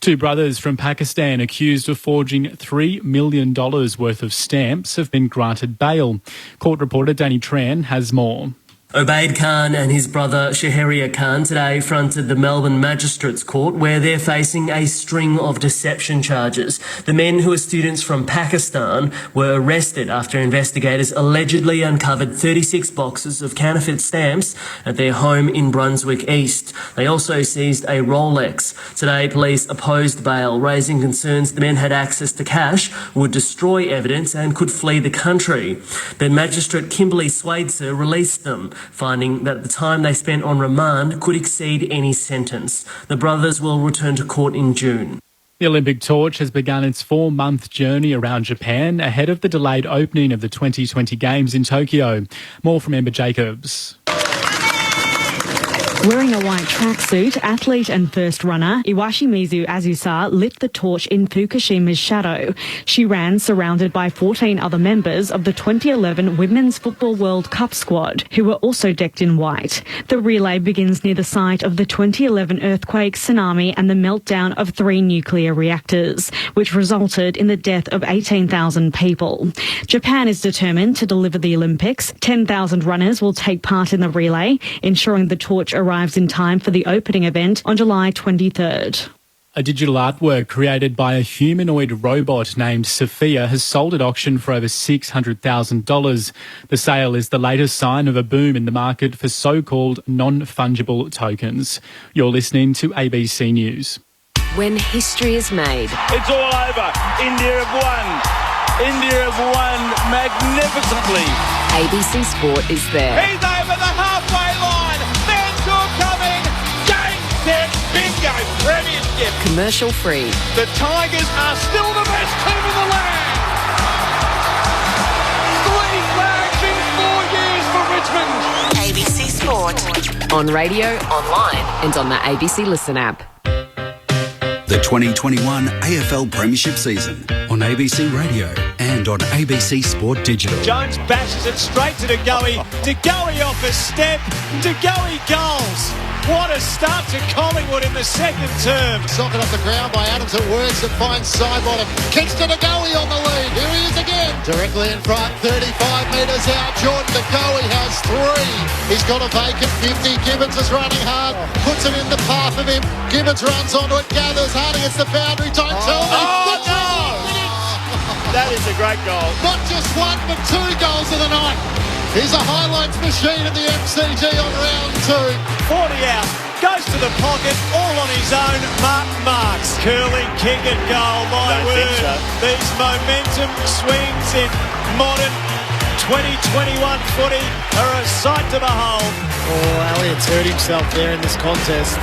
2 brothers from Pakistan accused of forging $3 million worth of stamps have been granted bail. Court reporter Danny Tran has more. Obaid Khan and his brother Shaheriar Khan today fronted the Melbourne Magistrates Court, where they're facing a string of deception charges. The men, who are students from Pakistan, were arrested after investigators allegedly uncovered 36 boxes of counterfeit stamps at their home in Brunswick East. They also seized a Rolex. Today, police opposed bail, raising concerns the men had access to cash, would destroy evidence and could flee the country. But Magistrate Kimberly Swadeser released them, finding that the time they spent on remand could exceed any sentence. The brothers will return to court in June. The Olympic torch has begun its 4-month journey around Japan ahead of the delayed opening of the 2020 Games in Tokyo. More from Emma Jacobs. Wearing a white tracksuit, athlete and first runner, Iwashimizu Azusa lit the torch in Fukushima's shadow. She ran surrounded by 14 other members of the 2011 Women's Football World Cup squad, who were also decked in white. The relay begins near the site of the 2011 earthquake, tsunami and the meltdown of 3 nuclear reactors, which resulted in the death of 18,000 people. Japan is determined to deliver the Olympics. 10,000 runners will take part in the relay, ensuring the torch arrives in time for the opening event on July 23rd. A digital artwork created by a humanoid robot named Sophia has sold at auction for over $600,000. The sale is the latest sign of a boom in the market for so-called non-fungible tokens. You're listening to ABC News. When history is made. It's all over. India have won. India have won magnificently. ABC Sport is there. He's over the halfway line. Coming, game, set, bingo, premiership. Commercial free. The Tigers are still the best team in the land. 3 flags in 4 years for Richmond. ABC Sport. On radio, online and on the ABC Listen app. The 2021 AFL Premiership season on ABC Radio and on ABC Sport Digital. Jones bashes it straight to DeGoey. DeGoey off a step. DeGoey goals. What a start to Collingwood in the second term. Socket off the ground by Adams. It works. It finds side bottom. Kicks to DeGoey on the lead. Here he is again. Directly in front. 35 metres out. Jordan DeGoey has 3. He's got a vacant 50. Gibbons is running hard. Puts it in the path of him. Gibbons runs onto it. Gathers hard against the boundary. Don't tell me. Oh, no! That is a great goal. Not just 1, but 2 goals of the night. He's a highlights machine at the MCG on round 2. 40 out, goes to the pocket, all on his own. Marks, curling kick and goal. My word, so. These momentum swings in modern 2021 footy are a sight to behold. Oh, Elliott's hurt himself there in this contest.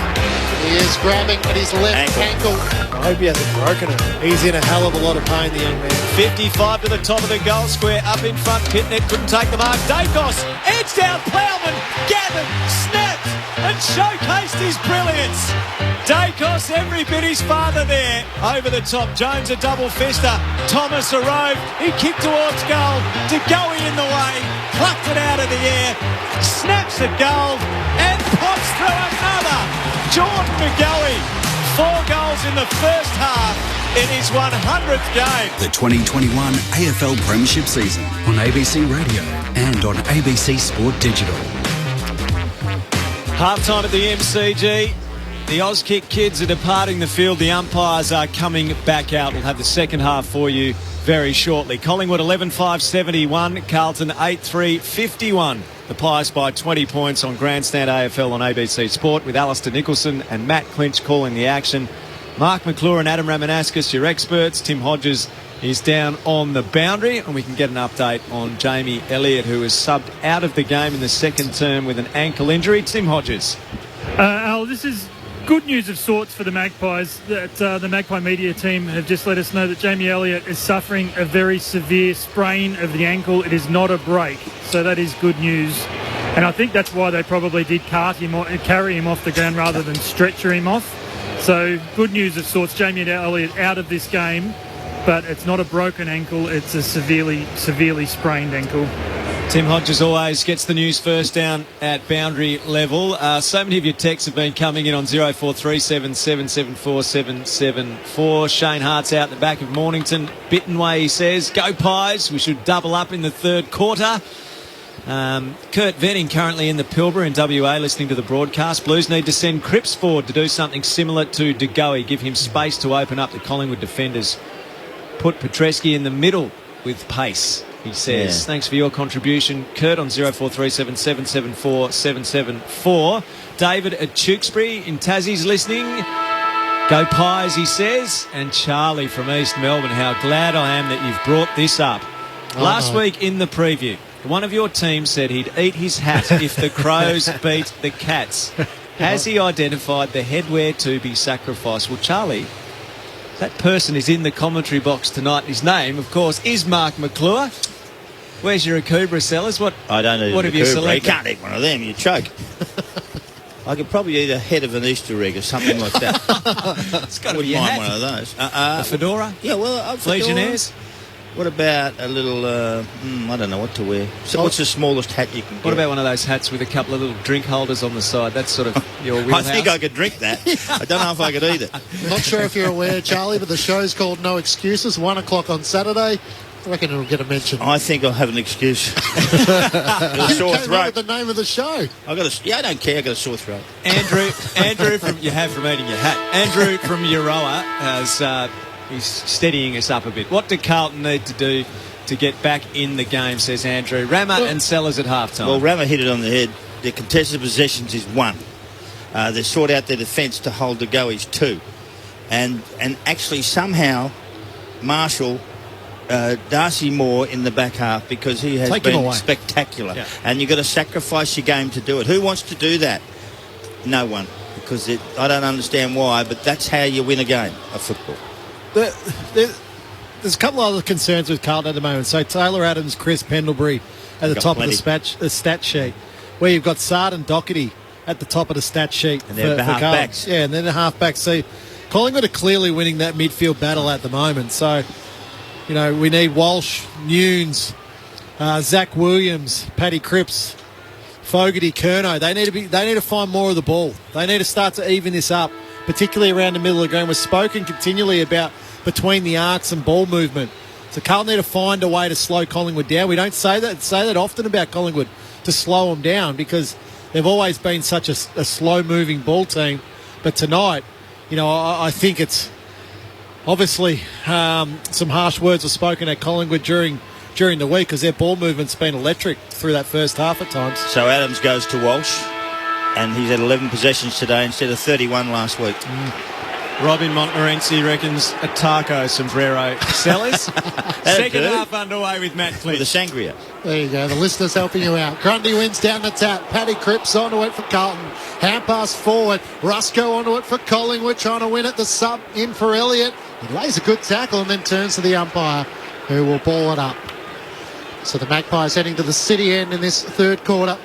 He is grabbing at his left ankle. I hope he hasn't broken it. He's in a hell of a lot of pain, the young man. 55 to the top of the goal square, up in front. Pitnet couldn't take the mark. Dacos edged out. Plowman gathered, snapped and showcased his brilliance. Dacos every bit his father there. Over the top, Jones a double fister. Thomas arrived. He kicked towards goal. DeGoey in the way. Plucked it out of the air. Snaps at goal and pops through another. Jordan DeGoey. 4 goals in the first half in his 100th game. The 2021 AFL Premiership season on ABC Radio and on ABC Sport Digital. Half-time at the MCG. The Auskick kids are departing the field. The umpires are coming back out. We'll have the second half for you very shortly. Collingwood 11-5-71. Carlton 8-3-51. The Pies by 20 points on Grandstand AFL on ABC Sport with Alistair Nicholson and Matt Clinch calling the action. Mark McClure and Adam Ramanauskas, your experts. Tim Hodges is down on the boundary, and we can get an update on Jamie Elliott, who was subbed out of the game in the second term with an ankle injury. Tim Hodges. Al, this is good news of sorts for the Magpies. That the Magpie media team have just let us know that Jamie Elliott is suffering a very severe sprain of the ankle. It is not a break, so that is good news. And I think that's why they probably did carry him off the ground rather than stretcher him off. So good news of sorts. Jamie Elliott out of this game, but it's not a broken ankle. It's a severely sprained ankle. Tim Hodges always gets the news first down at boundary level. So many of your texts have been coming in on 0437 774 774. Shane Hart's out the back of Mornington. Bittenway, he says, go Pies. We should double up in the third quarter. Kurt Venning currently in the Pilbara in WA listening to the broadcast. Blues need to send Cripps forward to do something similar to De Goey, give him space to open up the Collingwood defenders. Put Petreski in the middle with pace, he says. Yeah. Thanks for your contribution, Kurt, on 0437 774 774. David at Tewkesbury in Tassie's listening. Go Pies, he says. And Charlie from East Melbourne, how glad I am that you've brought this up. Last week in the preview, one of your team said he'd eat his hat if the Crows beat the Cats. Has he identified the headwear to be sacrificed? Well, Charlie, that person is in the commentary box tonight. His name, of course, is Mark McClure. Where's your Akubra sellers? I don't know. What have you selected? You can't eat one of them, you choke. I could probably eat a head of an Easter egg or something like that. It's got to Wouldn't be a mind hat. one of those. A fedora? Yeah, well, Legionnaires? What about a little, I don't know what to wear. So what's the smallest hat you can get? What about one of those hats with a couple of little drink holders on the side? That's sort of your I wheelhouse. think I could drink that. I don't know if I could eat it. Not sure if you're aware, Charlie, but the show's called No Excuses, 1 o'clock on Saturday. I reckon it'll get a mention. I think I'll have an excuse. A sore Came up with throat. the name of the show. I don't care. I got a sore throat. Andrew from you have from eating your hat. Andrew from Euroa has he's steadying us up a bit. What do Carlton need to do to get back in the game, says Andrew? Rammer and Sellers at halftime. Well, Rammer hit it on the head. Their contested possessions is 1. They sort out their defence to hold the goeys 2. And actually somehow Marshall, Darcy Moore in the back half, because he has been spectacular. Yeah. And you've got to sacrifice your game to do it. Who wants to do that? No one. Because I don't understand why, but that's how you win a game of football. There's a couple of other concerns with Carlton at the moment. So Taylor Adams, Chris Pendlebury at the top of the stat sheet, where you've got Sard and Doherty at the top of the stat sheet. And they're the half-backs. Yeah, and then the half-backs. So Collingwood are clearly winning that midfield battle at the moment. So, you know, we need Walsh, Nunes, Zach Williams, Paddy Cripps, Fogarty, Curnow. They need to find more of the ball. They need to start to even this up, particularly around the middle of the ground. We've spoken continually about between the arcs and ball movement. So Carlton need to find a way to slow Collingwood down. We don't say that often about Collingwood, to slow them down, because they've always been such a slow-moving ball team. But tonight, you know, I think it's obviously some harsh words were spoken at Collingwood during the week, because their ball movement's been electric through that first half at times. So Adams goes to Walsh, and he's had 11 possessions today instead of 31 last week. Robin Montmorency reckons a taco sombrero. Sellers? Second half underway with Matt Clint. With the sangria. There you go, the listeners helping you out. Grundy wins down the tap. Paddy Cripps onto it for Carlton. Hand pass forward. Rusco onto it for Collingwood, trying to win it. The sub in for Elliott. He lays a good tackle and then turns to the umpire, who will ball it up. So the Magpies heading to the city end in this third quarter,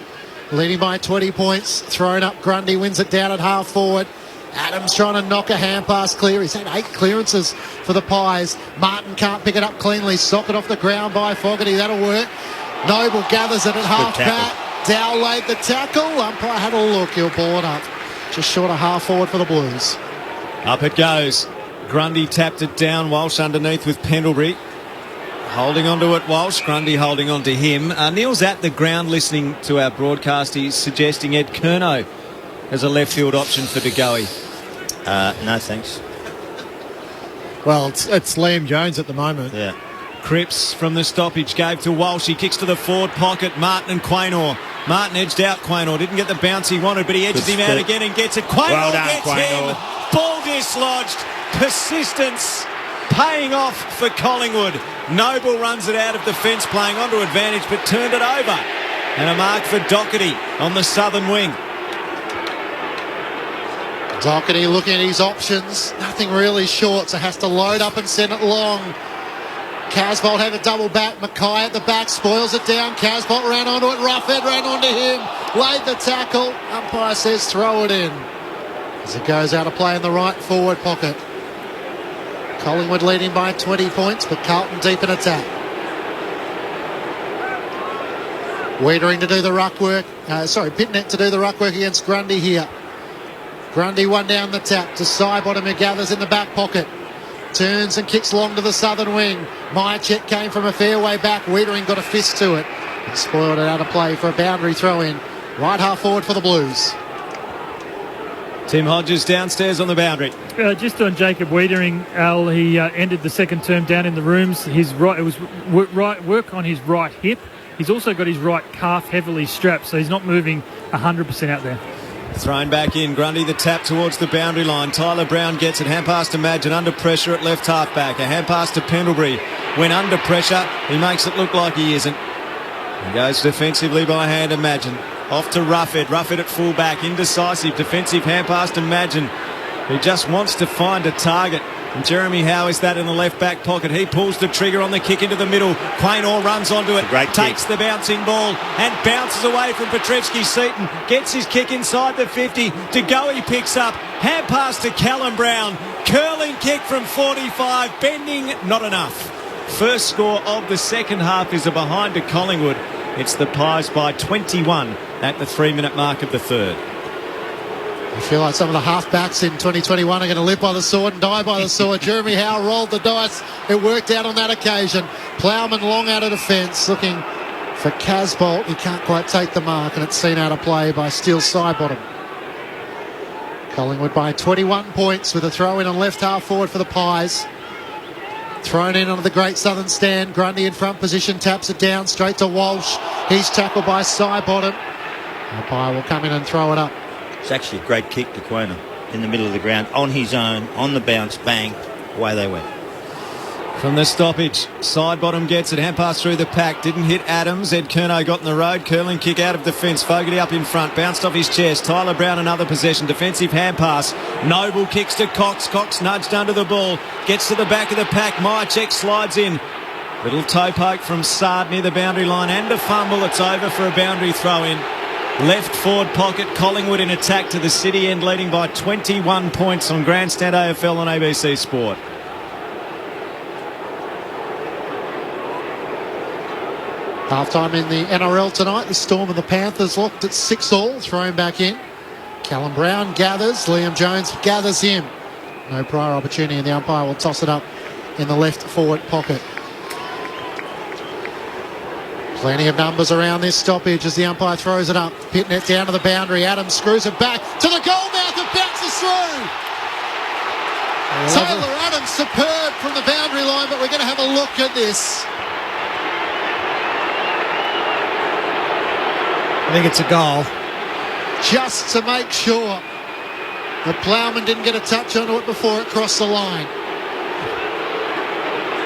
leading by 20 points. Thrown up, Grundy wins it down at half forward. Adams trying to knock a hand pass clear. He's had 8 clearances for the Pies. Martin can't pick it up cleanly. Sock it off the ground by Fogarty. That'll work. Noble gathers it at half back. Dow laid the tackle. Umpire had a look. He'll ball it up. Just short of half forward for the Blues. Up it goes. Grundy tapped it down. Walsh underneath with Pendlebury. Holding on to it, Walsh. Grundy holding on to him. Neil's at the ground listening to our broadcast. He's suggesting Ed Curnow as a left field option for De Goey. No, thanks. Well, it's Liam Jones at the moment. Yeah. Cripps from the stoppage gave to Walsh. He kicks to the forward pocket. Martin and Quaynor. Martin edged out Quaynor. Didn't get the bounce he wanted, but he edges him out again and gets it. Quaynor well done, gets Quaynor. him. Ball dislodged. Persistence paying off for Collingwood. Noble runs it out of defence, playing onto advantage, but turned it over. And a mark for Doherty on the southern wing. Doherty looking at his options. Nothing really short, so has to load up and send it long. Casbolt had a double back. Mackay at the back, spoils it down. Casbolt ran onto it. Roughhead ran onto him. Laid the tackle. Umpire says throw it in. As it goes out of play in the right forward pocket. Collingwood leading by 20 points, but Carlton deep in attack. Wiedering to do the ruck work. Pitnet to do the ruck work against Grundy here. Grundy one down the tap to Sidebottom, who gathers in the back pocket. Turns and kicks long to the southern wing. Myercheck came from a fair way back. Wiedering got a fist to it. And spoiled it out of play for a boundary throw in. Right half forward for the Blues. Tim Hodges downstairs on the boundary. Just on Jacob Wiedering, Al, he ended the second term down in the rooms. It was work on his right hip. He's also got his right calf heavily strapped, so he's not moving 100% out there. Thrown back in. Grundy the tap towards the boundary line. Tyler Brown gets it. Hand pass to Madgen under pressure at left half back. A hand pass to Pendlebury. When under pressure, he makes it look like he isn't. He goes defensively by hand to Madgen. Off to Ruffhead. Ruffhead at full back. Indecisive. Defensive hand pass to Madgen. He just wants to find a target. And Jeremy Howe is that in the left back pocket. He pulls the trigger on the kick into the middle. Quaynor runs onto it, takes the bouncing ball and bounces away from Petrevski-Seaton. Gets his kick inside the 50. To go he picks up. Hand pass to Callum Brown. Curling kick from 45. Bending, not enough. First score of the second half is a behind to Collingwood. It's the Pies by 21 at the 3-minute mark of the third. I feel like some of the halfbacks in 2021 are going to live by the sword and die by the sword. Jeremy Howe rolled the dice. It worked out on that occasion. Plowman long out of defence, looking for Casbolt. He can't quite take the mark, and it's seen out of play by Steele Sidebottom. Collingwood by 21 points with a throw in on left half forward for the Pies. Thrown in onto the Great Southern Stand. Grundy in front position, taps it down straight to Walsh. He's tackled by Sidebottom. Umpire will come in and throw it up. It's actually a great kick to Quaynor in the middle of the ground, on his own, on the bounce, bang, away they went. From the stoppage, Sidebottom gets it, hand pass through the pack, didn't hit Adams. Ed Curnow got in the road, curling kick out of defence, Fogarty up in front, bounced off his chest. Tyler Brown another possession, defensive hand pass. Noble kicks to Cox, Cox nudged under the ball, gets to the back of the pack, Myercheck slides in. Little toe poke from Sard near the boundary line and a fumble. It's over for a boundary throw in. Left forward pocket, Collingwood in attack to the city end, leading by 21 points on Grandstand AFL on ABC Sport. Half-time in the NRL tonight. The Storm and the Panthers locked at 6-all, thrown back in. Callum Brown gathers, Liam Jones gathers him. No prior opportunity, and the umpire will toss it up in the left forward pocket. Plenty of numbers around this stoppage as the umpire throws it up. Pitnet down to the boundary. Adams screws it back to the goal mouth and bounces through. Taylor Adams superb from the boundary line, but we're going to have a look at this. I think it's a goal. Just to make sure the Plowman didn't get a touch onto it before it crossed the line.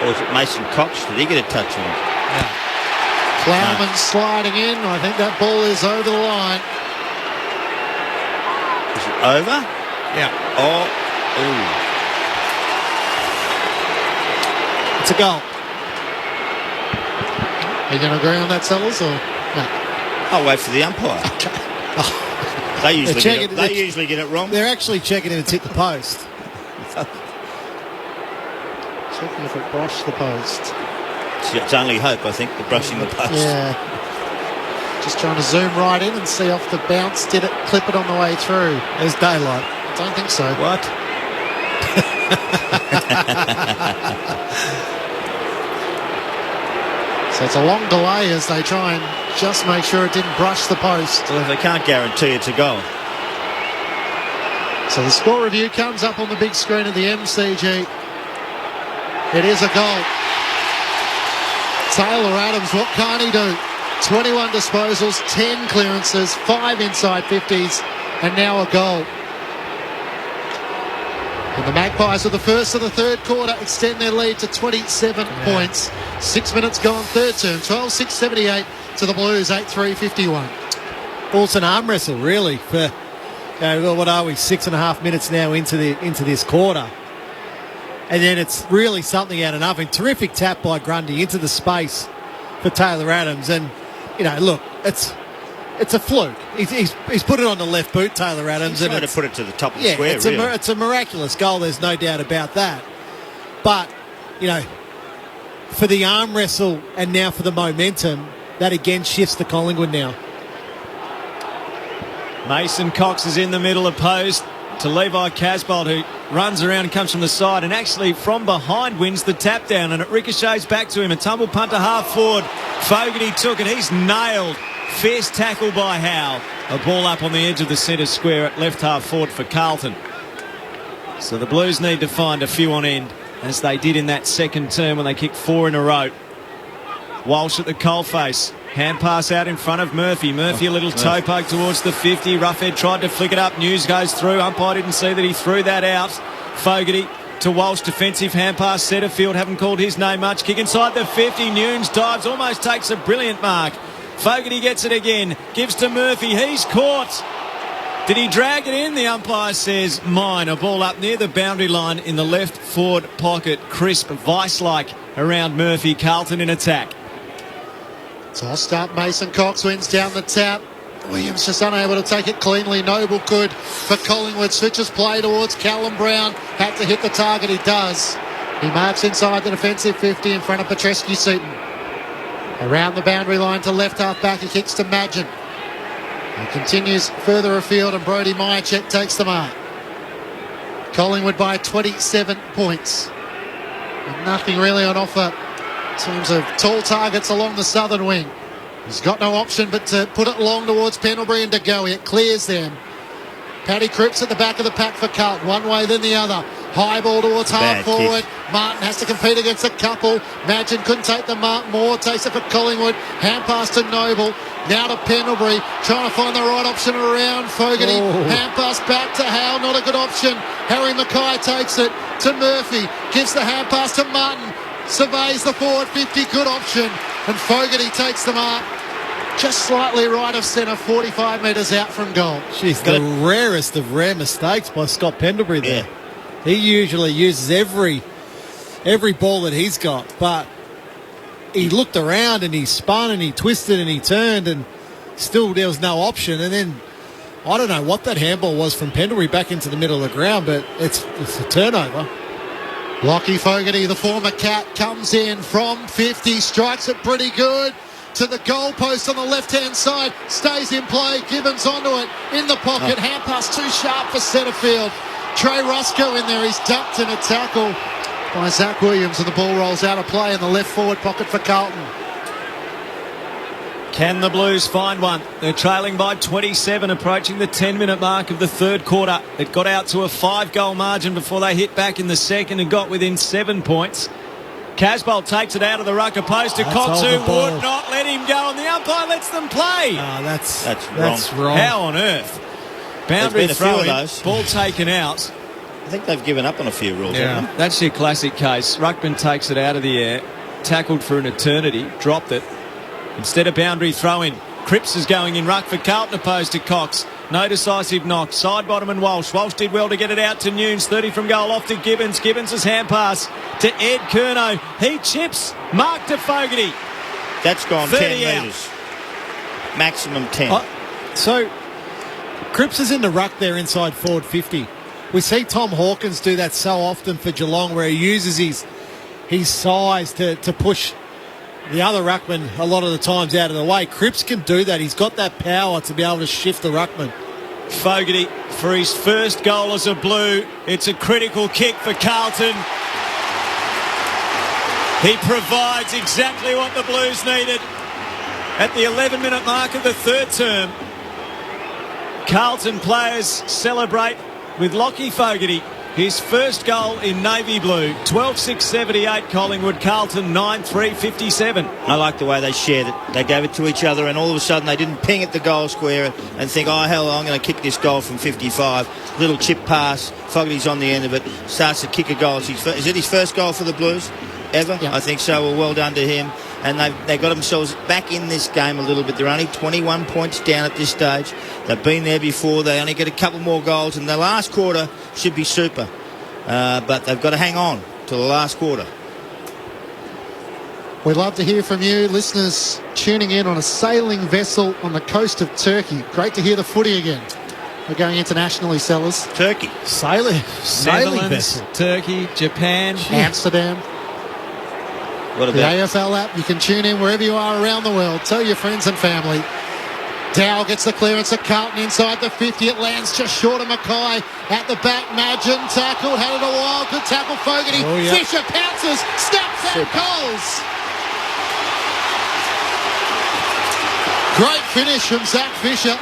Or was it Mason Cox? Did he get a touch on it? Yeah. Plowman sliding in. I think that ball is over the line. Is it over? Yeah. Oh. Ooh. It's a goal. Are you going to agree on that, Sellers, or no? I'll wait for the umpire. Okay. They usually get it wrong. They're actually checking if it's hit the post. Checking if it brushed the post. It's only hope, I think, the brushing the post. Yeah. Just trying to zoom right in and see off the bounce. Did it clip it on the way through? There's daylight. I don't think so. What? So it's a long delay as they try and just make sure it didn't brush the post. Well, they can't guarantee it's a goal. So the score review comes up on the big screen of the MCG. It is a goal. Taylor Adams, what can he do? 21 disposals, 10 clearances, 5 inside 50s, and now a goal. And the Magpies, with the first of the third quarter, extend their lead to 27 points. 6 minutes gone, third term, 12-6-78 to the Blues, 8-3-51. Also an arm wrestle, really, for what are we, 6.5 minutes now into this quarter. And then it's really something out of nothing. Terrific tap by Grundy into the space for Taylor Adams. And, look, it's a fluke. He's put it on the left boot, Taylor Adams. He's trying to put it to the top of the square, it's a miraculous goal. There's no doubt about that. But, for the arm wrestle and now for the momentum, that again shifts to Collingwood now. Mason Cox is in the middle of post. to Levi Casbolt, who runs around and comes from the side and actually from behind wins the tap down, and it ricochets back to him. A tumble punt to half forward. Fogarty took it. He's nailed. Fierce tackle by Howe. A ball up on the edge of the centre square at left half forward for Carlton. So the Blues need to find a few on end, as they did in that second term when they kicked 4 in a row. Walsh at the coalface. Hand pass out in front of Murphy. Murphy a little toe poke towards the 50. Roughhead tried to flick it up. News goes through. Umpire didn't see that he threw that out. Fogarty to Walsh. Defensive hand pass. Setterfield haven't called his name much. Kick inside the 50. Nunes dives. Almost takes a brilliant mark. Fogarty gets it again. Gives to Murphy. He's caught. Did he drag it in? The umpire says mine. A ball up near the boundary line in the left forward pocket. Crisp, vice-like around Murphy. Carlton in attack. Tossed up, Mason Cox wins down the tap. Williams just unable to take it cleanly. Noble good for Collingwood. Switches play towards Callum Brown. Had to hit the target, he does. He marks inside the defensive 50 in front of Petrescu-Seaton. Around the boundary line to left half back, he kicks to Madgen. He continues further afield and Brody Myercheck takes the mark. Collingwood by 27 points. And nothing really on offer in terms of tall targets along the southern wing. He's got no option but to put it long towards Pendlebury and De Goey. It clears them. Paddy Cripps at the back of the pack for Carlton. One way then the other. High ball towards half forward. Martin has to compete against a couple. Madgen couldn't take the mark. Moore takes it for Collingwood. Hand pass to Noble. Now to Pendlebury. Trying to find the right option around Fogarty. Hand pass back to Howe. Not a good option. Harry Mackay takes it to Murphy. Gives the hand pass to Martin. Surveys the forward 50, good option, and Fogarty takes the mark just slightly right of centre, 45 metres out from goal. Jeez, the rarest of rare mistakes by Scott Pendlebury there. Yeah. He usually uses every ball that he's got, but he looked around and he spun and he twisted and he turned and still there was no option. And then I don't know what that handball was from Pendlebury back into the middle of the ground, but it's a turnover. Lockie Fogarty, the former Cat, comes in from 50, strikes it pretty good to the goalpost on the left-hand side, stays in play, Gibbons onto it, in the pocket, hand pass too sharp for Setterfield. Trey Rusco in there, he's ducked in a tackle by Zach Williams, and the ball rolls out of play in the left forward pocket for Carlton. Can the Blues find one? They're trailing by 27, approaching the 10-minute mark of the third quarter. It got out to a 5-goal margin before they hit back in the second and got within 7 points. Casbolt takes it out of the rucker post to Cox, who would not let him go, and the umpire lets them play. That's wrong. How on earth? Boundary throw in, ball taken out. I think they've given up on a few rules, haven't they? That's your classic case. Ruckman takes it out of the air, tackled for an eternity, dropped it. Instead of boundary throw-in, Cripps is going in ruck for Carlton opposed to Cox. No decisive knock. Side bottom and Walsh. Walsh did well to get it out to Nunes. 30 from goal off to Gibbons. Gibbons' hand pass to Ed Curnow. He chips. Mark to Fogarty. That's gone 10 metres. Maximum 10. So Cripps is in the ruck there inside forward 50. We see Tom Hawkins do that so often for Geelong, where he uses his size to push the other ruckman a lot of the times out of the way. Cripps can do that. He's got that power to be able to shift the ruckman. Fogarty for his first goal as a Blue. It's a critical kick for Carlton. He provides exactly what the Blues needed at the 11-minute mark of the third term. Carlton players celebrate with Lockie Fogarty. His first goal in navy blue. 12-6-78 Collingwood. Carlton 9-3-57. I like the way they shared it. They gave it to each other, and all of a sudden they didn't ping at the goal square and think, oh hell, I'm going to kick this goal from 55. Little chip pass. Fogarty's on the end of it. Starts to kick a goal. Is it his first goal for the Blues ever? Yeah. I think so. Well done to him. And they got themselves back in this game a little bit. They're only 21 points down at this stage. They've been there before. They only get a couple more goals, and the last quarter should be super. But they've got to hang on to the last quarter. We'd love to hear from you, listeners tuning in on a sailing vessel on the coast of Turkey. Great to hear the footy again. We're going internationally, sellers. Turkey. Sailing vessel. Turkey, Japan. Amsterdam. What about the AFL app? You can tune in wherever you are around the world. Tell your friends and family. Dow gets the clearance at Carlton inside the 50. It lands just short of Mackay. At the back, Madgen tackled, had it a while. Good tackle, Fogarty. Oh, yeah. Fisher pounces, snaps and goals. Great finish from Zach Fisher.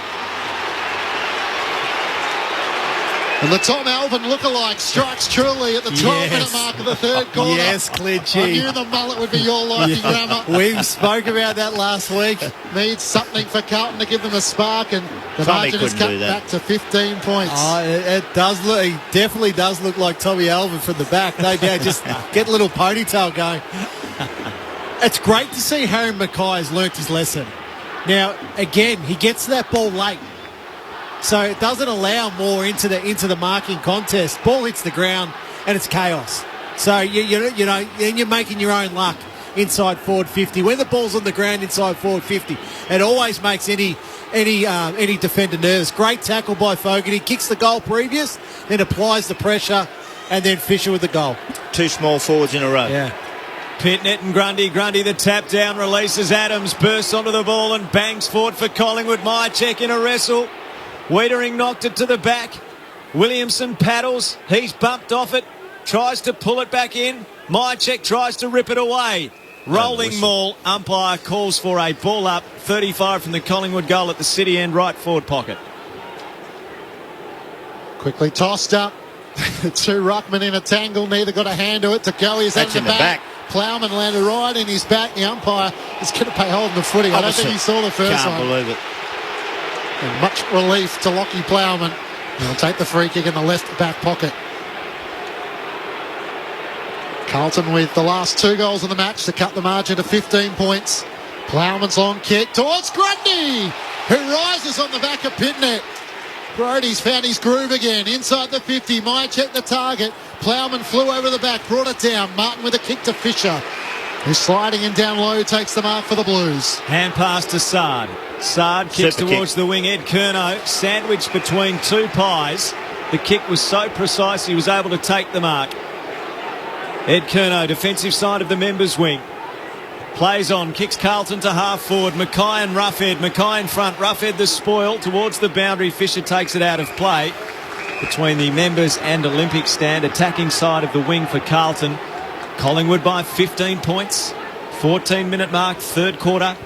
And the Tom Alvin lookalike strikes truly at the 12-minute mark of the third quarter. Yes, Clinchie. I knew the mullet would be your liking, Rammer. We spoke about that last week. Needs something for Carlton to give them a spark, and the Tommy margin is cut couldn't do that. back to 15 points. Oh, it does look. He definitely does look like Tommy Alvin from the back. No doubt, just get a little ponytail going. It's great to see Harry Mackay has learnt his lesson. Now, again, he gets to that ball late, so it doesn't allow more into the marking contest. Ball hits the ground, and it's chaos. So you know, and you're making your own luck inside forward 50. When the ball's on the ground inside forward 50, it always makes any defender nervous. Great tackle by Fogarty. Kicks the goal previous, then applies the pressure, and then Fisher with the goal. 2 small forwards in a row. Yeah. Pitnet and Grundy. Grundy the tap down, releases Adams, bursts onto the ball and bangs forward for Collingwood. Myercheck in a wrestle. Wiedering knocked it to the back. Williamson paddles. He's bumped off it. Tries to pull it back in. Myercheck tries to rip it away. Rolling maul. Umpire calls for a ball up. 35 from the Collingwood goal at the City end right forward pocket. Quickly tossed up. 2 ruckmen in a tangle. Neither got a hand to it. To go is That's in the back. Plowman landed right in his back. The umpire is going to pay hold of the footy. I don't think he saw the first one. Can't believe it. And much relief to Lockie Plowman. He'll take the free kick in the left back pocket. Carlton with the last 2 goals of the match to cut the margin to 15 points. Plowman's long kick towards Grundy, who rises on the back of Pitnet. Brody's found his groove again. Inside the 50, Myercheck the target. Plowman flew over the back, brought it down. Martin with a kick to Fisher, who's sliding in down low, takes the mark for the Blues. Hand pass to Sard. Sard kicks towards the wing. Ed Curnow sandwiched between 2 pies. The kick was so precise he was able to take the mark. Ed Curnow, defensive side of the members' wing. Plays on, kicks Carlton to half forward. Mackay and Roughead. Mackay in front. Roughead the spoil towards the boundary. Fisher takes it out of play between the members and Olympic stand. Attacking side of the wing for Carlton. Collingwood by 15 points. 14-minute mark, third quarter.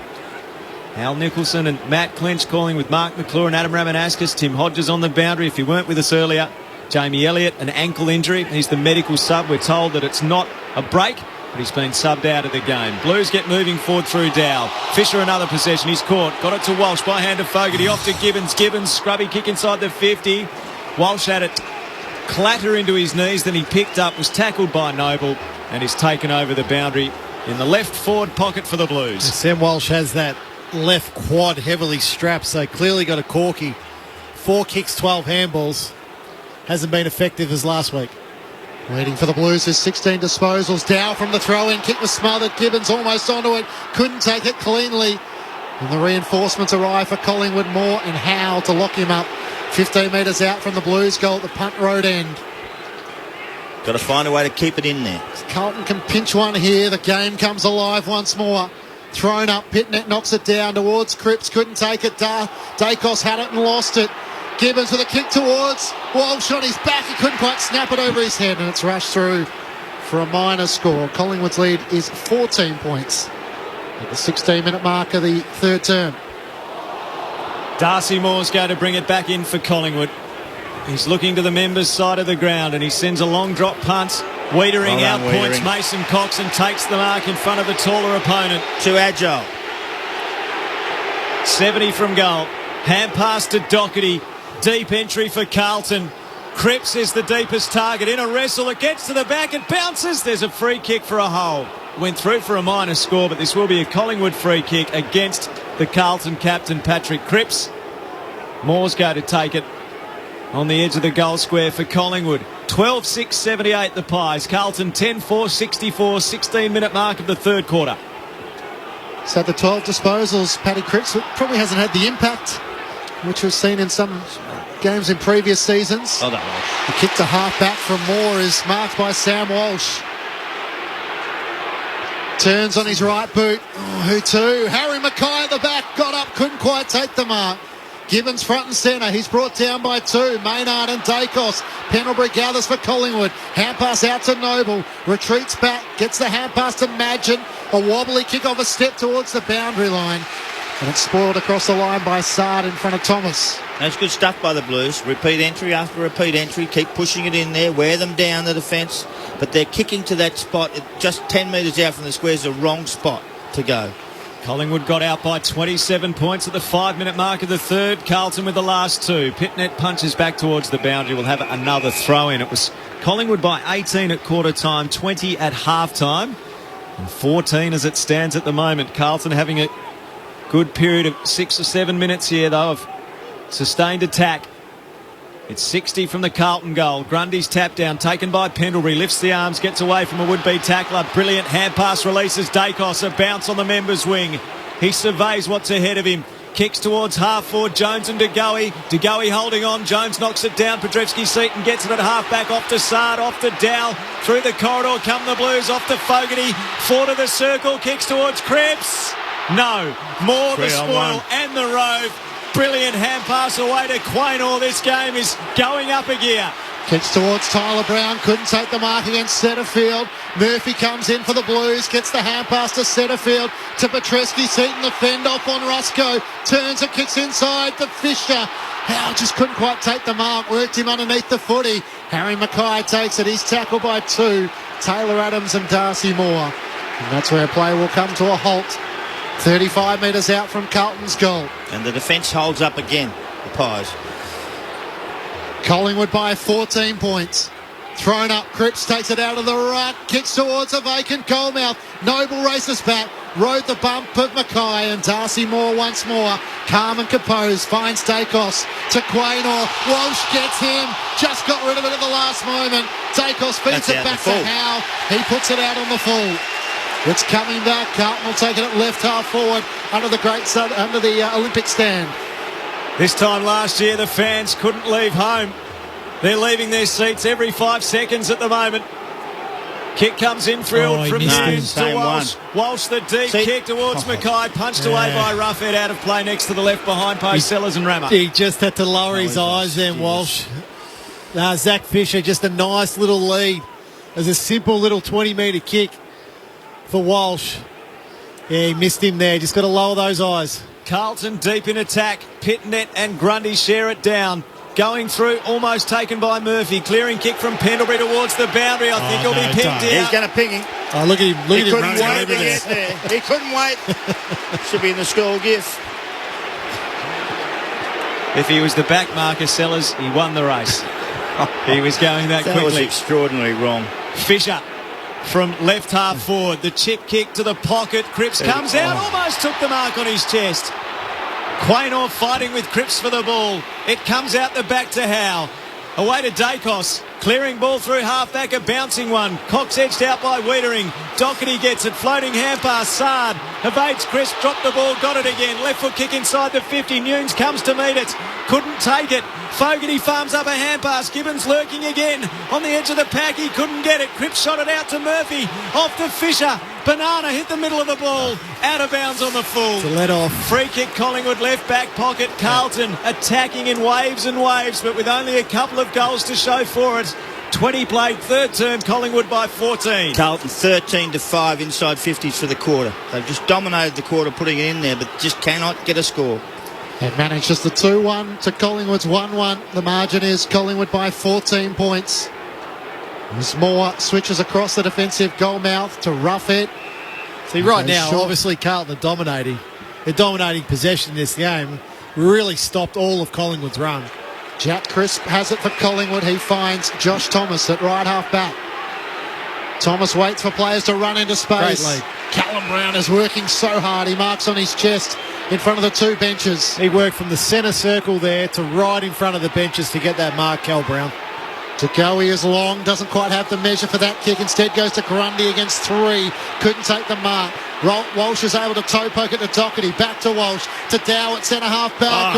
Al Nicholson and Matt Clinch calling with Mark McClure and Adam Ramanauskas. Tim Hodges on the boundary. If you weren't with us earlier, Jamie Elliott, an ankle injury. He's the medical sub. We're told that it's not a break, but he's been subbed out of the game. Blues get moving forward through Dow. Fisher another possession. He's caught. Got it to Walsh by hand of Fogarty. Off to Gibbons. Gibbons, scrubby kick inside the 50. Walsh had it clatter into his knees. Then he picked up, was tackled by Noble, and is taken over the boundary in the left forward pocket for the Blues. Sam Walsh has that left quad heavily strapped, so clearly got a corky. 4 kicks, 12 handballs. Hasn't been effective as last week. Waiting for the Blues is 16 disposals. Dow from the throw-in. Kick was smothered. Gibbons almost onto it. Couldn't take it cleanly. And the reinforcements arrive for Collingwood. Moore and Howe to lock him up. 15 metres out from the Blues goal at the punt road end. Got to find a way to keep it in there. Carlton can pinch one here. The game comes alive once more. Thrown up. Pitnet knocks it down towards Cripps. Couldn't take it. Dacos had it and lost it. Gibbons with a kick towards Walsh on his back. He couldn't quite snap it over his head, and it's rushed through for a minor score. Collingwood's lead is 14 points at the 16-minute mark of the third term. Darcy Moore's going to bring it back in for Collingwood. He's looking to the members' side of the ground, and he sends a long drop punt. Wiedering out points Mason Cox and takes the mark in front of the taller opponent. Too agile. 70 from goal. Hand pass to Doherty. Deep entry for Carlton. Cripps is the deepest target. In a wrestle, it gets to the back, it bounces. There's a free kick for a hole. Went through for a minor score, but this will be a Collingwood free kick against the Carlton captain, Patrick Cripps. Moore's going to take it on the edge of the goal square for Collingwood. 12-6-78 the Pies. Carlton 10-4-64, 16-minute mark of the third quarter. So the 12 disposals, Paddy Cripps probably hasn't had the impact which was seen in some games in previous seasons. Oh, that Walsh. The kick to half-back from Moore is marked by Sam Walsh. Turns on his right boot. Oh, who to? Harry Mackay at the back. Got up, couldn't quite take the mark. Gibbons front and centre. He's brought down by 2. Maynard and Dacos. Pendlebury gathers for Collingwood. Hand pass out to Noble. Retreats back. Gets the hand pass to Madgen. A wobbly kick off a step towards the boundary line. And it's spoiled across the line by Sard in front of Thomas. That's good stuff by the Blues. Repeat entry after repeat entry. Keep pushing it in there. Wear them down the defence. But they're kicking to that spot just 10 metres out from the square is the wrong spot to go. Collingwood got out by 27 points at the 5-minute mark of the third. Carlton with the last 2. Pitnet punches back towards the boundary. Will have another throw in. It was Collingwood by 18 at quarter time, 20 at half time, and 14 as it stands at the moment. Carlton having a good period of 6 or 7 minutes here, though, of sustained attack. It's 60 from the Carlton goal. Grundy's tap down, taken by Pendlebury, lifts the arms, gets away from a would-be tackler. Brilliant hand pass releases Dacos, a bounce on the member's wing. He surveys what's ahead of him. Kicks towards half-forward, Jones and De Goey. De Goey holding on, Jones knocks it down. Podrevsky-Seaton gets it at half-back, off to Sard, off to Dow. Through the corridor come the Blues, off to Fogarty. 4 to the circle, kicks towards Cripps. No, more the spoil and the rove. Brilliant hand pass away to Quaynor. This game is going up a gear. Kicks towards Tyler Brown. Couldn't take the mark against Setterfield. Murphy comes in for the Blues. Gets the hand pass to Setterfield. To Petreski-Seaton. The fend off on Rusco. Turns and kicks inside to Fisher. Howe just couldn't quite take the mark. Worked him underneath the footy. Harry Mackay takes it. He's tackled by 2. Taylor Adams and Darcy Moore. And that's where play will come to a halt. 35 metres out from Carlton's goal. And the defence holds up again, the Pies. Collingwood by 14 points. Thrown up, Cripps takes it out of the ruck, kicks towards a vacant goalmouth. Noble races back, rode the bump of Mackay, and Darcy Moore once more. Calm and composed, finds Dacos to Quaynor. Walsh gets him, just got rid of it at the last moment. Dacos feeds it back to Howe. He puts it out on the full. It's coming back. Carlton will take it at left half forward under the Olympic stand. This time last year, the fans couldn't leave home. They're leaving their seats every 5 seconds at the moment. Kick comes infield from Hughes to Walsh. Walsh, the deep kick towards Mackay, punched away by Roughhead, out of play next to the left behind post. Sellers and Rammer. He just had to lower his eyes then, Walsh. Zach Fisher, just a nice little lead. As a simple little 20-metre kick for Walsh. Yeah, he missed him there. Just got to lower those eyes. Carlton deep in attack. Pitnet and Grundy share it down. Going through, almost taken by Murphy. Clearing kick from Pendlebury towards the boundary. I think he'll be pinned out. He's going to ping him. Oh, look at him. Look at him. He couldn't wait to get there. He couldn't wait. Should be in the school gift. If he was the back marker, Sellers, he won the race. He was going that quickly. That was extraordinarily wrong. Fisher from left half forward. The chip kick to the pocket. Cripps comes out, almost took the mark on his chest. Quaynor fighting with Cripps for the ball. It comes out the back to Howe. Away to Dacos. Clearing ball through half-back, a bouncing one. Cox edged out by Wiedering. Doherty gets it. Floating hand pass. Sard evades Chris. Dropped the ball. Got it again. Left foot kick inside the 50. Nunes comes to meet it. Couldn't take it. Fogarty farms up a hand pass. Gibbons lurking again on the edge of the pack. He couldn't get it. Cripps shot it out to Murphy. Off to Fisher. Banana hit the middle of the ball. Out of bounds on the full. It's a let off. Free kick, Collingwood left back pocket. Carlton attacking in waves and waves, but with only a couple of goals to show for it. 20 played, third term, Collingwood by 14. Carlton 13-5 inside 50s for the quarter. They've just dominated the quarter, putting it in there, but just cannot get a score. It manages the 2-1 to Collingwood's 1-1. The margin is Collingwood by 14 points. As Moore switches across the defensive goal mouth to Roughhead. See, right now, obviously Carlton are dominating. They're dominating possession in this game. Really stopped all of Collingwood's run. Jack Crisp has it for Collingwood. He finds Josh Thomas at right half back. Thomas waits for players to run into space. Great lead. Callum Brown is working so hard. He marks on his chest in front of the 2 benches. He worked from the centre circle there to right in front of the benches to get that mark, Cal Brown. To go, he is long, doesn't quite have the measure for that kick. Instead goes to Grundy against 3. Couldn't take the mark. Walsh is able to toe poke it to Doherty. Back to Walsh. To Dow at centre half back.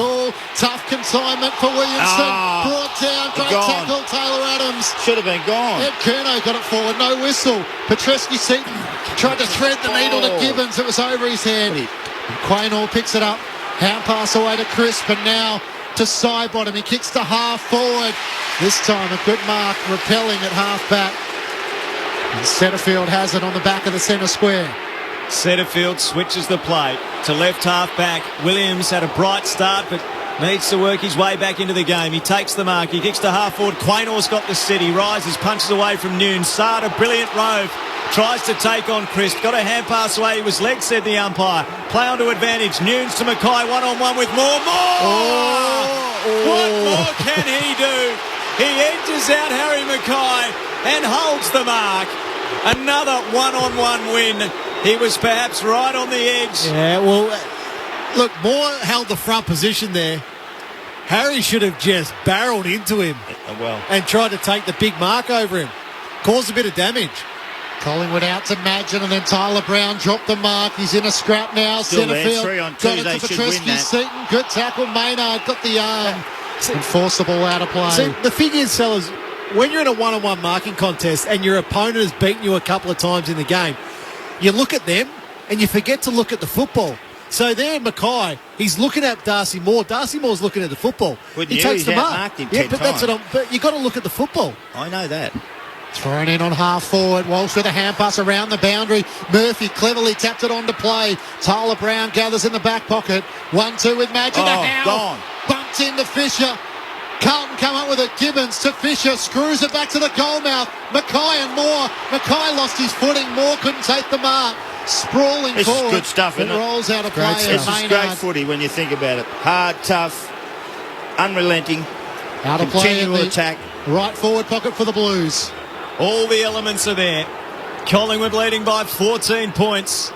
Tough consignment for Williamson. Brought down. Great tackle. Taylor Adams. Should have been gone. Ed Curnow got it forward. No whistle. Petreski-Seaton tried to thread the needle to Gibbons. It was over his head. Quaynor picks it up. Hand pass away to Crisp, and now to Sidebottom. He kicks to half forward. This time a good mark, repelling at half back. And Setterfield has it on the back of the centre square. Setterfield switches the plate to left half back. Williams had a bright start but needs to work his way back into the game. He takes the mark. He kicks to half forward. Quaynor's got the set. He rises, punches away from Noon. Sada, brilliant rove. Tries to take on Crisp. Got a hand pass away. He was leg, said the umpire. Play on to advantage. Nunes to Mackay. One-on-one with Moore. What more can he do? He edges out Harry Mackay and holds the mark. Another one-on-one win. He was perhaps right on the edge. Yeah, well, look, Moore held the front position there. Harry should have just barreled into him and tried to take the big mark over him. Caused a bit of damage. Collingwood out to Madgen, and then Tyler Brown dropped the mark. He's in a scrap now. Centrefield 3 on 2. got it to Petreski. Seaton, good tackle. Maynard got the arm. Enforceable out of play. See, the thing is, sellers, when you're in a one-on-one marking contest and your opponent has beaten you a couple of times in the game, you look at them and you forget to look at the football. So there, Mackay, he's looking at Darcy Moore. Darcy Moore's looking at the football. He takes the mark. Yeah, but that's what but you got to look at the football. I know that. Thrown in on half forward. Walsh with a hand pass around the boundary. Murphy cleverly tapped it on to play. Tyler Brown gathers in the back pocket. 1-2 with Madgen. Gone. Bumped into Fisher. Carlton come up with it. Gibbons to Fisher. Screws it back to the goal mouth. Mackay and Moore. Mackay lost his footing. Moore couldn't take the mark. Sprawling this forward. This is good stuff, isn't it? Rolls out of play. This is great footy when you think about it. Hard, tough, unrelenting. Out of play in the attack. Right forward pocket for the Blues. All the elements are there. Collingwood leading by 14 points.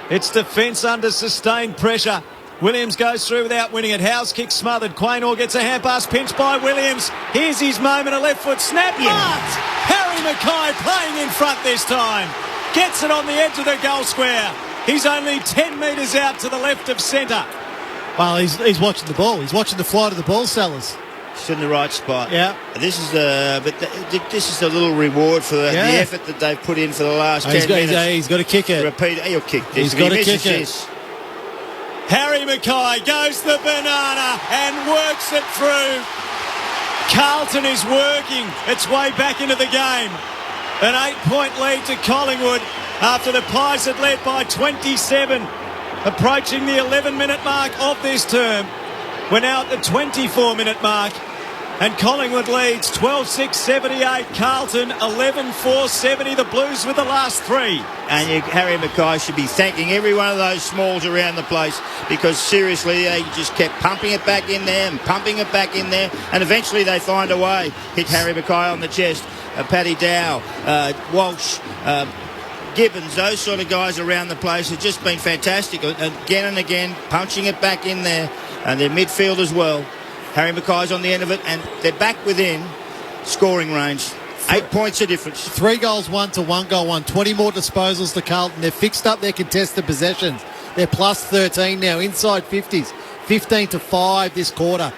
It's defence under sustained pressure. Williams goes through without winning it. Howe's kick smothered. Quaynor gets a hand pass pinched by Williams. Here's his moment. A left foot snap. Marked. Harry Mackay playing in front this time. Gets it on the edge of the goal square. He's only 10 metres out to the left of centre. Well, he's watching the ball. He's watching the flight of the ball, sellers. He's in the right spot. Yeah. This is this is a little reward for the effort that they've put in for the last 10 minutes. He's got to kick it. Repeat. He'll kick this. He's got to kick it. Harry Mackay goes the banana and works it through. Carlton is working its way back into the game. An 8-point lead to Collingwood after the Pies had led by 27. Approaching the 11-minute mark of this term. We're now at the 24-minute mark. And Collingwood leads 12-6-78. Carlton 11-4-70. The Blues with the last 3. And Harry Mackay should be thanking every one of those smalls around the place, because seriously, they just kept pumping it back in there and pumping it back in there, and eventually they find a way. Hit Harry Mackay on the chest. Paddy Dow, Walsh, Gibbons, those sort of guys around the place have just been fantastic. Again and again, punching it back in there. And their midfield as well. Harry Mackay's on the end of it, and they're back within scoring range. 8 points of difference. 3 goals won to 1 goal won. 20 more disposals to Carlton. They've fixed up their contested possessions. They're plus 13 now, inside 50s. 15-5 this quarter.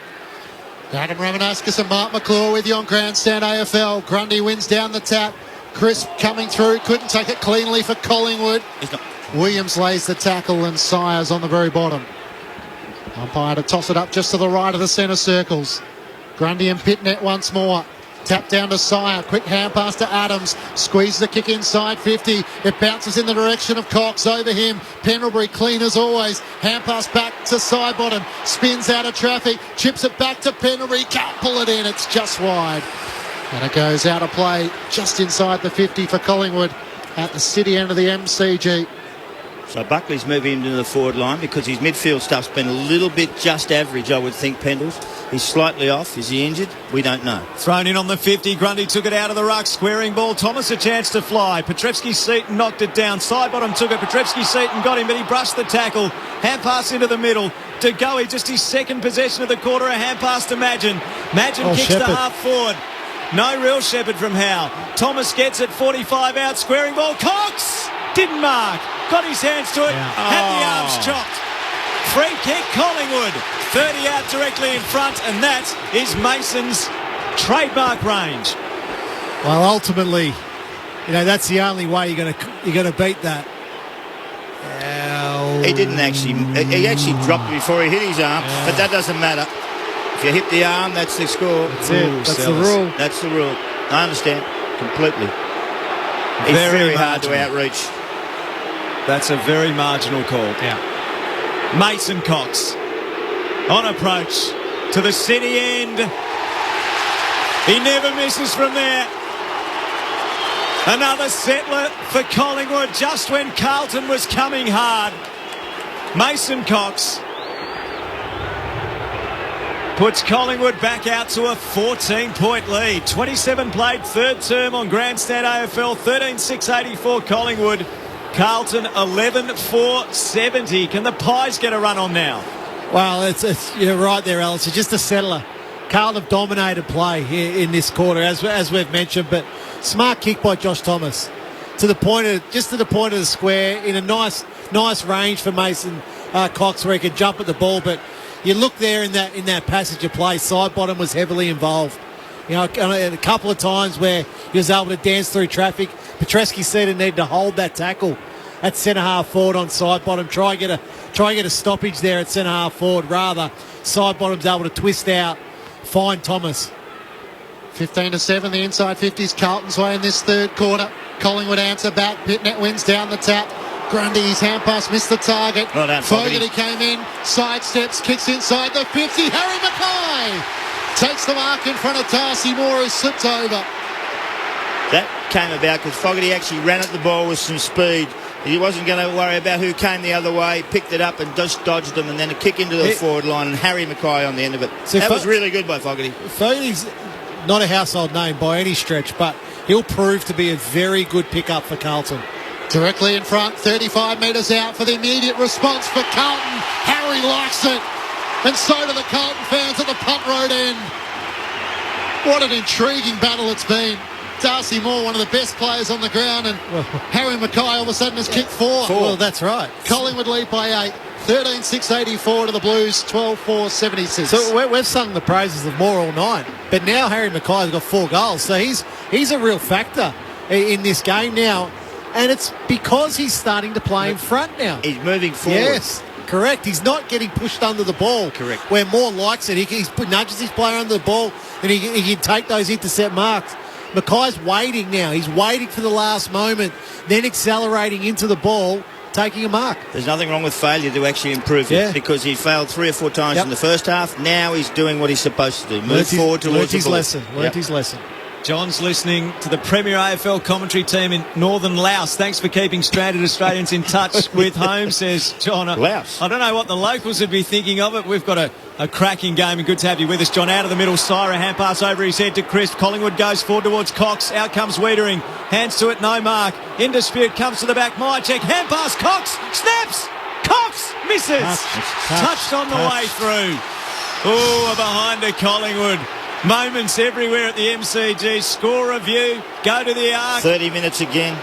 Adam Ramanauskas and Mark McClure with you on Grandstand AFL. Grundy wins down the tap. Crisp coming through. Couldn't take it cleanly for Collingwood. Williams lays the tackle, and Sires on the very bottom. Umpire to toss it up just to the right of the centre circles. Grundy and Pitnet once more. Tap down to Sire. Quick hand pass to Adams. Squeeze the kick inside 50. It bounces in the direction of Cox. Over him. Pendlebury clean as always. Hand pass back to Sidebottom. Spins out of traffic. Chips it back to Pendlebury. Can't pull it in. It's just wide. And it goes out of play just inside the 50 for Collingwood at the city end of the MCG. So Buckley's moving into the forward line because his midfield stuff's been a little bit just average, I would think, Pendles. He's slightly off. Is he injured? We don't know. Thrown in on the 50. Grundy took it out of the ruck. Squaring ball. Thomas a chance to fly. Petreski-Seaton knocked it down. Sidebottom took it. Petreski-Seaton got him, but he brushed the tackle. Hand pass into the middle. De Goey, just his second possession of the quarter. A hand pass to Madgen. Madgen kicks to half forward. No real Shepherd from Howe. Thomas gets it. 45 out. Squaring ball. Cox! Didn't mark. Got his hands to it. Had the arms chopped. Free kick, Collingwood. 30 out directly in front, and that is Mason's trademark range. Well, ultimately, that's the only way you're going to beat that. He didn't actually. He actually dropped it before he hit his arm, but that doesn't matter. If you hit the arm, that's the score. That's it. That's the rule. That's the rule. I understand completely. It's very hard to outreach. That's a very marginal call. Yeah. Mason Cox on approach to the city end. He never misses from there. Another settler for Collingwood just when Carlton was coming hard. Mason Cox puts Collingwood back out to a 14-point lead. 27 played, third term on Grandstand AFL. 13-6-84 Collingwood. Carlton 11-4-70. Can the Pies get a run on now? Well, you're right there, Alice. It's just a settler. Carlton have dominated play here in this quarter, as we've mentioned, but smart kick by Josh Thomas to the point of the square in a nice range for Mason Cox where he could jump at the ball. But you look there in that passage of play, side bottom was heavily involved. You know, a couple of times where he was able to dance through traffic. Petreski said he needed to hold that tackle at centre half forward on side bottom. Try and get a stoppage there at centre half forward. Rather, side bottom's able to twist out. Find Thomas. 15-7, the inside 50s Carlton's way in this third quarter. Collingwood answer back. Pitnet wins down the tap. Grundy's hand pass missed the target. Well done, Fogarty came in, sidesteps, kicks inside the 50. Harry Mackay takes the mark in front of Darcy Moore, who slipped over. That came about because Fogarty actually ran at the ball with some speed. He wasn't going to worry about who came the other way, picked it up and just dodged them, and then a kick into the forward line and Harry Mackay on the end of it. So that was really good by Fogarty. Fogarty's not a household name by any stretch, but he'll prove to be a very good pickup for Carlton. Directly in front, 35 metres out for the immediate response for Carlton. Harry likes it, and so do the Carlton fans at the punt road end. What an intriguing battle it's been. Darcy Moore, one of the best players on the ground, and Harry Mackay all of a sudden has kicked four. Well, that's right. Collingwood lead by 8. 13-6-84 to the Blues, 12-4-76. So we've sung the praises of Moore all night, but now Harry Mackay's got 4 goals, so he's a real factor in this game now, and it's because he's starting to play in front now. He's moving forward. Yes, correct. He's not getting pushed under the ball. Correct. Where Moore likes it, he nudges his player under the ball, and he can take those intercept marks. Mackay's waiting now. He's waiting for the last moment, then accelerating into the ball, taking a mark. There's nothing wrong with failure to actually improve it because he failed 3 or 4 times in the first half. Now he's doing what he's supposed to do. Move forward towards the ball. Learned his lesson. John's listening to the Premier AFL commentary team in northern Laos. Thanks for keeping stranded Australians in touch with home, says John. Laos. I don't know what the locals would be thinking of it. We've got a cracking game and good to have you with us, John. Out of the middle, Syra, hand pass over his head to Chris. Collingwood goes forward towards Cox. Out comes Wiedering. Hands to it, no mark. In dispute, comes to the back. Myercheck, hand pass, Cox, snaps. Cox misses. Touched on the way through. Oh, behind to Collingwood. Moments everywhere at the MCG. Score review. Go to the arc. 30 minutes again.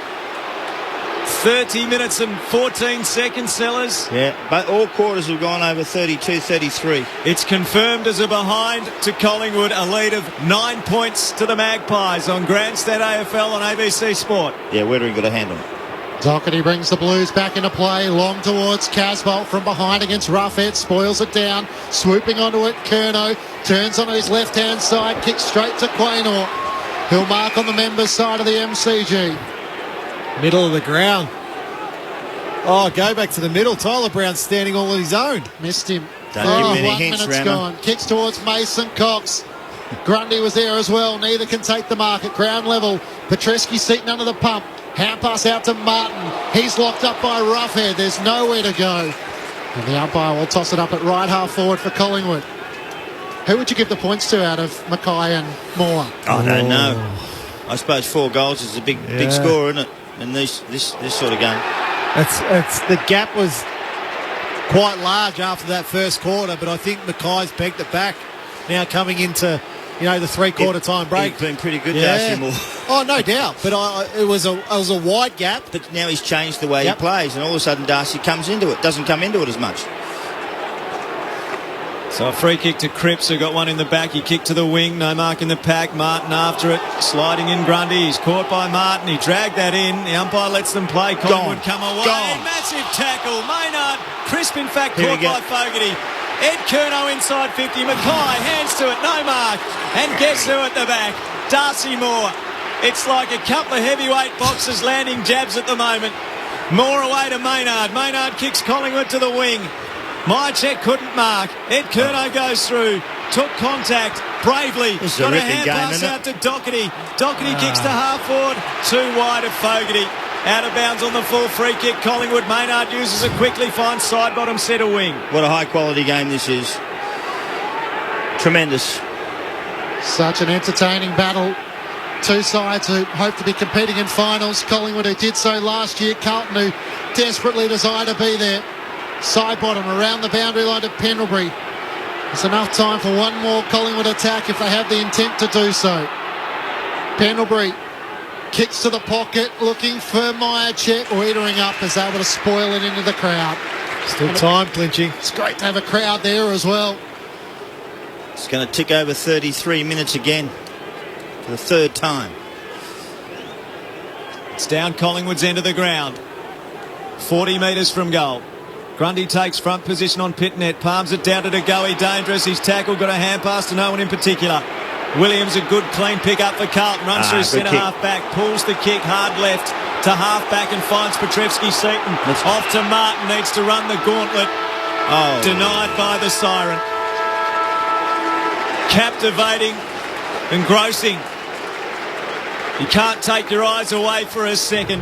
30 minutes and 14 seconds, Sellers. Yeah, but all quarters have gone over 32-33. It's confirmed as a behind to Collingwood, a lead of 9 points to the Magpies on Grandstand AFL on ABC Sport. Yeah, Wiedering got a hand on it. Doherty brings the Blues back into play, long towards Casbolt from behind against Roughhead, spoils it down, swooping onto it, Curnow turns on his left-hand side, kicks straight to Quaynor. He'll mark on the members' side of the MCG. Middle of the ground. Oh, go back to the middle. Tyler Brown's standing all on his own. Missed him. Don't give me any 1 hints, minute's Rammer. gone. Kicks towards Mason Cox. Grundy was there as well. Neither can take the mark at ground level. Petreski seating under the pump. Hand pass out to Martin. He's locked up by Roughhead. There's nowhere to go. And the umpire will toss it up at right half forward for Collingwood. Who would you give the points to out of Mackay and Moore? I don't know. I suppose 4 goals is a big score, isn't it? In this sort of game. It's the gap was quite large after that first quarter, but I think Mackay's pegged it back. Now coming into the 3/4 time break. He's been pretty good, Darcy Moore. Oh, no doubt. But it was a wide gap. But now he's changed the way he plays, and all of a sudden Darcy comes into it. Doesn't come into it as much. So a free kick to Cripps, who got one in the back. He kicked to the wing, no mark in the pack. Martin after it, sliding in Grundy. He's caught by Martin. He dragged that in. The umpire lets them play. Collingwood come away. Massive tackle. Maynard Crisp, in fact, Here we caught by Fogarty. Ed Curnow inside 50. Mackay hands to it, no mark. And guess who at the back? Darcy Moore. It's like a couple of heavyweight boxers landing jabs at the moment. Moore away to Maynard. Maynard kicks Collingwood to the wing. Myercheck couldn't mark. Ed Curnow goes through. Took contact bravely. Got a hand pass out to Doherty. Doherty kicks to half forward. Too wide of Fogarty. Out of bounds on the full free kick. Collingwood. Maynard uses it quickly. Finds side bottom centre wing. What a high quality game this is. Tremendous. Such an entertaining battle. Two sides who hope to be competing in finals. Collingwood, who did so last year. Carlton, who desperately desire to be there. Side bottom around the boundary line to Pendlebury. There's enough time for one more Collingwood attack if they have the intent to do so. Pendlebury kicks to the pocket, looking for Myercheck. Wiedering up is able to spoil it into the crowd. Still time, Clinchy. It's great to have a crowd there as well. It's going to tick over 33 minutes again for the third time. It's down Collingwood's end of the ground. 40 metres from goal. Grundy takes front position on pit net, palms it down to Degoe, dangerous. He's tackled, got a hand pass to no one in particular. Williams, a good clean pick up for Carlton, runs through centre half back, pulls the kick hard left to half back and finds Petrevski-Seton. Off to Martin, needs to run the gauntlet. Denied by the siren. Captivating, engrossing. You can't take your eyes away for a second.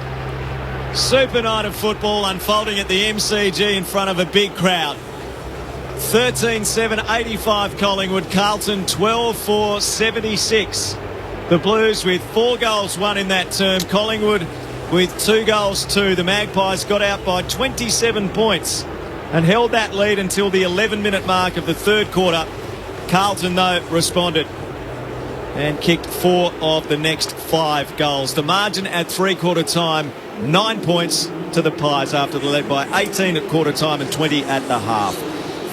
Super night of football unfolding at the MCG in front of a big crowd. 13-7, 85 Collingwood. Carlton 12-4, 76. The Blues with 4 goals won in that term. Collingwood with 2 goals too. The Magpies got out by 27 points and held that lead until the 11-minute mark of the third quarter. Carlton, though, responded and kicked 4 of the next 5 goals. The margin at three-quarter time, 9 points to the Pies after the lead by 18 at quarter time and 20 at the half.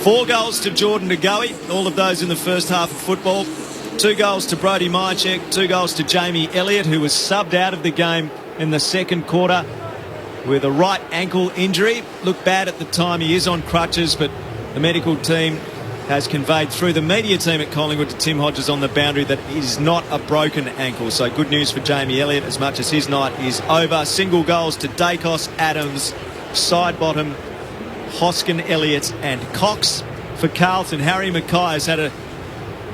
4 goals to Jordan Degoe, all of those in the first half of football. 2 goals to Brodie Myercheck, 2 goals to Jamie Elliott, who was subbed out of the game in the second quarter with a right ankle injury. Looked bad at the time. He is on crutches, but the medical team has conveyed through the media team at Collingwood to Tim Hodges on the boundary that it is not a broken ankle. So good news for Jamie Elliott as much as his night is over. Single goals to Dacos, Adams, side bottom, Hoskin, Elliott and Cox. For Carlton, Harry Mackay has had a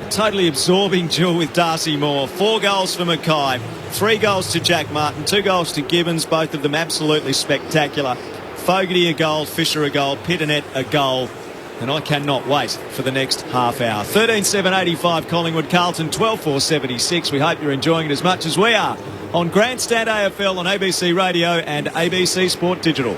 totally absorbing duel with Darcy Moore. 4 goals for Mackay, 3 goals to Jack Martin, 2 goals to Gibbons, both of them absolutely spectacular. Fogarty a goal, Fisher a goal, Pitternet a goal. And I cannot wait for the next half hour. 13-7, 85 Collingwood, Carlton 12-4, 76. We hope you're enjoying it as much as we are on Grandstand AFL on ABC Radio and ABC Sport Digital.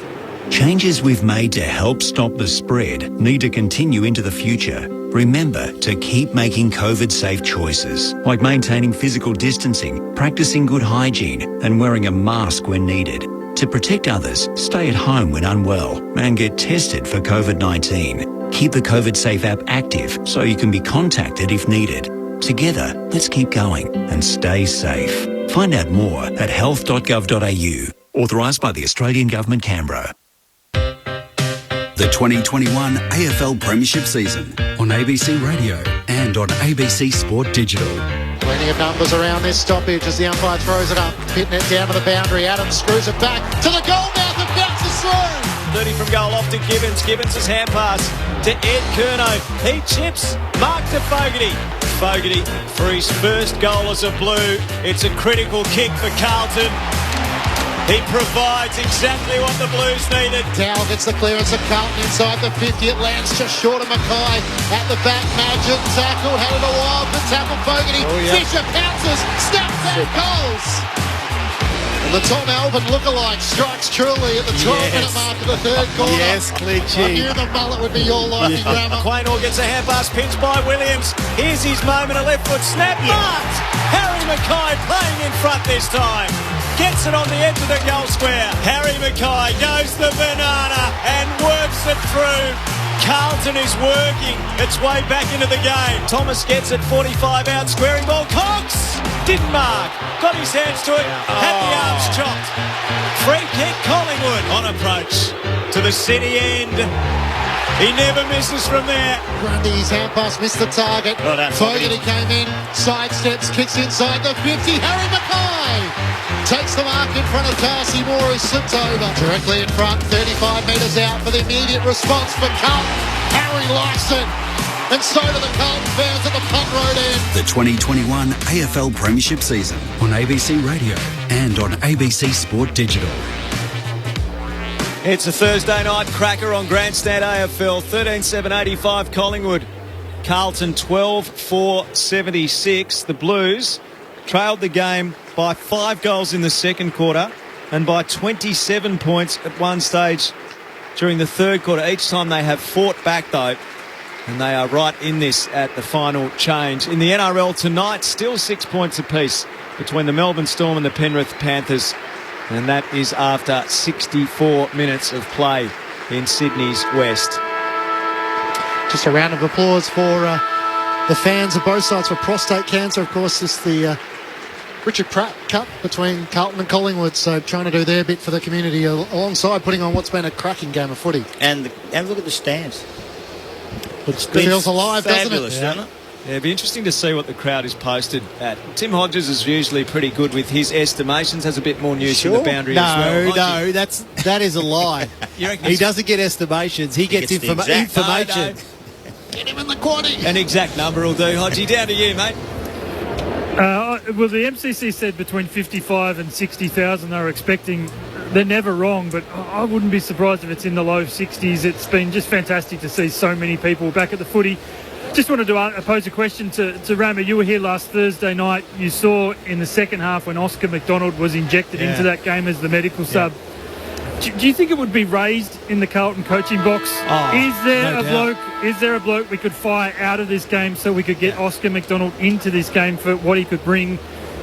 Changes we've made to help stop the spread need to continue into the future. Remember to keep making COVID-safe choices, like maintaining physical distancing, practicing good hygiene, and wearing a mask when needed. To protect others, stay at home when unwell and get tested for COVID-19. Keep the COVID Safe app active so you can be contacted if needed. Together, let's keep going and stay safe. Find out more at health.gov.au. Authorised by the Australian Government, Canberra. The 2021 AFL Premiership season on ABC Radio and on ABC Sport Digital. Plenty of numbers around this stoppage as the umpire throws it up. Pitnet down to the boundary. Adams screws it back to the goal mouth and bounces through. 30 from goal off to Gibbons. Gibbons' hand pass to Ed Curnow. He chips. Mark to Fogarty. Fogarty for his first goal as a Blue. It's a critical kick for Carlton. He provides exactly what the Blues needed. Dowell gets the clearance of Carlton inside the 50. It lands just short of Mackay. At the back, Madgen tackled. Had it a while, but tackled Fogarty. Fisher pounces. Snaps and goals. And the Tom Alvin lookalike strikes truly at the 12-minute mark of the third quarter. Yes, Clichy. I knew the mullet would be your liking, Grammar. Quaynor gets a hand pass, pinched by Williams. Here's his moment, a left foot snap. Marked! Harry Mackay playing in front this time. Gets it on the edge of the goal square. Harry Mackay goes the banana and works it through. Carlton is working its way back into the game. Thomas gets it 45 out, squaring ball. Cox didn't mark. Got his hands to it. Had the arms chopped. Free kick Collingwood on approach to the city end. He never misses from there. Grundy's hand pass missed the target. Well done, Fogarty came in, sidesteps, kicks inside the 50. Harry Mackay takes the mark in front of Darcy Moore, who slipped over. Directly in front, 35 metres out for the immediate response for Carlton. Harry likes it. And so do the Carlton fans at the punt road end. The 2021 AFL Premiership season on ABC Radio and on ABC Sport Digital. It's a Thursday night cracker on Grandstand AFL. 13-7-85 Collingwood. Carlton 12-4-76. The Blues trailed the game by 5 goals in the second quarter and by 27 points at one stage during the third quarter. Each time they have fought back, though, and they are right in this at the final change. In the NRL tonight, still 6 points apiece between the Melbourne Storm and the Penrith Panthers. And that is after 64 minutes of play in Sydney's West. Just a round of applause for the fans of both sides for prostate cancer. Of course, it's the Richard Pratt Cup between Carlton and Collingwood, so trying to do their bit for the community alongside putting on what's been a cracking game of footy. And look at the stands. It feels alive, doesn't it? Fabulous, doesn't it? Yeah, it'd be interesting to see what the crowd is posted at. Tim Hodges is usually pretty good with his estimations, has a bit more news in the boundary as well. No, that is a lie. He doesn't get estimations. He gets information. Get him in the quaddie. An exact number will do. Hodgie, down to you, mate. Well, the MCC said between 55 and 60,000 they were expecting. They're never wrong, but I wouldn't be surprised if it's in the low 60s. It's been just fantastic to see so many people back at the footy. Just wanted to pose a question to Rama. You were here last Thursday night. You saw in the second half when Oscar McDonald was injected into that game as the medical sub. Do you think it would be raised in the Carlton coaching box? Is there a bloke we could fire out of this game so we could get Oscar McDonald into this game for what he could bring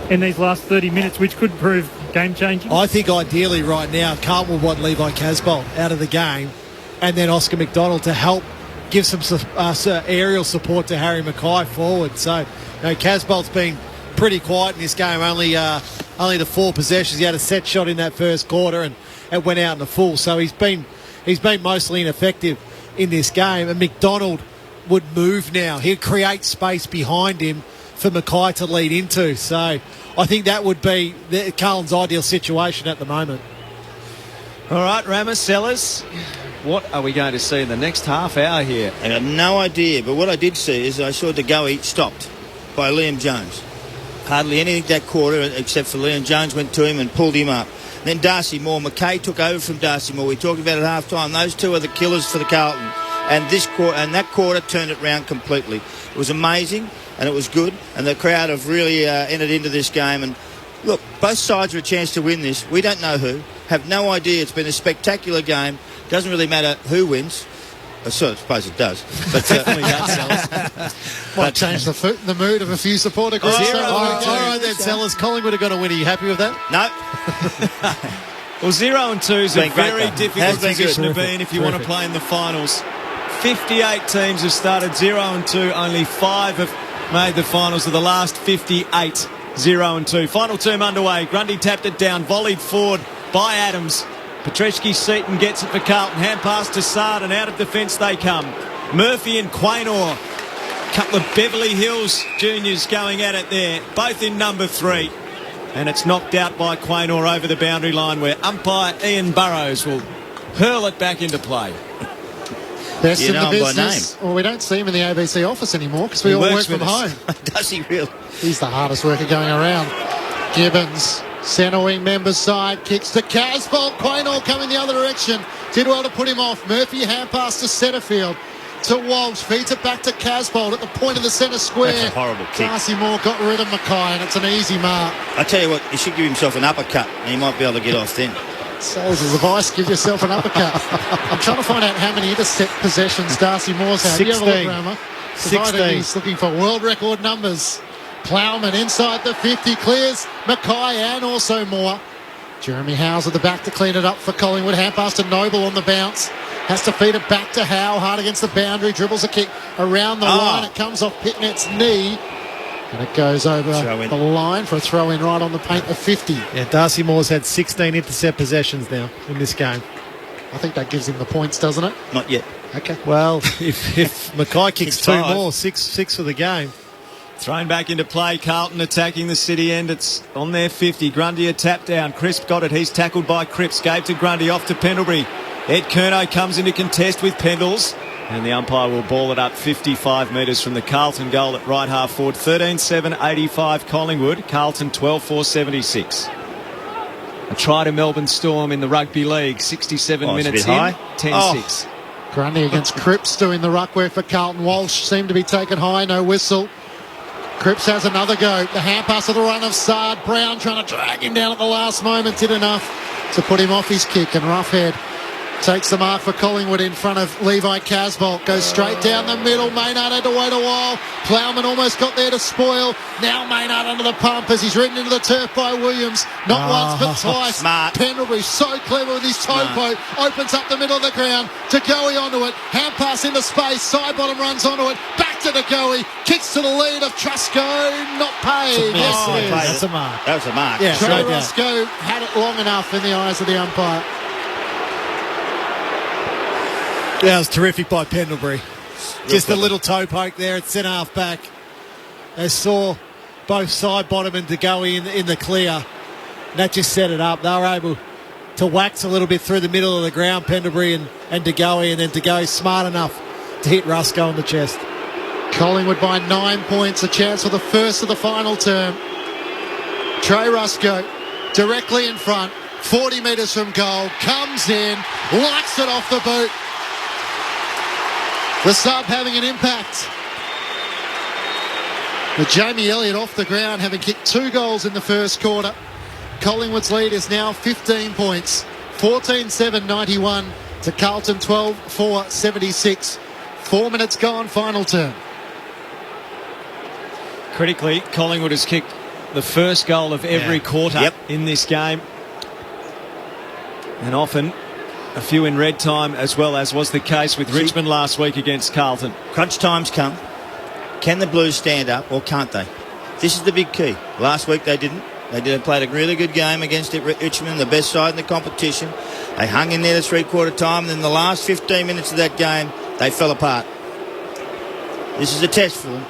in these last 30 minutes, which could prove game-changing? I think ideally right now, Carlton would want Levi Casbolt out of the game and then Oscar McDonald to help give some aerial support to Harry Mackay forward. So, Casbolt's been pretty quiet in this game, only the 4 possessions. He had a set shot in that first quarter and it went out in the full. So he's been mostly ineffective in this game. And McDonald would move now. He'll create space behind him for Mackay to lead into. So I think that would be Carlton's ideal situation at the moment. All right, Ramos, Sellers, what are we going to see in the next half hour here? I got no idea, but what I did see is I saw DeGoey stopped by Liam Jones. Hardly anything that quarter except for Liam Jones went to him and pulled him up. Then Darcy Moore, Mackay took over from Darcy Moore. We talked about it at half-time. Those two are the killers for the Carlton. And that quarter turned it round completely. It was amazing and it was good. And the crowd have really entered into this game. And look, both sides are a chance to win this. We don't know who. Have no idea. It's been a spectacular game. Doesn't really matter who wins. I suppose it does. But definitely does, Sellers. Might change the mood of a few supporter groups. All right then, Sellers. Collingwood are going to win. Are you happy with that? No. Well, 0-2 is a very though. difficult position to be in if you want to play in the finals. 58 teams have started 0-2. Only 5 have made the finals of the last 58. 0-2. Final term underway. Grundy tapped it down. Volleyed forward by Adams. Petreski-Seaton gets it for Carlton. Hand pass to Sard, and out of defence they come. Murphy and Quaynor. Couple of Beverly Hills juniors going at it there. Both in number 3. And it's knocked out by Quaynor over the boundary line where umpire Ian Burrows will hurl it back into play. Best in the business. Well, we don't see him in the ABC office anymore because we all work from home. Does he really? He's the hardest worker going around. Gibbons, centre wing member's side, kicks to Casbolt. Quaynor coming the other direction. Did well to put him off. Murphy hand pass to Setterfield. To Walsh, feeds it back to Casbolt at the point of the centre square. That's a horrible kick. Darcy Moore got rid of Mackay, and it's an easy mark. I tell you what, he should give himself an uppercut, and he might be able to get off then. Sellers' advice, give yourself an uppercut. I'm trying to find out how many intercept possessions Darcy Moore's had. 16. You have a look, Rama. 16. He's looking for world record numbers. Plowman inside the 50, clears Mackay and also Moore. Jeremy Howes at the back to clean it up for Collingwood. Hand pass to Noble on the bounce. Has to feed it back to Howe. Hard against the boundary. Dribbles a kick around the line. It comes off Pitnet's knee. And it goes over the line for a throw-in right on the paint of 50. Yeah, Darcy Moore's had 16 intercept possessions now in this game. I think that gives him the points, doesn't it? Not yet. Okay. Well, if Mackay kicks Kicks 2 5. more, six for the game. Thrown back into play, Carlton attacking the City end. It's on their 50. Grundy a tap down. Crisp got it. He's tackled by Cripps. Gave to Grundy, off to Pendlebury. Ed Curnow comes into contest with Pendles. And the umpire will ball it up 55 metres from the Carlton goal at right half forward. 13-7-85 Collingwood. Carlton 12-4-76. A try to Melbourne Storm in the Rugby League. 67 minutes in. 10-6. Grundy against Cripps doing the ruckwear for Carlton. Walsh seemed to be taken high, no whistle. Cripps has another go. The hand pass of the run of Sard. Brown trying to drag him down at the last moment. Did enough to put him off his kick. And Roughhead takes the mark for Collingwood in front of Levi Casbolt. Goes straight down the middle. Maynard had to wait a while. Plowman almost got there to spoil. Now Maynard under the pump as he's ridden into the turf by Williams. Not once but twice. Smart. Pendlebury so clever with his toe poke. Opens up the middle of the ground. Degoe onto it. Hand pass into space. Side bottom runs onto it. Back to Degoe. Kicks to the lead of Trusco. Not paid. Yes, it is. That's a mark. That was a mark. Yeah, Trey no doubt. Rusco had it long enough in the eyes of the umpire. That was terrific by Pendlebury. Just a clever. little toe poke there at centre half back. They saw both side bottom and Degoe in the clear. And that just set it up. They were able to wax a little bit through the middle of the ground, Pendlebury and Degoe, and then Degoe smart enough to hit Rusco on the chest. Collingwood by 9 points, a chance for the first of the final term. Trey Rusco directly in front, 40 metres from goal, comes in, lights it off the boot. The sub having an impact. With Jamie Elliott off the ground, having kicked 2 goals in the first quarter. Collingwood's lead is now 15 points. 14-7-91 to Carlton 12-4-76. 4 minutes gone, final term. Critically, Collingwood has kicked the first goal of every quarter in this game. And often a few in red time, as well as was the case with Richmond last week against Carlton. Crunch time's come. Can the Blues stand up or can't they? This is the big key. Last week they didn't. They played a really good game against Richmond, the best side in the competition. They hung in there the three-quarter time, and then the last 15 minutes of that game, they fell apart. This is a test for them.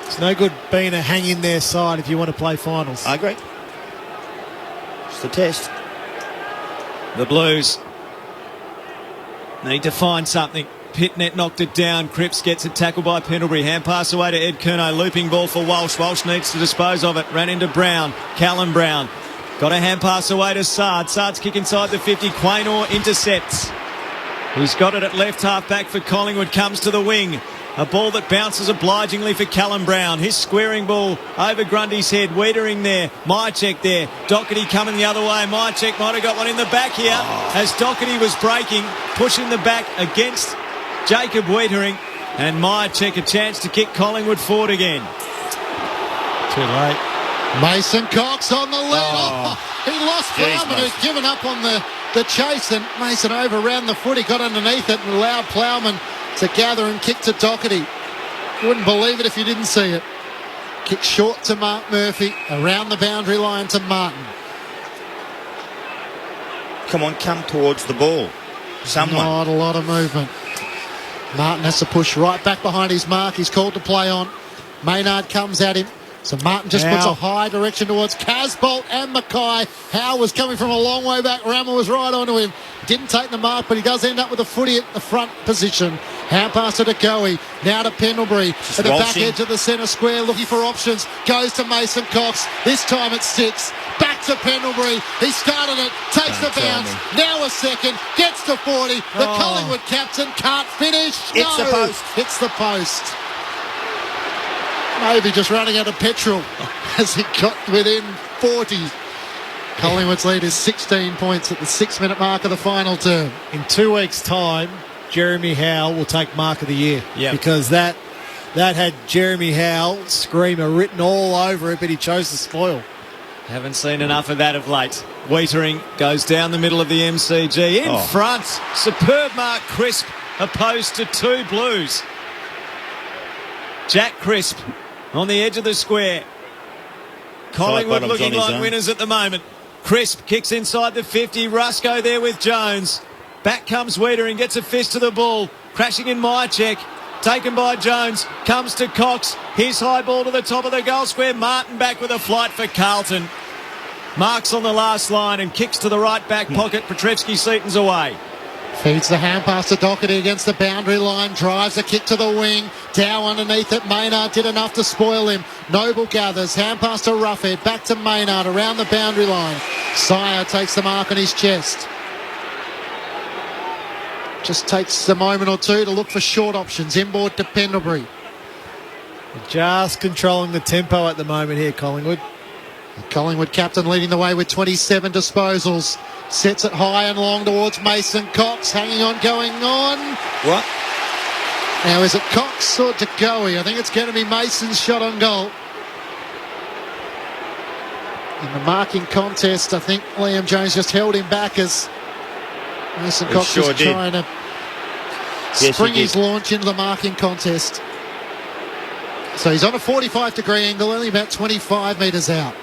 It's no good being a hang-in-there side if you want to play finals. I agree. It's the test. The Blues need to find something. Pitnet knocked it down. Cripps gets a tackle by Pendlebury. Hand pass away to Ed Curnow. Looping ball for Walsh. Walsh needs to dispose of it. Ran into Brown. Callum Brown. Got a hand pass away to Sard. Sard's kick inside the 50. Quaynor intercepts. He's got it at left half back for Collingwood. Comes to the wing. A ball that bounces obligingly for Callum Brown. His squaring ball over Grundy's head. Wiedering there. Myercheck there. Doherty coming the other way. Myercheck might have got one in the back here as Doherty was breaking, pushing the back against Jacob Wiedering. And Myercheck a chance to kick Collingwood forward again. Too late. Mason Cox on the lead. He lost Plowman, who's given up on the chase, and Mason overran the foot. He got underneath it and allowed Plowman to gather and kick to Doherty. You wouldn't believe it if you didn't see it. Kick short to Mark Murphy, around the boundary line to Martin. Come on, come towards the ball. Someone. Not a lot of movement. Martin has to push right back behind his mark. He's called to play on. Maynard comes at him. So Martin just puts a high direction towards Casbolt and Mackay. Howe was coming from a long way back. Rammel was right onto him. Didn't take the mark, but he does end up with a footy at the front position. Hand pass to Degoe. Now to Pendlebury. At the back edge of the centre square, looking for options. Goes to Mason Cox. This time it's 6. Back to Pendlebury. He started it. Takes the bounce. Now a second. Gets to 40. The Collingwood captain can't finish. It's the post. It's the post. Maybe just running out of petrol as he got within 40. Collingwood's lead is 16 points at the 6-minute mark of the final term. In 2 weeks' time, Jeremy Howe will take Mark of the Year. Yep. Because that had Jeremy Howe screamer written all over it, but he chose to spoil. Haven't seen enough of that of late. Wiedering goes down the middle of the MCG. In front, superb Mark Crisp opposed to 2 Blues. Jack Crisp on the edge of the square. Collingwood looking like winners at the moment. Crisp kicks inside the 50. Rusco there with Jones. Back comes Wiedering, gets a fist to the ball. Crashing in Myercheck. Taken by Jones. Comes to Cox. His high ball to the top of the goal square. Martin back with a flight for Carlton. Marks on the last line and kicks to the right back pocket. Petrevski-Seaton's away. Feeds the hand pass to Doherty against the boundary line. Drives a kick to the wing. Dow underneath it. Maynard did enough to spoil him. Noble gathers. Hand pass to Roughhead. Back to Maynard around the boundary line. Sire takes the mark on his chest. Just takes a moment or two to look for short options. Inboard to Pendlebury. Just controlling the tempo at the moment here, Collingwood. The Collingwood captain leading the way with 27 disposals. Sets it high and long towards Mason Cox. Hanging on, going on. What? Now, is it Cox or DeGoey? I think it's going to be Mason's shot on goal. In the marking contest, I think Liam Jones just held him back as Mason Cox was trying to spring his launch into the marking contest. So he's on a 45-degree angle, only about 25 metres out.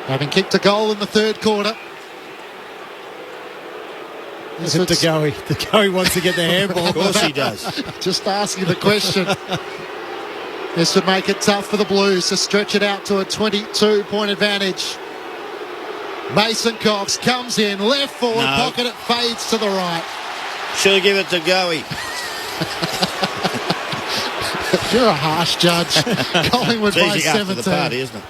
Having kicked a goal in the third quarter. Is it DeGoey? DeGoey wants to get the handball. Of course he does. Just asking the question. This would make it tough for the Blues to stretch it out to a 22-point advantage. Mason Cox comes in, left forward pocket, it fades to the right. Should have given it to Goey. You're a harsh judge. Collingwood by 17. The party, isn't it?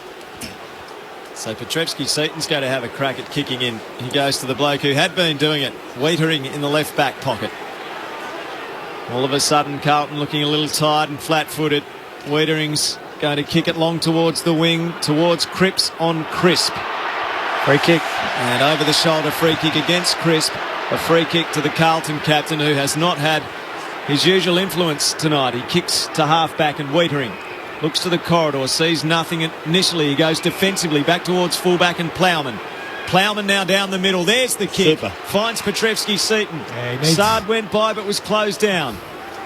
So Petrevski-Seaton's going to have a crack at kicking in. He goes to the bloke who had been doing it, Wiedering in the left back pocket. All of a sudden, Carlton looking a little tired and flat-footed. Wiedering's going to kick it long towards the wing, towards Cripps on Crisp. Free kick. And over the shoulder free kick against Crisp. A free kick to the Carlton captain, who has not had his usual influence tonight. He kicks to half-back and Wiedering looks to the corridor, sees nothing initially. He goes defensively back towards full-back and Plowman. Plowman now down the middle. There's the kick. Super. Finds Petrevski-Seaton. Sard went by but was closed down.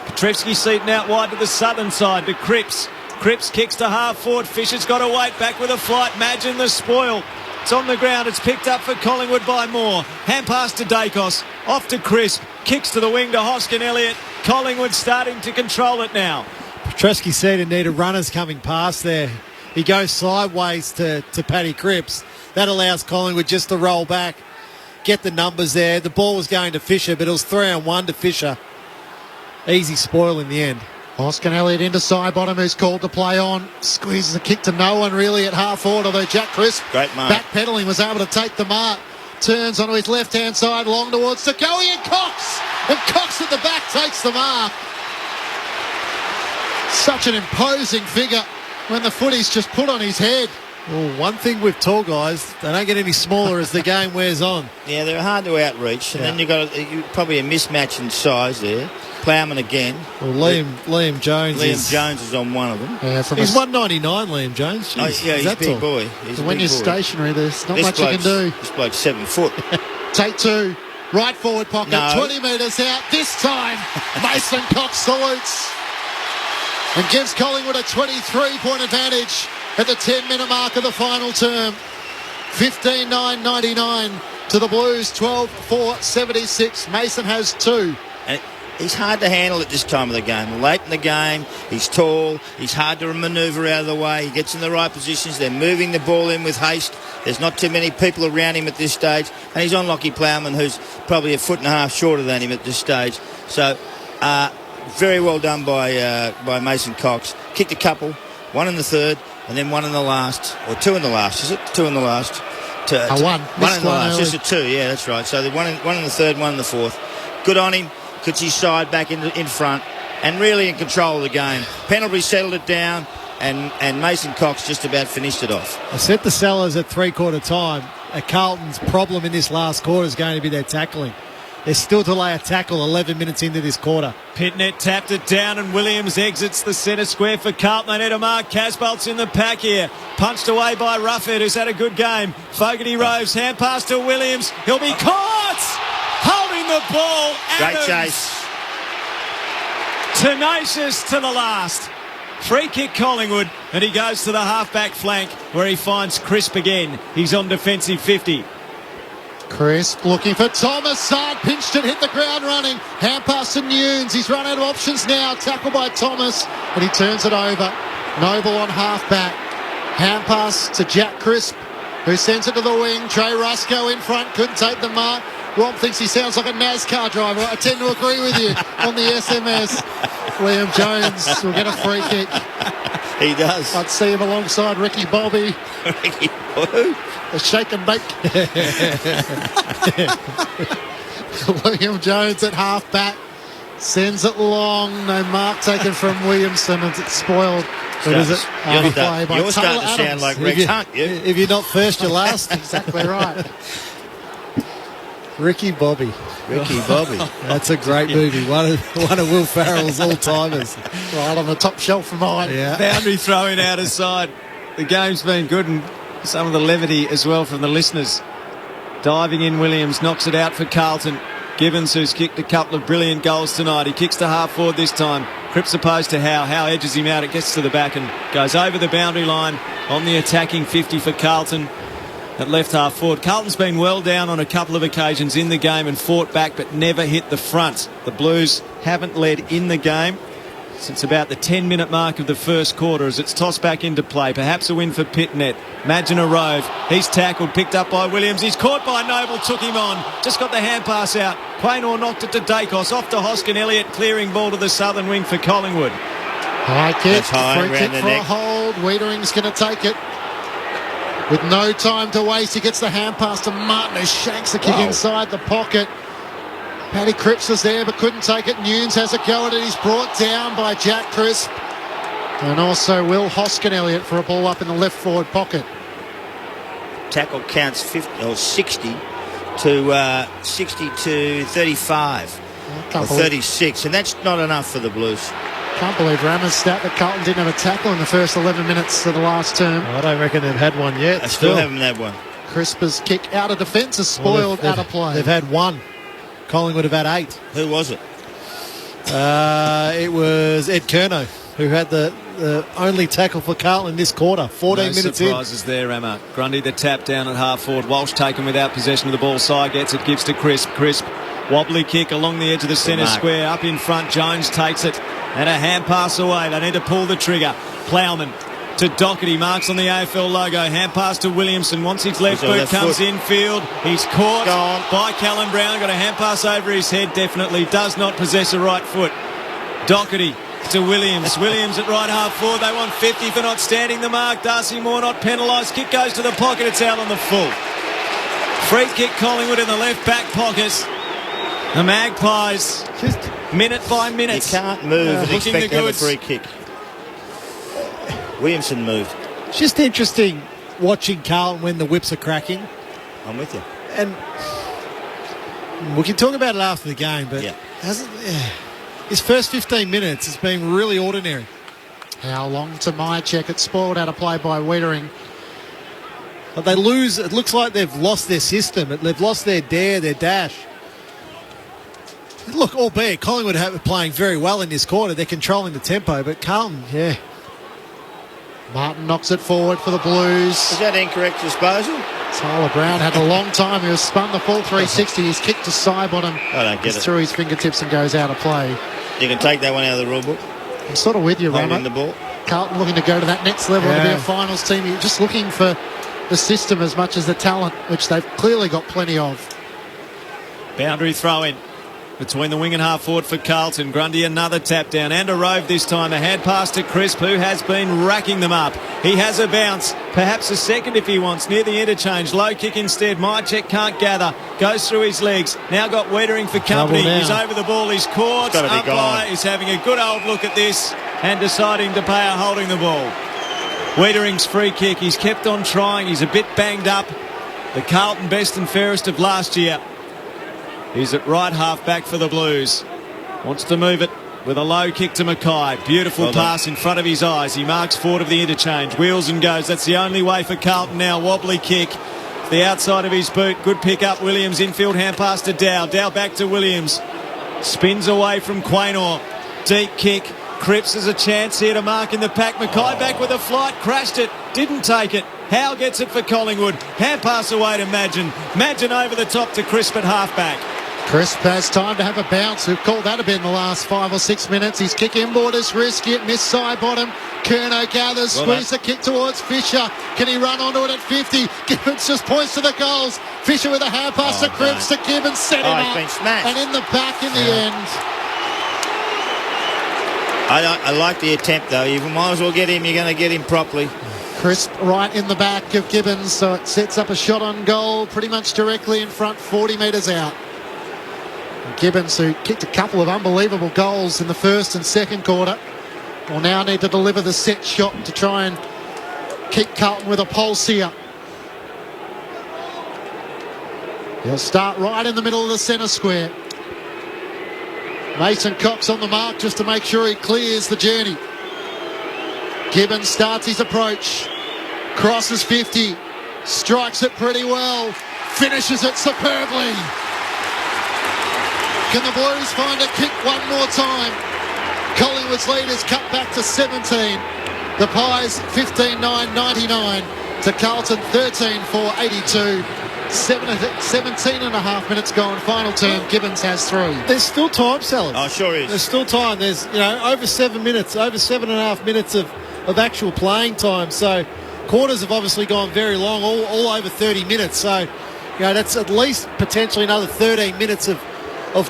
Petrevski-Seaton out wide to the southern side to Cripps. Cripps kicks to half-forward. Fisher's got to wait back with a flight. Imagine the spoil. It's on the ground. It's picked up for Collingwood by Moore. Hand pass to Dacos. Off to Crisp. Kicks to the wing to Hoskin Elliott. Collingwood starting to control it now. Petrevski-Seaton needed runners coming past there. He goes sideways to Paddy Cripps. That allows Collingwood just to roll back, get the numbers there. The ball was going to Fisher, but it was 3-on-1 to Fisher. Easy spoil in the end. Hoskin Elliott into side bottom, who's called to play on. Squeezes a kick to no one really at half forward, although Jack Crisp backpedaling was able to take the mark. Turns onto his left-hand side, long towards Segoe and Cox. And Cox at the back takes the mark. Such an imposing figure when the footy's just put on his head. Well, one thing with tall guys, they don't get any smaller as the game wears on. Yeah, they're hard to outreach. And then you've got probably a mismatch in size there. Plowman again. Well, Liam Jones is on one of them. Yeah, he's 199, Liam Jones. Jeez, he's a big boy. When you're stationary, there's not much you can do. This bloke's 7 foot. Take two. Right forward pocket. 20 metres out. This time, Mason Cox salutes and gives Collingwood a 23-point advantage at the 10-minute mark of the final term. 15-9-99 to the Blues, 12-4-76. Mason has two. And he's hard to handle at this time of the game. Late in the game, he's tall, he's hard to manoeuvre out of the way. He gets in the right positions. They're moving the ball in with haste. There's not too many people around him at this stage. And he's on Lockie Plowman, who's probably a foot and a half shorter than him at this stage. So, very well done by Mason Cox. Kicked a couple, one in the third, and then one in the last, or two in the last, is it? Two in the last. One in the last, just a two, yeah, that's right. So one in the third, one in the fourth. Good on him, gets his side back in front, and really in control of the game. Pendlebury settled it down, and Mason Cox just about finished it off. I said the Sellers at three-quarter time, Carlton's problem in this last quarter is going to be their tackling. They're still to lay a tackle 11 minutes into this quarter. Pitnet tapped it down and Williams exits the centre square for Carlton. They need a mark. Casbolt's in the pack here. Punched away by Roughhead, who's had a good game. Fogarty roves. Hand pass to Williams. He'll be caught! Holding the ball. Adams. Great chase. Tenacious to the last. Free kick Collingwood, and he goes to the half-back flank where he finds Crisp again. He's on defensive 50. Crisp looking for Thomas. Side pinched it, hit the ground running. Hand pass to Nunes. He's run out of options now. Tackled by Thomas, and he turns it over. Noble on half-back. Hand pass to Jack Crisp, who sends it to the wing. Trey Rusco in front, couldn't take the mark. Rob thinks he sounds like a NASCAR driver. I tend to agree with you on the SMS. Liam Jones will get a free kick. He does. I'd see him alongside Ricky Bobby. Ricky who? A shake and bake. Liam Jones at half-back. Sends it long. No mark taken from Williamson, and it's spoiled. But is it You're starting to sound like Rex Hunt, you? If you're not first, you're last. Exactly right. Ricky Bobby. That's a great movie. One of Will Ferrell's all-timers. Right on the top shelf of mine. Yeah. Boundary throwing out aside. The game's been good, and some of the levity as well from the listeners. Diving in, Williams knocks it out for Carlton. Gibbons, who's kicked a couple of brilliant goals tonight. He kicks to half forward this time. Cripps opposed to Howe. Howe edges him out. It gets to the back and goes over the boundary line on the attacking 50 for Carlton at left half forward. Carlton's been well down on a couple of occasions in the game and fought back but never hit the front. The Blues haven't led in the game since about the 10-minute mark of the first quarter as it's tossed back into play. Perhaps a win for Pitnet. Imagine a Rove. He's tackled, picked up by Williams. He's caught by Noble, took him on. Just got the hand pass out. Quaynor knocked it to Dacos. Off to Hoskin. Elliott clearing ball to the southern wing for Collingwood. High kick. Free kick for a hold. Wiedering's going to take it. With no time to waste, he gets the hand pass to Martin, who shanks the kick inside the pocket. Paddy Cripps was there but couldn't take it. Nunes has a go at it. He's brought down by Jack Crisp. And also Will Hoskin Elliott for a ball up in the left forward pocket. Tackle counts 60 to 35 or 36, and that's not enough for the Blues. Can't believe Rammer's stat that Carlton didn't have a tackle in the first 11 minutes of the last term. I don't reckon they've had one yet. I still haven't had one. Crisper's kick out of defence is spoiled out of play. They've had one. Collingwood have had 8. Who was it? It was Ed Curnow, who had the only tackle for Carlton this quarter. 14 minutes in. No surprises there, Emma. Grundy the tap down at half forward. Walsh taken without possession of the ball. Side gets it, gives to Crisp. Crisp, wobbly kick along the edge of the centre square. Up in front, Jones takes it. And a hand pass away. They need to pull the trigger. Plowman to Doherty, marks on the AFL logo. Hand pass to Williamson. Once his left boot comes infield, he's caught by Callum Brown. Got a hand pass over his head, definitely. Does not possess a right foot. Doherty to Williams. Williams at right half forward. They want 50 for not standing the mark. Darcy Moore not penalised. Kick goes to the pocket. It's out on the full. Free kick Collingwood in the left back pocket. The Magpies, minute by minute. You can't move and expect to have a free kick. Williamson moved. It's just interesting watching Carlton when the whips are cracking. I'm with you. And we can talk about it after the game, but his first 15 minutes has been really ordinary. How long to my check? It's spoiled out of play by Wiedering. But they lose. It looks like they've lost their system. They've lost their dare, their dash. Look, albeit Collingwood are playing very well in this quarter. They're controlling the tempo, but Carlton, Martin knocks it forward for the Blues. Is that incorrect disposal? Tyler Brown had a long time. He was spun the full 360. He's kicked to Sidebottom. I don't get it. Through his fingertips and goes out of play. You can take that one out of the rule book. I'm sort of with you, Rammer. Holding the ball. Carlton looking to go to that next level and be a finals team. You're just looking for the system as much as the talent, which they've clearly got plenty of. Boundary throw in between the wing and half forward for Carlton. Grundy another tap down and a Rove this time. A hand pass to Crisp, who has been racking them up. He has a bounce, perhaps a second if he wants, near the interchange. Low kick instead. Mychek can't gather. Goes through his legs. Now got Wiedering for company. He's over the ball. He's caught. Umpire is having a good old look at this and deciding to pay a holding the ball. Wiedering's free kick. He's kept on trying. He's a bit banged up. The Carlton best and fairest of last year. He's at right half back for the Blues. Wants to move it with a low kick to Mackay. Beautiful pass in front of his eyes. He marks forward of the interchange. Wheels and goes. That's the only way for Carlton now. Wobbly kick. The outside of his boot. Good pick up. Williams infield hand pass to Dow. Dow back to Williams. Spins away from Quaynor. Deep kick. Cripps has a chance here to mark in the pack. Mackay back with a flight. Crashed it. Didn't take it. Howe gets it for Collingwood. Hand pass away to Madgen. Madgen over the top to Crisp at half-back. Crisp has time to have a bounce. We've called that a bit in the last 5 or 6 minutes. His kick inboard is risky. It missed side bottom. Curnow gathers, squeeze the kick towards Fisher. Can he run onto it at 50? Gibbons just points to the goals. Fisher with a hand pass to Cripps to Gibbons, set him up. Been smashed. And in the back in the end. I like the attempt, though. You might as well get him. You're going to get him properly. Crisp right in the back of Gibbons, so it sets up a shot on goal pretty much directly in front, 40 metres out. Gibbons, who kicked a couple of unbelievable goals in the first and second quarter, will now need to deliver the set shot to try and keep Carlton with a pulse here. He'll start right in the middle of the centre square. Mason Cox on the mark just to make sure he clears the journey. Gibbons starts his approach. Crosses 50. Strikes it pretty well. Finishes it superbly. Can the Blues find a kick one more time? Collingwood's lead is cut back to 17. The Pies 15-9-99 to Carlton 13-4-82. 17 and a half minutes gone. Final term. Gibbons has 3. There's still time, Sellers. Oh, sure is. There's still time. There's, over 7 minutes, over 7.5 minutes of actual playing time. So quarters have obviously gone very long, all over 30 minutes. So, that's at least potentially another 13 minutes of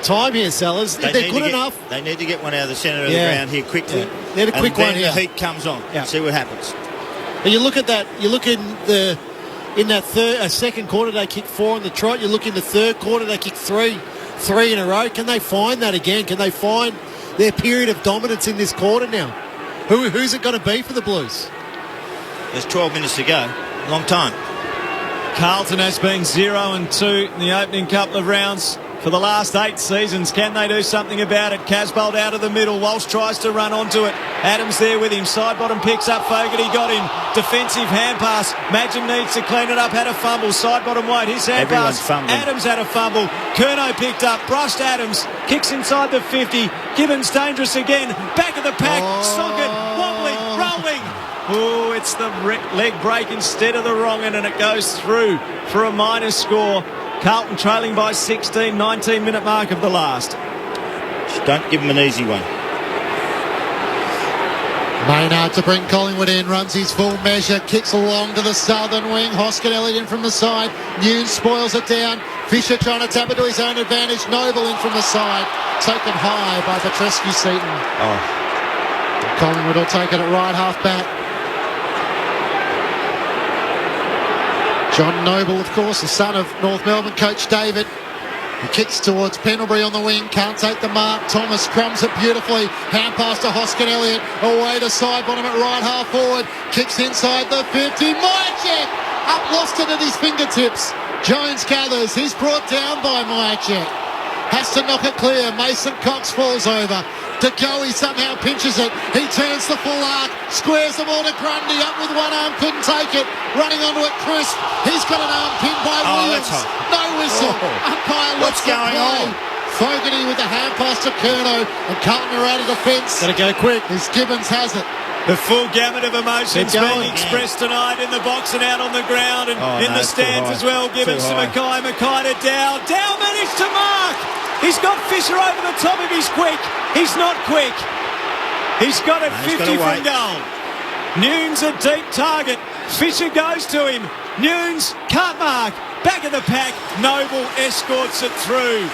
time here, Sellers. If they're good enough. They need to get one out of the centre of the ground here quickly. Yeah. Need a quick one here. And then the heat comes on. Yeah. See what happens. And you look at that. You look in that second quarter, they kicked 4 on the trot. You look in the third quarter, they kicked 3 in a row. Can they find that again? Can they find their period of dominance in this quarter now? Who's it going to be for the Blues? There's 12 minutes to go. Long time. Carlton has been 0-2 in the opening couple of rounds for the last 8 seasons. Can they do something about it? Casbolt out of the middle. Walsh tries to run onto it. Adams there with him. Side bottom picks up Fogarty. Got him. Defensive hand pass. Madgen needs to clean it up. Had a fumble. Side bottom White. His hand Everyone's pass. fumbling. Adams had a fumble. Curnow picked up. Brushed Adams. Kicks inside the 50. Gibbons dangerous again. Back of the pack. Socket. Wobbling. Rolling. Oh, it's the leg break instead of the wrong end, and it goes through for a minus score. Carlton trailing by 16, 19-minute mark of the last. Just don't give them an easy one. Maynard to bring Collingwood in, runs his full measure, kicks along to the southern wing. Hoskin Elliott in from the side. Nunes spoils it down. Fisher trying to tap it to his own advantage. Noble in from the side. Taken high by Petrescu-Seaton. Collingwood will take it at right half back. John Noble, of course, the son of North Melbourne coach David. He kicks towards Pendlebury on the wing, can't take the mark. Thomas crumbs it beautifully. Hand pass to Hoskin Elliott. Away to side bottom at right half forward. Kicks inside the 50. Myercheck up, lost it at his fingertips. Jones gathers. He's brought down by Myercheck. Has to knock it clear. Mason Cox falls over. De Goey somehow pinches it. He turns the full arc, squares the ball to Grundy, up with one arm, couldn't take it. Running onto it, Crisp. He's got an arm pinned by Williams. No whistle. Umpire looks going on? Fogarty with the hand pass to Curnow, and Carlton are out of defence. Gotta go quick. As Gibbons has it. The full gamut of emotions being expressed tonight in the box and out on the ground and in the stands as well. Gibbons to Mackay. Mackay to Dow. Dow managed to mark. He's got Fisher over the top if he's quick. He's not quick. He's got it 50 from goal. Nunes a deep target. Fisher goes to him. Nunes can't mark. Back of the pack. Noble escorts it through.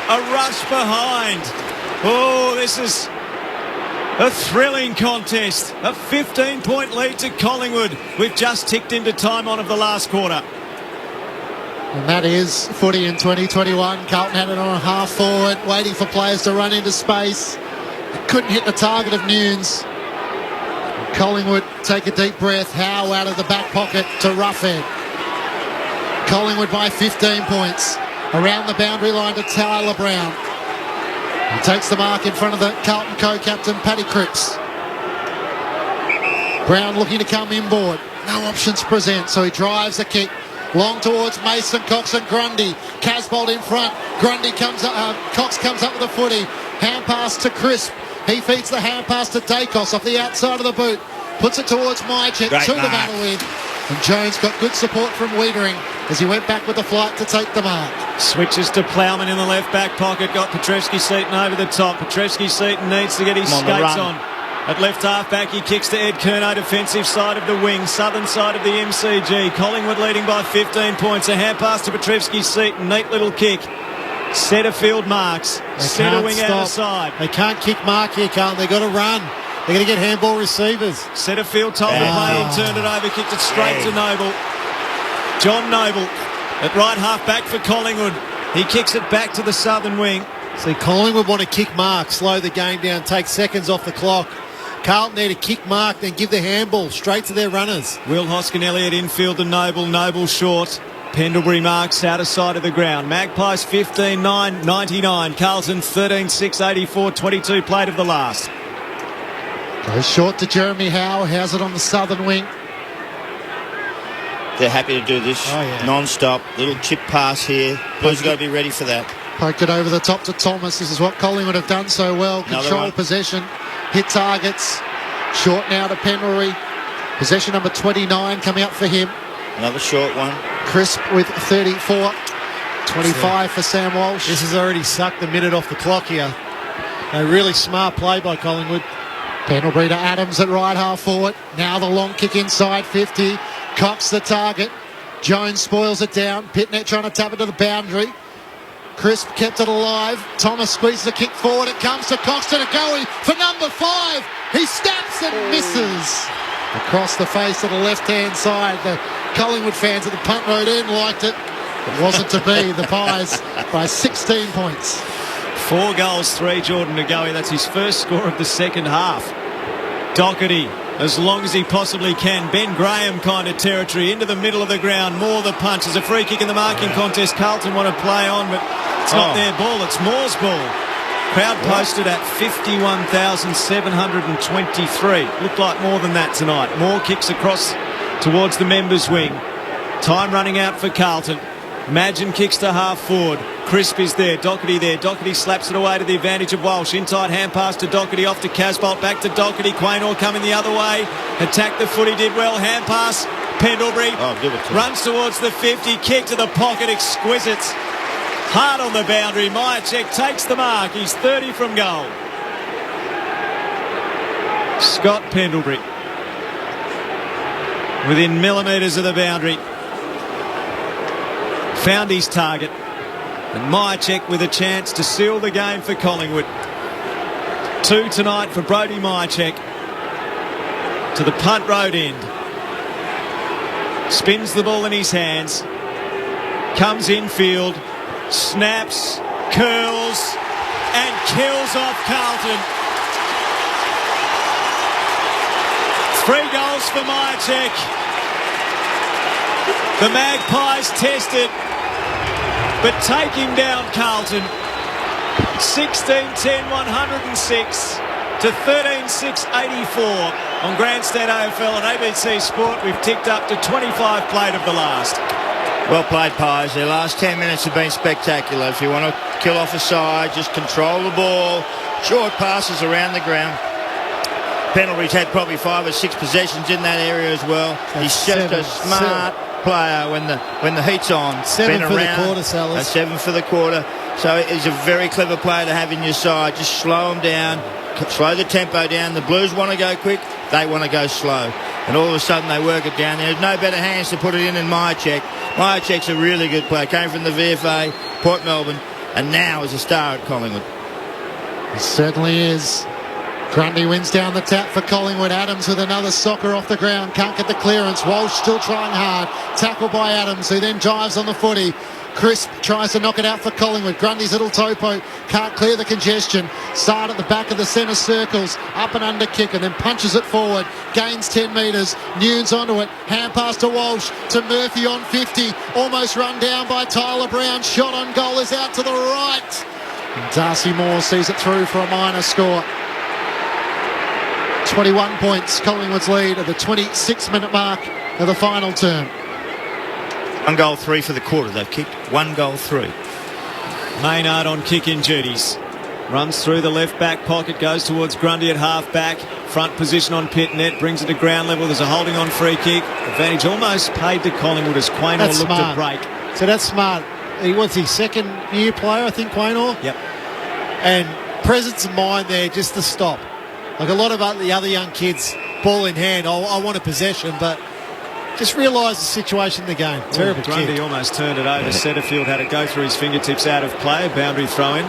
A rush behind. Oh, this is a thrilling contest. A 15-point lead to Collingwood. We've just ticked into time on of the last quarter. And that is footy in 2021. Carlton had it on a half forward, waiting for players to run into space. Couldn't hit the target of Nunes. Collingwood take a deep breath. Howe out of the back pocket to Roughhead. Collingwood by 15 points. Around the boundary line to Tyler Brown. He takes the mark in front of the Carlton co-captain, Paddy Cripps. Brown looking to come inboard. No options present, so he drives the kick. Long towards Mason Cox and Grundy. Casbolt in front. Grundy comes up. Cox comes up with the footy. Hand pass to Crisp. He feeds the hand pass to Dacos off the outside of the boot. Puts it towards Myercheck. To the battle with. And Jones got good support from Wiedering as he went back with the flight to take the mark. Switches to Plowman in the left back pocket. Got Petrevski-Seaton over the top. Petrevski-Seaton needs to get his skates on. At left half back, he kicks to Ed Curnow, defensive side of the wing, southern side of the MCG. Collingwood leading by 15 points. A hand pass to Petrevski-Seaton. Neat little kick. Centre field marks. Centre wing out of side. They can't kick mark here, Carlton. They've got to run. They're going to get handball receivers. Centre field told to play and turned it over, kicked it straight to Noble. John Noble at right half back for Collingwood. He kicks it back to the southern wing. See, Collingwood want to kick mark, slow the game down, take seconds off the clock. Carlton need to kick mark, then give the handball straight to their runners. Will Hoskin Elliott infield to Noble. Noble short. Pendlebury marks outer side of the ground. Magpies 15-9, 99. Carlton 13-6, 84, 22 played of the last. Goes short to Jeremy Howe. Has it on the southern wing. They're happy to do this non-stop. Little chip pass here. Blues got to be ready for that. Poked it over the top to Thomas. This is what Collingwood have done so well. Control possession. Hit targets. Short now to Pendlebury. Possession number 29 coming up for him. Another short one. Crisp with 34. 25 for Sam Walsh. This has already sucked the minute off the clock here. A really smart play by Collingwood. Pendlebury to Adams at right half forward. Now the long kick inside 50. Cox the target. Jones spoils it down. Pitnet trying to tap it to the boundary. Crisp kept it alive. Thomas squeezes the kick forward. It comes to Cox to Goey for number 5. He snaps and misses. Across the face of the left-hand side. The Collingwood fans at the punt road end liked it. It wasn't to be. The Pies by 16 points. 4 goals, 3 Jordan Ngoe. That's his first score of the second half. Doherty, as long as he possibly can. Ben Graham kind of territory into the middle of the ground. Moore the punch. There's a free kick in the marking contest. Carlton want to play on, but it's not their ball. It's Moore's ball. Crowd posted at 51,723. Looked like more than that tonight. Moore kicks across towards the members' wing. Time running out for Carlton. Madgen kicks to half forward. Crisp is there. Doherty there. Doherty slaps it away to the advantage of Walsh. Inside hand pass to Doherty. Off to Casbolt. Back to Doherty. Quaynor coming the other way. Attack the footy. Did well. Hand pass. Pendlebury runs towards the 50. Kick to the pocket. Exquisite. Hard on the boundary. Myercheck takes the mark. He's 30 from goal. Scott Pendlebury within millimetres of the boundary. Found his target. And Myercheck with a chance to seal the game for Collingwood. 2 tonight for Brodie Myercheck. To the punt road end. Spins the ball in his hands. Comes infield. Snaps. Curls. And kills off Carlton. 3 goals for Myercheck. The Magpies tested, but take him down, Carlton. 16-10, 106 to 13-6, 84. On Grandstand AFL and ABC Sport, we've ticked up to 25 played of the last. Well played, Pies. Their last 10 minutes have been spectacular. If you want to kill off a side, just control the ball. Short passes around the ground. Pendlebury's had probably 5 or 6 possessions in that area as well. He's just a smart player when the heat's on. 7 for the quarter, Sellers. 7 for the quarter. So he's a very clever player to have in your side. Just slow them down, slow the tempo down. The Blues want to go quick, they want to go slow. And all of a sudden they work it down. There's no better hands to put it in than Myercheck. Myercheck's a really good player. Came from the VFA, Port Melbourne, and now is a star at Collingwood. He certainly is. Grundy wins down the tap for Collingwood. Adams with another soccer off the ground. Can't get the clearance. Walsh still trying hard. Tackled by Adams, who then dives on the footy. Crisp tries to knock it out for Collingwood. Grundy's little topo can't clear the congestion. Sard at the back of the centre circles. Up and under kick and then punches it forward. Gains 10 metres. Nunes onto it. Hand pass to Walsh. To Murphy on 50. Almost run down by Tyler Brown. Shot on goal is out to the right. And Darcy Moore sees it through for a minor score. 21 points, Collingwood's lead at the 26-minute mark of the final term. 1 goal 3 for the quarter they've kicked. 1 goal 3. Maynard on kick-in duties. Runs through the left back pocket, goes towards Grundy at half back. Front position on Pitnet, brings it to ground level. There's a holding on free kick. Advantage almost paid to Collingwood as Quaynor looked to break. So that's smart. He was his second year player, I think, Quaynor. Yep. And presence of mind there just to stop. Like a lot of the other young kids, ball in hand, I want a possession, but just realise the situation in the game. Terrible kick. Grundy almost turned it over. Setterfield had it go through his fingertips out of play. Boundary throw in.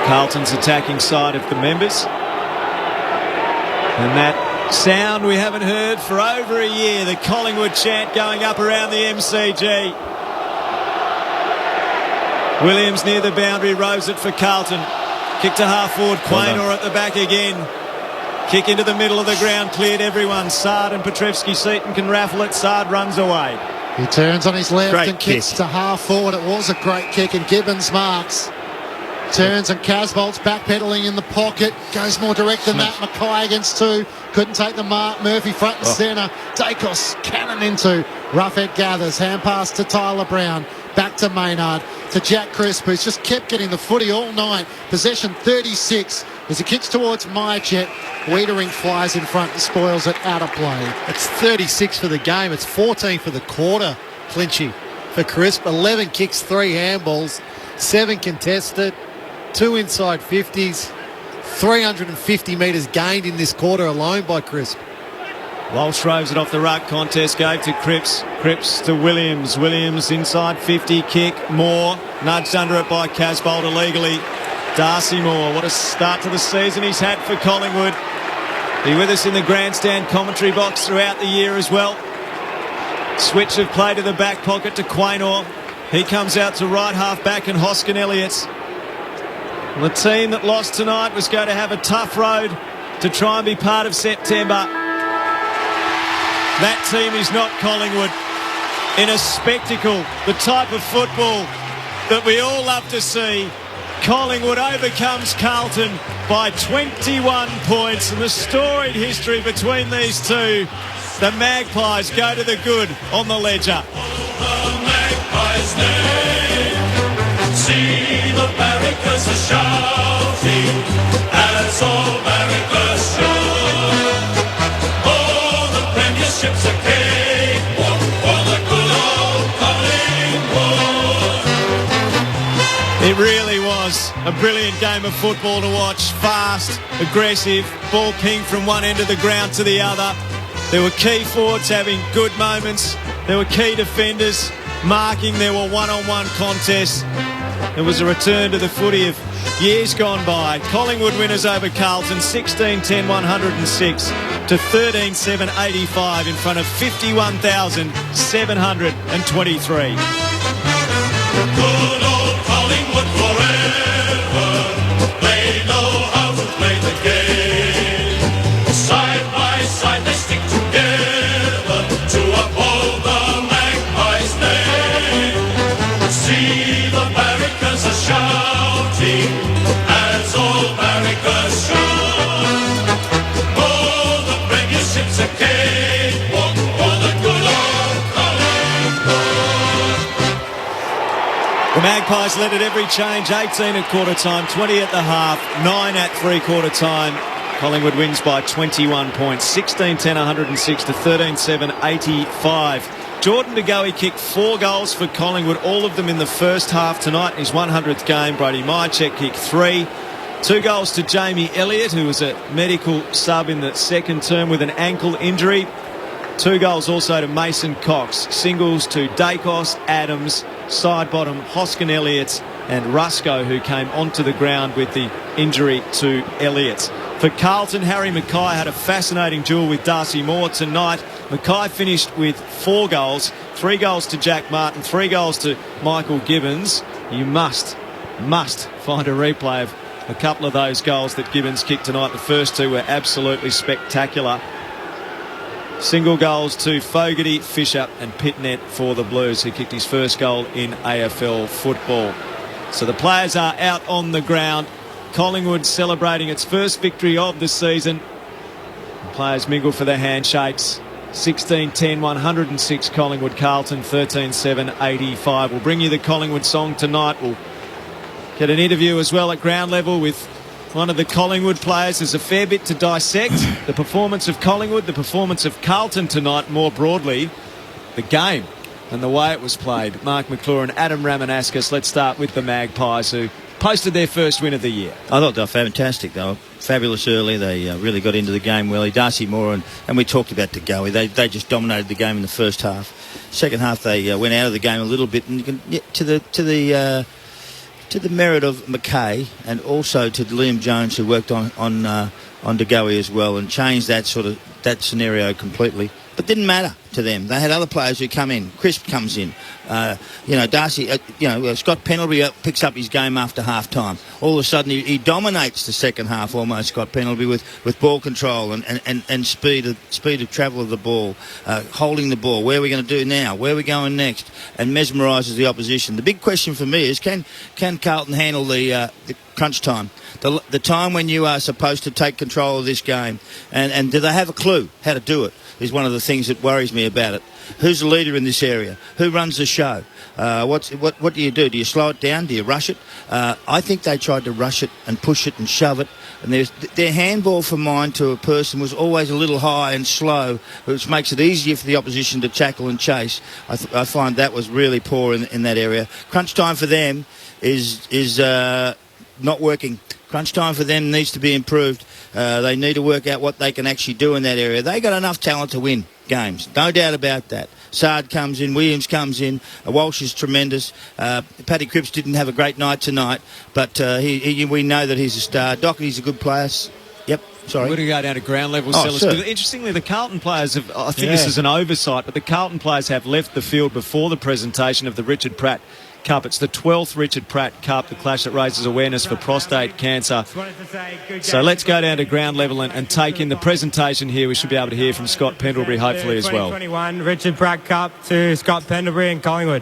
Carlton's attacking side of the members. And that sound we haven't heard for over a year, the Collingwood chant going up around the MCG. Williams near the boundary, rows it for Carlton. Kick to half forward, Quaynor at the back again. Kick into the middle of the ground, cleared everyone. Sard and Petrevski-Seton can raffle it. Sard runs away. He turns on his left Great and kicks kick. to half forward. It was a great kick, and Gibbons marks. Turns and Casbolt's backpedaling in the pocket. Goes more direct than that. Mackay against two. Couldn't take the mark. Murphy front and centre. Dacos cannon into. Roughhead gathers. Hand pass to Tyler Brown. Back to Maynard. To Jack Crisp, who's just kept getting the footy all night. Possession 36. As he kicks towards Mychet, Wiedering flies in front and spoils it out of play. It's 36 for the game. It's 14 for the quarter, Clinchy, for Crisp. 11 kicks, 3 handballs, 7 contested, 2 inside 50s, 350 metres gained in this quarter alone by Crisp. Walsh roves it off the ruck. Contest gave to Cripps. Cripps to Williams. Williams inside 50. Kick. Moore. Nudged under it by Casbolt illegally. Darcy Moore. What a start to the season he's had for Collingwood. Be with us in the grandstand commentary box throughout the year as well. Switch of play to the back pocket to Quaynor. He comes out to right half back and Hoskin Elliott's. The team that lost tonight was going to have a tough road to try and be part of September. That team is not Collingwood. In a spectacle, the type of football that we all love to see, Collingwood overcomes Carlton by 21 points. And the storied history between these two, the Magpies go to the good on the ledger. The Magpies' name. See the barricades are shouting as all barricades show. Ships a cakewalk for the good old Collingwood. It really was a brilliant game of football to watch. Fast, aggressive, ball pinged from one end of the ground to the other. There were key forwards having good moments. There were key defenders marking. There were one-on-one contests. It was a return to the footy of years gone by. Collingwood winners over Carlton, 16-10-106 to 13-7-85 in front of 51,723. Good old Collingwood forever. They know how to play the game. Side by side they stick together to uphold the Magpies' name. See the barricades are shouting as all barricades show. Oh, the premiership's a cakewalk for the good old Collingwood. The Magpies led at every change, 18 at quarter time, 20 at the half, 9 at three-quarter time. Collingwood wins by 21 points, 16-10-106 to 13-7-85. Jordan De Goey kicked 4 goals for Collingwood, all of them in the first half tonight. His 100th game. Brody Mychet kicked 3. 2 goals to Jamie Elliott, who was a medical sub in the second term with an ankle injury. 2 goals also to Mason Cox. Singles to Dacos, Adams, side bottom Hoskin Elliott's and Rusco, who came onto the ground with the injury to Elliott's. For Carlton, Harry Mackay had a fascinating duel with Darcy Moore tonight. Mackay finished with 4 goals, 3 goals to Jack Martin, 3 goals to Michael Gibbons. You must find a replay of a couple of those goals that Gibbons kicked tonight. The first 2 were absolutely spectacular. Single goals to Fogarty, Fisher and Pitnet for the Blues, who kicked his first goal in AFL football. So the players are out on the ground. Collingwood celebrating its first victory of the season. The players mingle for their handshakes. 16-10-106 Collingwood, Carlton 13-7-85. We'll bring you the Collingwood song tonight. We'll get an interview as well at ground level with one of the Collingwood players. There's a fair bit to dissect. The performance of Collingwood, the performance of Carlton tonight more broadly, the game and the way it was played. Mark McClure and Adam Ramanauskas. Let's start with the Magpies, who posted their first win of the year. I thought they were fantastic. They were fabulous early. They really got into the game well. Darcy Moore and we talked about De Goey. They just dominated the game in the first half. Second half they went out of the game a little bit, and you can get to the merit of McKay and also to Liam Jones, who worked on De Goey as well and changed that scenario completely. But didn't matter to them. They had other players who come in. Crisp comes in. Darcy, Scott Pendlebury picks up his game after half-time. All of a sudden, he dominates the second half almost, Scott Pendlebury, with ball control and speed of travel of the ball, holding the ball. Where are we going to do now? Where are we going next? And mesmerises the opposition. The big question for me is, can Carlton handle the crunch time? The time when you are supposed to take control of this game? And do they have a clue how to do it? Is one of the things that worries me about it. Who's the leader in this area? Who runs the show? What do you do? Do you slow it down? Do you rush it? I think they tried to rush it and push it and shove it. And their handball for mine to a person was always a little high and slow, which makes it easier for the opposition to tackle and chase. I find that was really poor in that area. Crunch time for them is not working. Crunch time for them needs to be improved. They need to work out what they can actually do in that area. They got enough talent to win games, no doubt about that. Sard comes in, Williams comes in, Walsh is tremendous. Paddy Cripps didn't have a great night tonight, but we know that he's a star. Doherty's a good player. Yep, sorry. We're going to go down to ground level, Sellers. Sure. Interestingly, the Carlton players have, I think this is an oversight, but the Carlton players have left the field before the presentation of the Richard Pratt Cup. It's the 12th Richard Pratt Cup, the clash that raises awareness for prostate cancer. So let's go down to ground level and take in the presentation here. We should be able to hear from Scott Pendlebury hopefully as well. 2021 Richard Pratt Cup to Scott Pendlebury and Collingwood.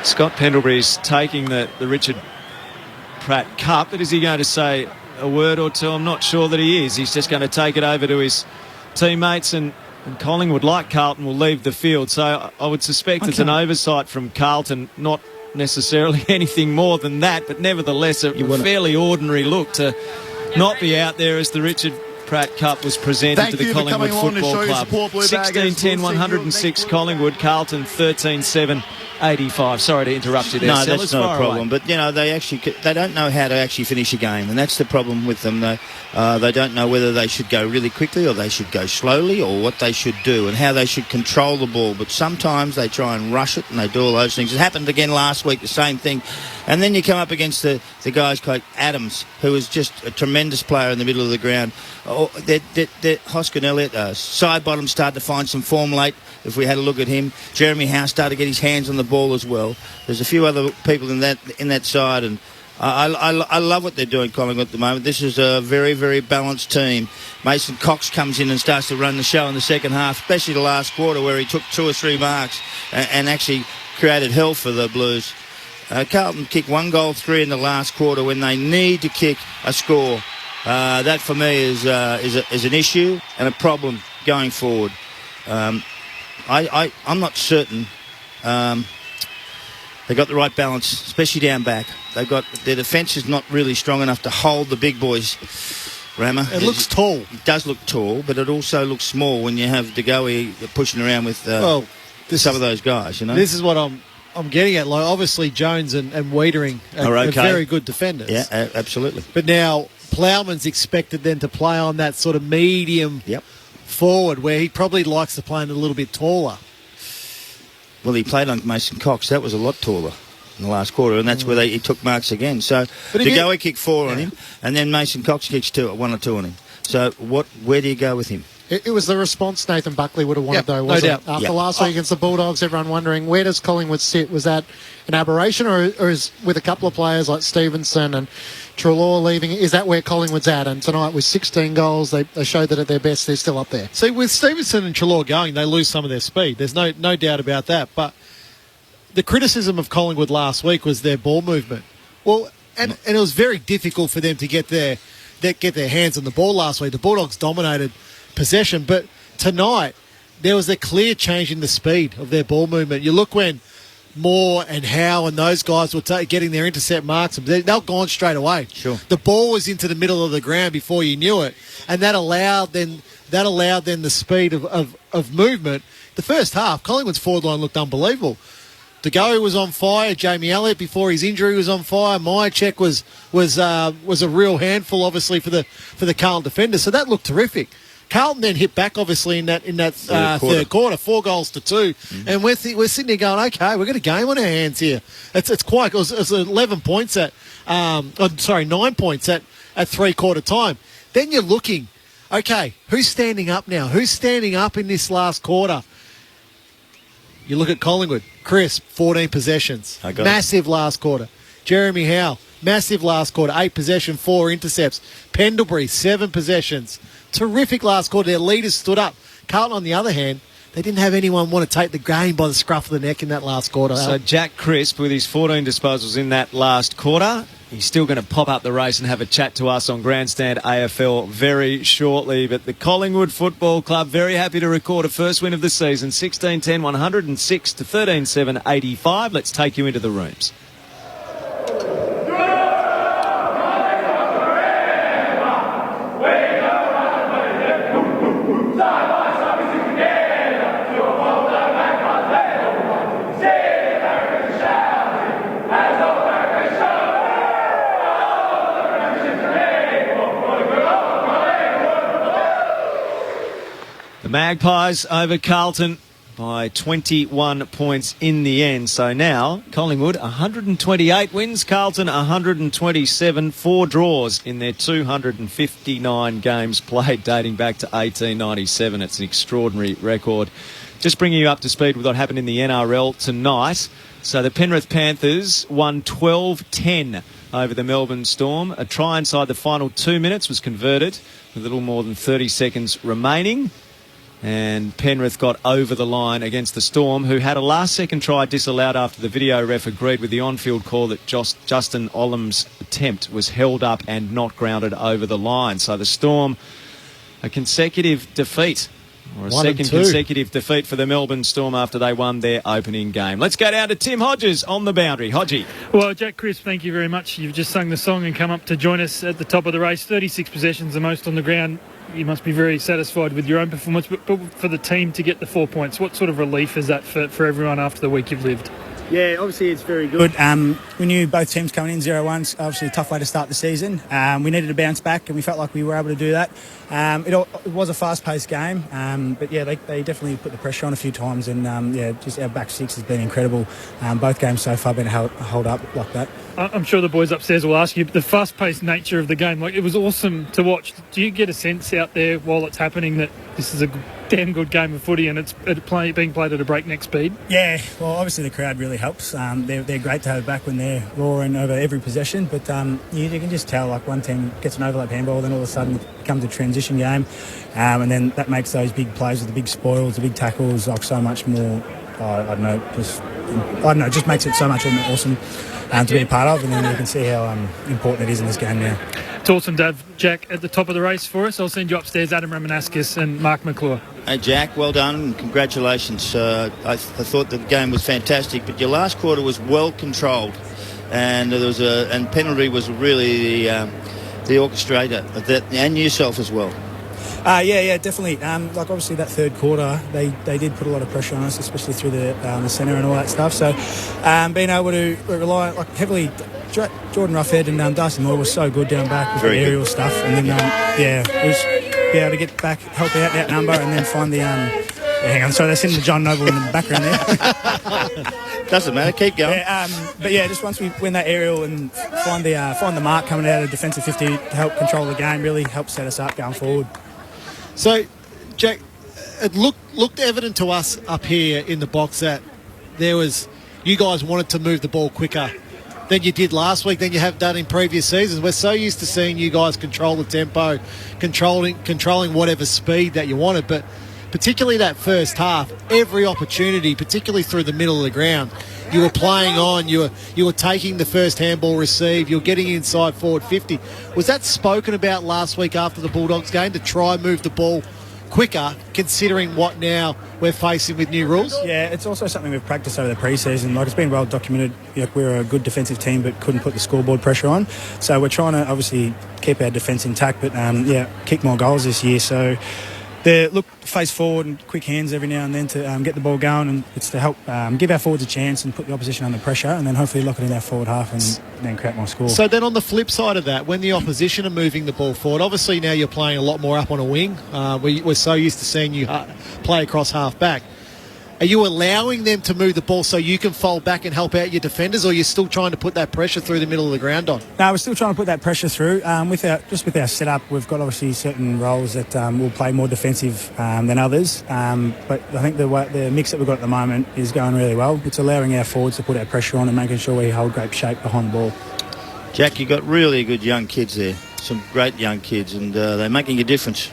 Scott Pendlebury's taking the Richard Pratt Cup, but is he going to say a word or two? I'm not sure that he is. He's just going to take it over to his teammates, and Collingwood, like Carlton, will leave the field. So I would suspect it's an oversight from Carlton, not necessarily anything more than that, but nevertheless a fairly ordinary look to not be out there as the Richard Pratt Cup was presented to the Collingwood Football Club. 16-10, 106 Collingwood, Carlton 13-7. 85. Sorry to interrupt you there. No, that's not a problem. But they don't know how to actually finish a game, and that's the problem with them. They don't know whether they should go really quickly or they should go slowly, or what they should do and how they should control the ball. But sometimes they try and rush it and they do all those things. It happened again last week, the same thing. And then you come up against the guys like Adams, who is just a tremendous player in the middle of the ground. Hoskin Elliott, side bottom, started to find some form late. If we had a look at him, Jeremy Howe started to get his hands on the ball as well. There's a few other people in that side, and I love what they're doing, Collingwood, at the moment. This is a very, very balanced team. Mason Cox comes in and starts to run the show in the second half, especially the last quarter where he took 2 or 3 marks and actually created hell for the Blues. Carlton kicked 1 goal 3 in the last quarter when they need to kick a score. That for me is an issue and a problem going forward. I'm not certain they got the right balance, especially down back. Their defence is not really strong enough to hold the big boys. Rammer. It looks tall. It does look tall, but it also looks small when you have De Goey pushing around with some of those guys. This is what I'm getting at. Like, obviously Jones and Wiedering are very good defenders. Yeah, absolutely. But now Plowman's expected then to play on that sort of medium forward, where he probably likes to play a little bit taller. Well, he played on Mason Cox. That was a lot taller in the last quarter, and that's where he took marks again. So De Goey kicked 4 on him, and then Mason Cox kicks 1 or 2 on him. So where do you go with him? It was the response Nathan Buckley would have wanted, though, wasn't it? After last week against the Bulldogs, everyone wondering, where does Collingwood sit? Was that an aberration, or is with a couple of players like Stevenson and Treloar leaving, is that where Collingwood's at? And tonight with 16 goals, they showed that at their best they're still up there. See, with Stevenson and Treloar going, they lose some of their speed. There's no doubt about that. But the criticism of Collingwood last week was their ball movement. Well, and it was very difficult for them to get their hands on the ball last week. The Bulldogs dominated possession. But tonight, there was a clear change in the speed of their ball movement. You look when Moore and Howe and those guys were getting their intercept marks, they were gone straight away. Sure. The ball was into the middle of the ground before you knew it, and that allowed then the speed of movement. The first half, Collingwood's forward line looked unbelievable. DeGoey was on fire. Jamie Elliott, before his injury, was on fire. Myercheck was a real handful, obviously, for the Carlton defenders. So that looked terrific. Carlton then hit back, obviously, in that third quarter, 4-2, and we're sitting there going, okay, we've got a game on our hands here. It's quite. It was 11 points 9 points at 3-quarter time. Then you're looking, okay, who's standing up now? Who's standing up in this last quarter? You look at Collingwood, Chris, 14 possessions, massive last quarter. Jeremy Howe, massive last quarter, 8 possessions, 4 intercepts. Pendlebury, 7 possessions. Terrific last quarter. Their leaders stood up. Carlton, on the other hand, they didn't have anyone want to take the game by the scruff of the neck in that last quarter. So Jack Crisp, with his 14 disposals in that last quarter, he's still going to pop up the race and have a chat to us on Grandstand AFL very shortly. But the Collingwood Football Club very happy to record a first win of the season, 16-10, 106 to 13-7, 85. Let's take you into the rooms. Magpies over Carlton by 21 points in the end. So now Collingwood 128 wins, Carlton 127, 4 draws in their 259 games played dating back to 1897. It's an extraordinary record. Just bringing you up to speed with what happened in the NRL tonight. So the Penrith Panthers won 12-10 over the Melbourne Storm. A try inside the final 2 minutes was converted with a little more than 30 seconds remaining. And Penrith got over the line against the Storm, who had a last-second try disallowed after the video ref agreed with the on-field call that Justin Olam's attempt was held up and not grounded over the line. So the Storm, a consecutive defeat, or a second consecutive defeat for the Melbourne Storm after they won their opening game. Let's go down to Tim Hodges on the boundary. Hodgie. Well, Jack Crisp, thank you very much. You've just sung the song and come up to join us at the top of the race. 36 possessions, the most on the ground. You must be very satisfied with your own performance, but for the team to get the 4 points, what sort of relief is that for everyone after the week you've lived? Yeah, obviously it's very good. We knew both teams coming in 0-1, obviously a tough way to start the season. We needed to bounce back, and we felt like we were able to do that. It was a fast-paced game, but yeah, they definitely put the pressure on a few times, and just our back six has been incredible. Both games so far been held up like that. I'm sure the boys upstairs will ask you, but the fast-paced nature of the game, it was awesome to watch. Do you get a sense out there while it's happening that this is a damn good game of footy and it's being played at a breakneck speed? Yeah, well, obviously the crowd really helps. They're great to have back when they're roaring over every possession, but you can just tell, one team gets an overlap handball, then all of a sudden it becomes a transition game, and then that makes those big plays with the big spoils, the big tackles, so much more. Just makes it so much more awesome to be a part of, and then you can see how important it is in this game now. It's awesome to have Jack at the top of the race for us. I'll send you upstairs Adam Ramanauskas and Mark McClure. Hey Jack, well done and congratulations. I thought the game was fantastic, but your last quarter was well controlled, and and penalty was really the orchestrator of that, and yourself as well. Yeah, definitely. Obviously that third quarter, they did put a lot of pressure on us, especially through the centre and all that stuff. So being able to rely heavily, Jordan Roughhead and Darcy Moore was so good down back with the aerial stuff, and then it was be able to get back, help out that number, and then find the hang on, sorry, they're sending the John Noble in the background there. Doesn't matter, keep going. But just once we win that aerial and find the mark coming out of defensive 50 to help control the game, really helps set us up going forward. So, Jack, it looked evident to us up here in the box that you guys wanted to move the ball quicker than you did last week, than you have done in previous seasons. We're so used to seeing you guys control the tempo, controlling whatever speed that you wanted, but particularly that first half, every opportunity, particularly through the middle of the ground, you were playing on, you were taking the first handball received, you were getting inside forward 50. Was that spoken about last week after the Bulldogs game, to try and move the ball quicker, considering what now we're facing with new rules? Yeah, it's also something we've practiced over the pre-season. Like, it's been well documented. Like, we're a good defensive team but couldn't put the scoreboard pressure on. So we're trying to obviously keep our defence intact, but kick more goals this year. So face forward and quick hands every now and then to get the ball going, and it's to help give our forwards a chance and put the opposition under pressure, and then hopefully lock it in our forward half and then create more score. So then on the flip side of that, when the opposition are moving the ball forward, obviously now you're playing a lot more up on a wing. We're so used to seeing you play across half back. Are you allowing them to move the ball so you can fold back and help out your defenders, or are you still trying to put that pressure through the middle of the ground on? No, we're still trying to put that pressure through. With our setup, we've got obviously certain roles that will play more defensive than others. But I think the mix that we've got at the moment is going really well. It's allowing our forwards to put our pressure on and making sure we hold great shape behind the ball. Jack, you've got really good young kids there, some great young kids, and they're making a difference.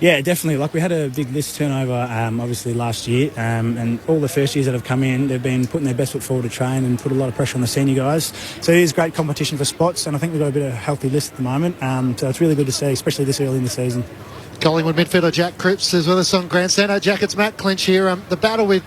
Yeah, definitely. Like, we had a big list turnover, obviously, last year, and all the first years that have come in, they've been putting their best foot forward to train and put a lot of pressure on the senior guys. So it is great competition for spots, and I think we've got a bit of a healthy list at the moment. So it's really good to see, especially this early in the season. Collingwood midfielder Jack Cripps is with us on Grandstand. Jack, it's Matt Clinch here. The battle with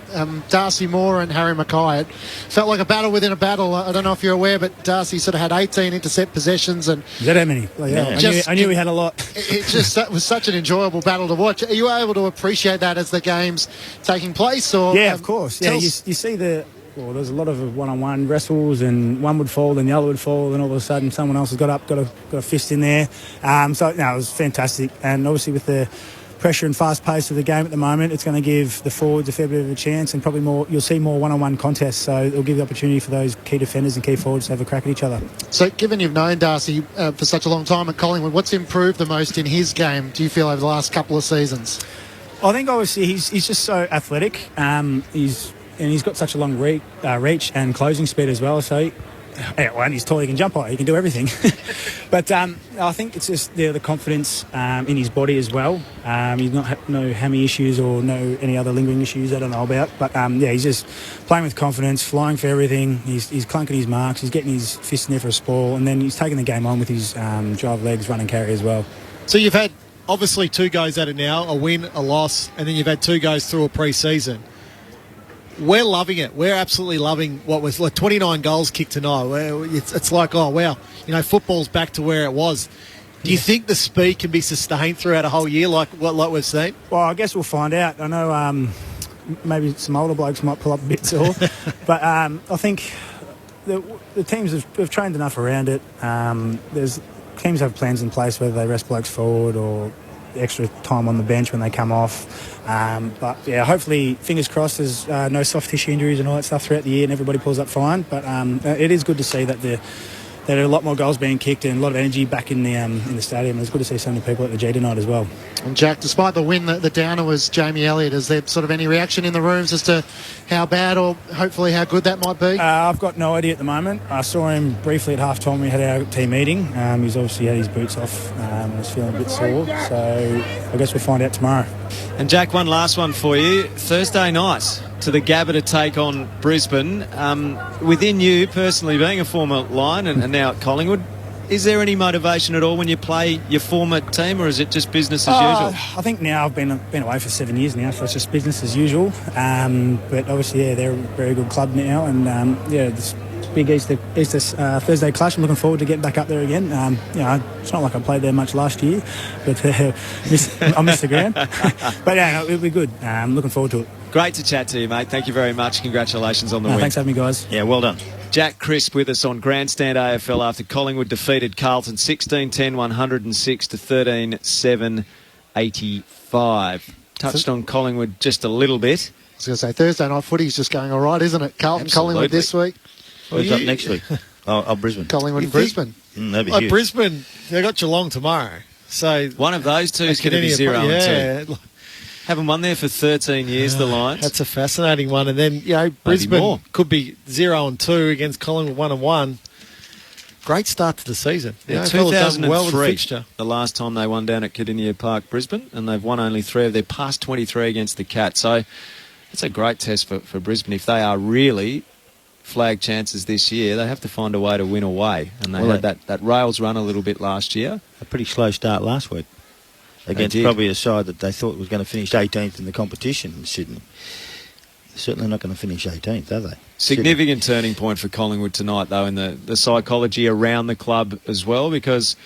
Darcy Moore and Harry Mackay, it felt like a battle within a battle. I don't know if you're aware, but Darcy sort of had 18 intercept possessions. And is that how many? Well, yeah. I knew we had a lot. It was such an enjoyable battle to watch. Are you able to appreciate that as the game's taking place? Or yeah, of course. Yeah, you see there's a lot of one-on-one wrestles, and one would fall, then the other would fall, and all of a sudden someone else has got up, got a fist in there. It was fantastic. And obviously with the pressure and fast pace of the game at the moment, it's going to give the forwards a fair bit of a chance, and probably you'll see more one-on-one contests. So it'll give the opportunity for those key defenders and key forwards to have a crack at each other. So given you've known Darcy for such a long time at Collingwood, what's improved the most in his game, do you feel, over the last couple of seasons? I think obviously he's just so athletic. He's got such a long reach and closing speed as well. So, and he's tall, he can jump high, he can do everything. But I think it's just the confidence in his body as well. He's not no hammy issues or no any other lingering issues I don't know about. But he's just playing with confidence, flying for everything. He's clunking his marks, he's getting his fist in there for a spoil, and then he's taking the game on with his drive legs, run and carry as well. So you've had obviously 2 goes at it now, a win, a loss, and then you've had 2 goes through a pre-season. We're loving it. We're absolutely loving what was like 29 goals kicked tonight. It's like, oh, wow, football's back to where it was. Do you think the speed can be sustained throughout a whole year like we've seen? Well, I guess we'll find out. I know maybe some older blokes might pull up a bit sore, but I think the teams have trained enough around it. Teams have plans in place, whether they rest blokes forward or extra time on the bench when they come off. But yeah, hopefully, fingers crossed, there's no soft tissue injuries and all that stuff throughout the year and everybody pulls up fine. But it is good to see that there are a lot more goals being kicked and a lot of energy back in the stadium. It's good to see so many people at the G tonight as well. And Jack, despite the win, the downer was Jamie Elliott. Is there sort of any reaction in the rooms as to how bad or hopefully how good that might be? I've got no idea at the moment. I saw him briefly at half-time. We had our team meeting. He's obviously had his boots off and was feeling a bit sore. So I guess we'll find out tomorrow. And Jack, one last one for you. Thursday night to the Gabba to take on Brisbane. Within you personally, being a former Lion and now at Collingwood, is there any motivation at all when you play your former team, or is it just business as usual? I think now I've been away for 7 years now, so it's just business as usual. But obviously, they're a very good club now, and this big Easter Thursday clash. I'm looking forward to getting back up there again. It's not like I played there much last year, but I missed the ground. But it'll be good. I'm looking forward to it. Great to chat to you, mate. Thank you very much. Congratulations on the win. Thanks for having me, guys. Yeah, well done. Jack Crisp with us on Grandstand AFL after Collingwood defeated Carlton 16-10, 106 to 13-7, 85. Touched on Collingwood just a little bit. I was going to say, Thursday night footy's just going all right, isn't it? Carlton, Collingwood this week. Who's up next week? Brisbane. Collingwood and Brisbane. That'd be huge. Brisbane, they got Geelong tomorrow. So one of those two is going to be 0-2. Haven't won there for 13 years, the Lions. That's a fascinating one. And then, Brisbane could be 0-2 against Collingwood 1-1. Great start to the season. Yeah, 2003, the last time they won down at Kardinia Park, Brisbane, and they've won only 3 of their past 23 against the Cats. So it's a great test for Brisbane. If they are really flag chances this year, they have to find a way to win away. And they had that rails run a little bit last year. A pretty slow start last week. against probably a side that they thought was going to finish 18th in the competition in Sydney. They're certainly not going to finish 18th, are they? Significant turning point for Collingwood tonight, though, in the psychology around the club as well, because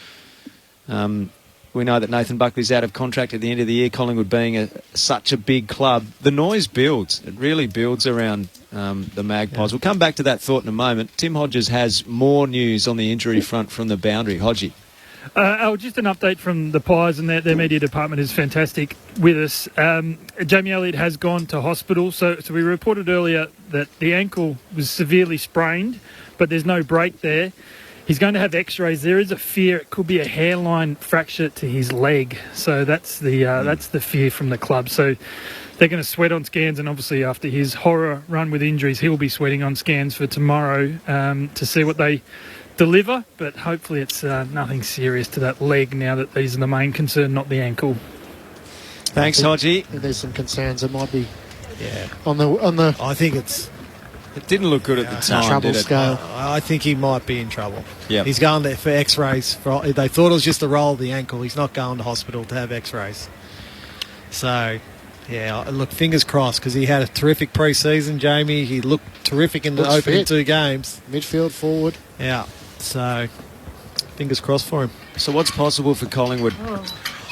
we know that Nathan Buckley's out of contract at the end of the year. Collingwood being such a big club, the noise builds. It really builds around the Magpies. We'll come back to that thought in a moment. Tim Hodges has more news on the injury front from the boundary. Hodgie. Just an update from the Pies, and their media department is fantastic with us. Jamie Elliott has gone to hospital. So we reported earlier that the ankle was severely sprained, but there's no break there. He's going to have X-rays. There is a fear it could be a hairline fracture to his leg. So that's the fear from the club. So they're going to sweat on scans, and obviously after his horror run with injuries, he'll be sweating on scans for tomorrow to see what they deliver, but hopefully it's nothing serious to that leg now that these are the main concern, not the ankle. Thanks, Hodgie. There's some concerns. It might be on the. I think it didn't look good at the time. Trouble scale. I think he might be in trouble. Yeah, he's going there for X-rays. They thought it was just a roll of the ankle. He's not going to hospital to have X-rays. So. Yeah, look, fingers crossed, because he had a terrific pre-season, Jamie. He looked terrific in the opening 2 games. Midfield, forward. Yeah, so fingers crossed for him. So what's possible for Collingwood?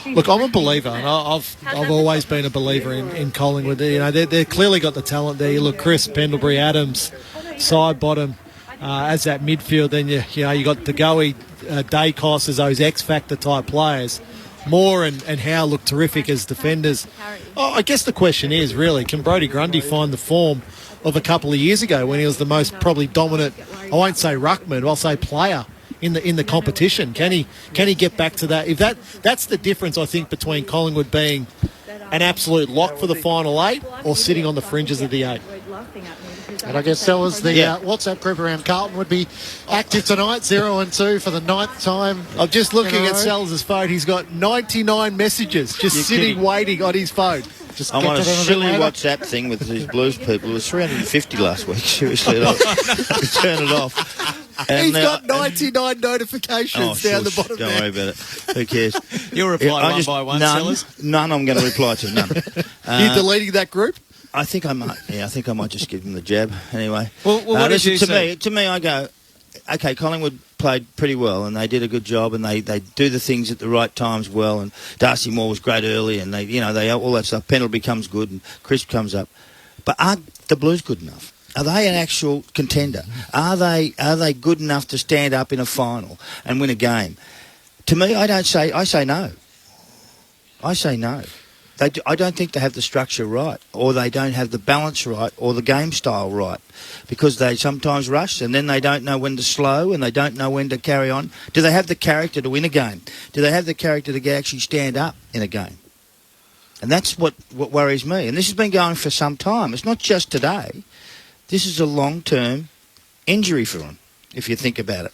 Look, I'm a believer, and I've always been a believer in Collingwood. You know, they've clearly got the talent there. You look, Chris, Pendlebury, Adams, side bottom, as that midfield. Then you got DeGoey, Dacos as those X-factor type players. Moore and Howe look terrific as defenders. I guess the question is, really, can Brodie Grundy find the form of a couple of years ago when he was the most probably dominant, I won't say ruckman, I'll say player in the competition? Can he get back to that? If that's the difference, I think, between Collingwood being an absolute lock for the final 8 or sitting on the fringes of the 8. And I guess, Sellers, the WhatsApp group around Carlton would be active tonight, 0-2 for the 9th time. I'm just looking at Sellers' phone. He's got 99 messages just sitting waiting on his phone. I'm on a silly WhatsApp thing with these Blues people. It was 350 last week. Seriously, turn it off. And he's got 99 notifications down the bottom. Don't worry about it. Who cares? You'll reply one by one, Sellers? None I'm going to reply to, none. You deleting that group? I think I might. Yeah, I think I might just give them the jab anyway. Well what did you say? To me, I go, okay, Collingwood played pretty well and they did a good job and they do the things at the right times well. And Darcy Moore was great early and they all that stuff. Pendle becomes good and Crisp comes up. But aren't the Blues good enough? Are they an actual contender? Are they good enough to stand up in a final and win a game? To me, I say no. I say no. I don't think they have the structure right, or they don't have the balance right, or the game style right, because they sometimes rush and then they don't know when to slow and they don't know when to carry on. Do they have the character to win a game? Do they have the character to actually stand up in a game? And that's what worries me. And this has been going for some time. It's not just today. This is a long-term injury for them, if you think about it.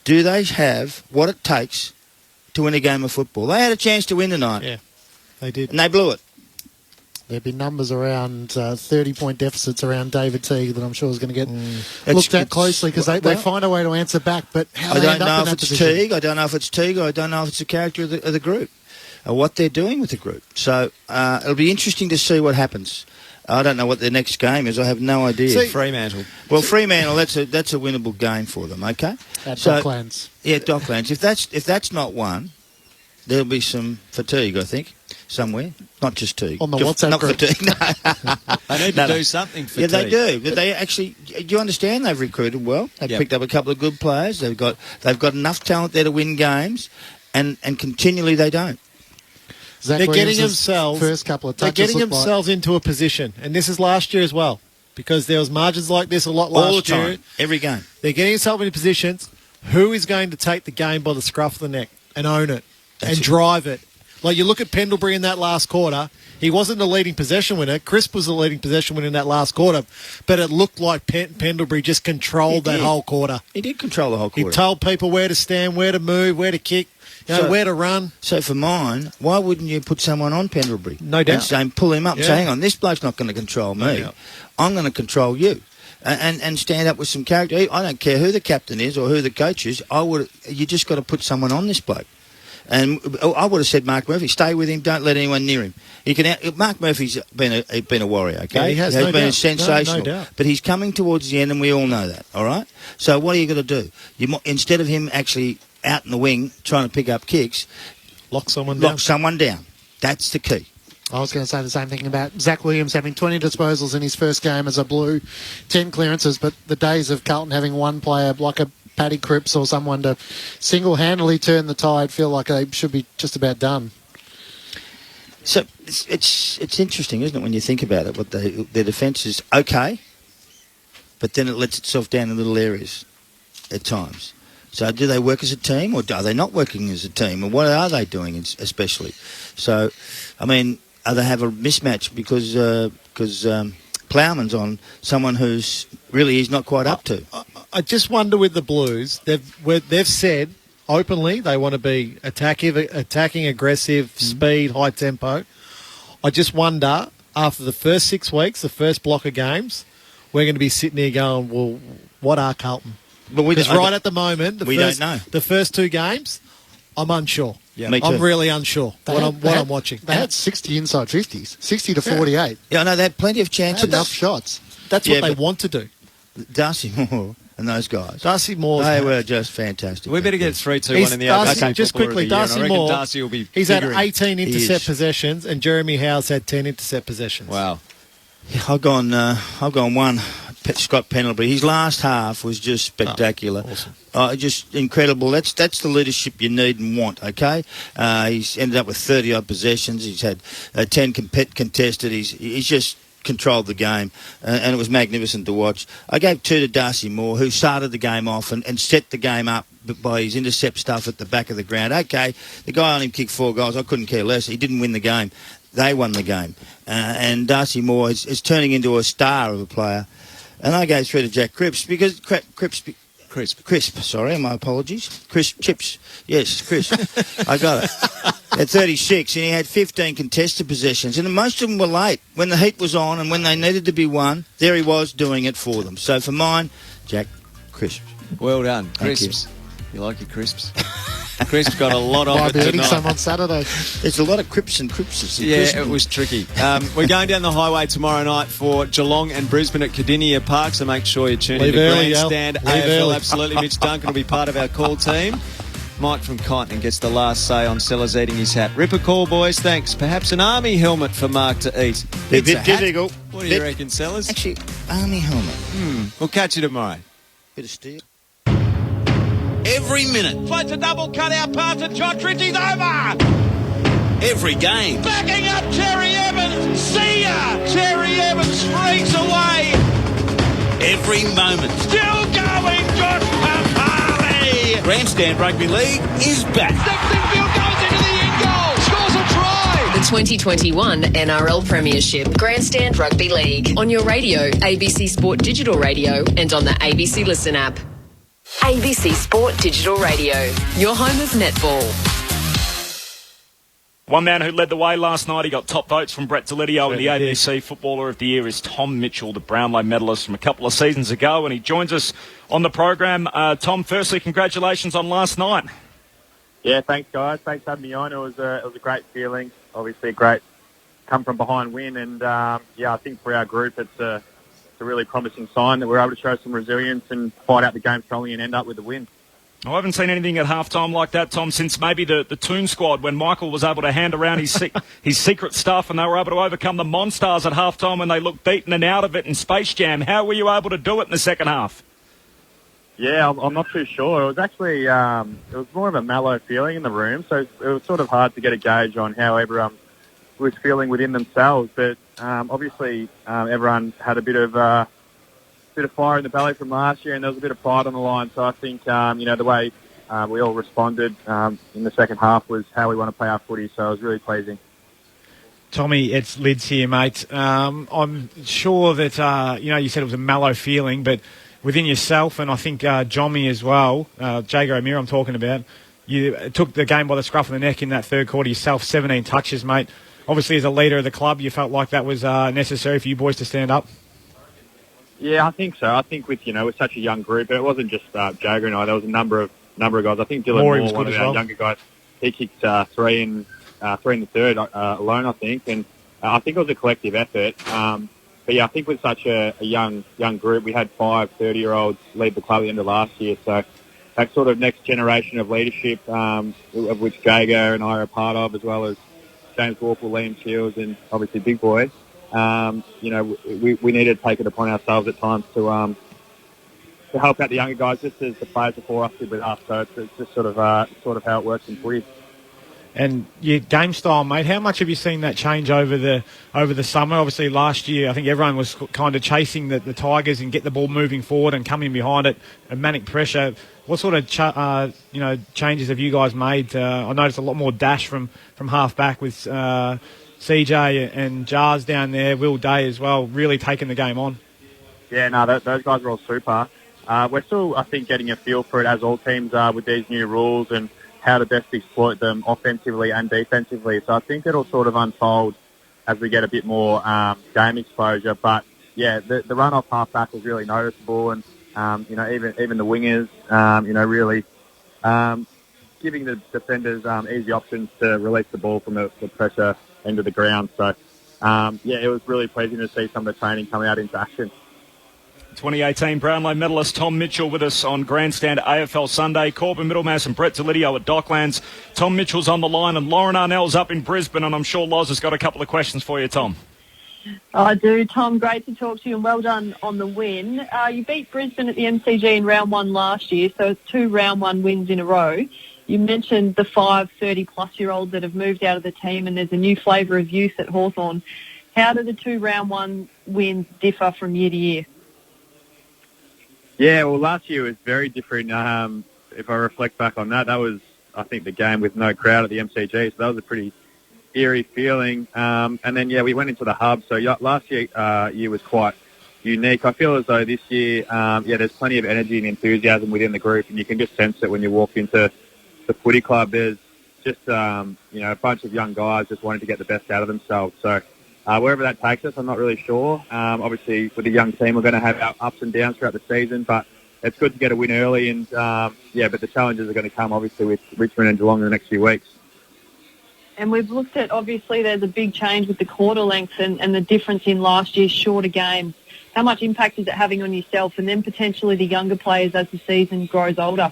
Do they have what it takes to win a game of football? They had a chance to win tonight. Yeah. They did. And they blew it. There'd be numbers around 30-point deficits around David Teague that I'm sure is going to get looked at closely because they find a way to answer back. But how I they don't end up know in if that it's position. Teague. I don't know if it's Teague. I don't know if it's the character of the group or what they're doing with the group. So it'll be interesting to see what happens. I don't know what their next game is. I have no idea. Fremantle. Well, Fremantle, that's a winnable game for them, okay? At Docklands. Yeah, Docklands. If that's not one, there'll be some fatigue, I think. Somewhere, not just Teague. On the WhatsApp group. No. They need to do something for Teague. They do. But they actually, do you understand? They've recruited well. They've picked up a couple of good players. They've got enough talent there to win games, and continually they don't. They're getting themselves first couple of touches. They're getting themselves into a position, and this is last year as well, because there was margins like this a lot last year. All the time, every game. They're getting themselves into positions. Who is going to take the game by the scruff of the neck and own it and drive it? Like, you look at Pendlebury in that last quarter, he wasn't the leading possession winner. Crisp was the leading possession winner in that last quarter, but it looked like Pendlebury just controlled that whole quarter. He did control the whole quarter. He told people where to stand, where to move, where to kick, where to run. So for mine, why wouldn't you put someone on Pendlebury? No doubt. And pull him up and say, hang on, this bloke's not going to control me. No. I'm going to control you. And stand up with some character. I don't care who the captain is or who the coach is. You just got to put someone on this bloke. And I would have said, Mark Murphy, stay with him. Don't let anyone near him. Mark Murphy's been a warrior, okay? Yeah, he has, He's no been doubt. sensational. No doubt. But he's coming towards the end, and we all know that, all right? So what are you going to do? Instead of him actually out in the wing trying to pick up kicks, lock someone down. That's the key. I was going to say the same thing about Zach Williams having 20 disposals in his first game as a Blue, 10 clearances, but the days of Carlton having one player like a Paddy Cripps or someone to single-handedly turn the tide feel like they should be just about done. So it's interesting, isn't it, when you think about it? Their defence is okay, but then it lets itself down in little areas at times. So do they work as a team, or are they not working as a team? And what are they doing especially? So, I mean, they have a mismatch because Plowman's on someone who's really he's not quite up to. I just wonder with the Blues, they've said openly they want to be attacking, aggressive, speed, high tempo. I just wonder, after the first 6 weeks, the first block of games, we're going to be sitting here going, well, what are Carlton? Because right at the moment, don't know. The first 2 games, I'm unsure. Yeah, me too. I'm really unsure what I'm watching. They had 60 inside 50s, 60 to 48. Yeah, I know they had plenty of chances. Enough shots. That's what they want to do. Darcy Moore and those guys. Darcy Moore. They were just fantastic. We better get 3-2-1 in the ABC. Just quickly, Darcy Moore. Darcy will be he's had 18 intercept possessions, and Jeremy Howe's had 10 intercept possessions. Wow. Yeah, I've gone one. Scott Pendlebury. His last half was just spectacular. Awesome. Just incredible. That's the leadership you need and want, okay? He's ended up with 30-odd possessions. He's had 10 contested. He's just controlled the game, and it was magnificent to watch. I gave 2 to Darcy Moore, who started the game off and set the game up by his intercept stuff at the back of the ground. Okay, the guy on him kicked 4 goals. I couldn't care less. He didn't win the game. They won the game. And Darcy Moore is turning into a star of a player. And I gave 3 to Jack Cripps because Crisp, sorry, my apologies. Chips. Yes, Crisp. I got it. At 36, and he had 15 contested possessions, and most of them were late. When the heat was on and when they needed to be won, there he was doing it for them. So for mine, Jack Crisp. Well done. Crisps. You like your crisps? Crisps got a lot of it tonight. Might be eating some on Saturday. There's a lot of Crips and Cripses. Yeah, it was tricky. We're going down the highway tomorrow night for Geelong and Brisbane at Cardinia Park, so make sure you tune in to Grandstand AFL. Absolutely. Mitch Duncan will be part of our call team. Mike from Kyneton gets the last say on Sellers eating his hat. Ripper call, boys. Thanks. Perhaps an army helmet for Mark to eat. A bit difficult. What do you reckon, Sellers? Actually, army helmet. We'll catch you tomorrow. Bit of steel. Every minute. Floats a double cut out pass and John Ritchie's over. Every game. Backing up Terry Evans. See ya. Terry Evans streaks away. Every moment. Still going, Josh Papali. Grandstand Rugby League is back. Sexton field goes into the end goal. Scores a try. The 2021 NRL Premiership Grandstand Rugby League. On your radio, ABC Sport Digital Radio, and on the ABC Listen app. ABC Sport Digital Radio, your home of netball. One man who led the way last night, he got top votes from Brett Delidio, and the ABC Footballer of the Year is Tom Mitchell, the Brownlow medalist from a couple of seasons ago, and he joins us on the program. Tom, firstly, congratulations on last night. Yeah, thanks, guys. Thanks for having me on. It was a great feeling. Obviously, a great come-from-behind win, and, I think for our group it's a really promising sign that we're able to show some resilience and fight out the game strongly and end up with a win. I haven't seen anything at halftime like that, Tom, since maybe the Toon Squad, when Michael was able to hand around his secret stuff and they were able to overcome the Monstars at halftime when they looked beaten and out of it in Space Jam. How were you able to do it in the second half? Yeah, I'm not too sure. It was actually it was more of a mellow feeling in the room, so it was sort of hard to get a gauge on how everyone was feeling within themselves. But obviously everyone had a bit of fire in the belly from last year, and there was a bit of pride on the line. So I think the way we all responded in the second half was how we want to play our footy. So it was really pleasing. Tommy, it's Lids here, mate. I'm sure that you said it was a mellow feeling, but within yourself, and I think Jommy as well, Jago O'Meara I'm talking about, you took the game by the scruff of the neck in that third quarter yourself, 17 touches, mate. Obviously, as a leader of the club, you felt like that was necessary for you boys to stand up. Yeah, I think so. I think with such a young group, it wasn't just Jago and I. There was a number of guys. I think Dylan Moore, one of our younger guys. he kicked three in the third alone, I think, and I think it was a collective effort. But yeah, I think with such a young group, we had 5 30-year-olds lead the club at the end of last year, so that sort of next generation of leadership, of which Jager and I are a part of, as well as James Warple, Liam Shields, and obviously Big Boy. We need to take it upon ourselves at times to help out the younger guys, just as the players before us did with us. So it's just sort of how it works in footy. And your game style, mate, how much have you seen that change over the summer? Obviously, last year, I think everyone was kind of chasing the Tigers and get the ball moving forward and coming behind it, and manic pressure. What sort of changes have you guys made? I noticed a lot more dash from half back with CJ and Jars down there, Will Day as well, really taking the game on. Yeah, no, those guys are all super. We're still, I think, getting a feel for it, as all teams are, with these new rules and how to best exploit them offensively and defensively. So I think it'll sort of unfold as we get a bit more game exposure. But yeah, the run off half back was really noticeable, and even the wingers, really giving the defenders easy options to release the ball from the pressure end of the ground. So it was really pleasing to see some of the training come out into action. 2018 Brownlow medalist Tom Mitchell with us on Grandstand AFL Sunday. Corbin Middlemass and Brett Delidio at Docklands. Tom Mitchell's on the line and Lauren Arnell's up in Brisbane, and I'm sure Loz has got a couple of questions for you, Tom. I do. Tom, great to talk to you and well done on the win. You beat Brisbane at the MCG in round 1 last year, so it's 2 round 1 wins in a row. You mentioned the 5 30-plus-year-olds that have moved out of the team, and there's a new flavour of youth at Hawthorn. How do the 2 round 1 wins differ from year to year? Yeah, well, last year was very different. If I reflect back on that was, I think, the game with no crowd at the MCG, so that was a pretty eerie feeling. And then, we went into the hub, so last year was quite unique. I feel as though this year, there's plenty of energy and enthusiasm within the group, and you can just sense it when you walk into the footy club. There's just, a bunch of young guys just wanting to get the best out of themselves. So wherever that takes us, I'm not really sure. Obviously, with a young team, we're going to have our ups and downs throughout the season, but it's good to get a win early. And, but the challenges are going to come, obviously, with Richmond and Geelong in the next few weeks. And we've looked at, obviously, there's a big change with the quarter lengths and the difference in last year's shorter games. How much impact is it having on yourself and then potentially the younger players as the season grows older?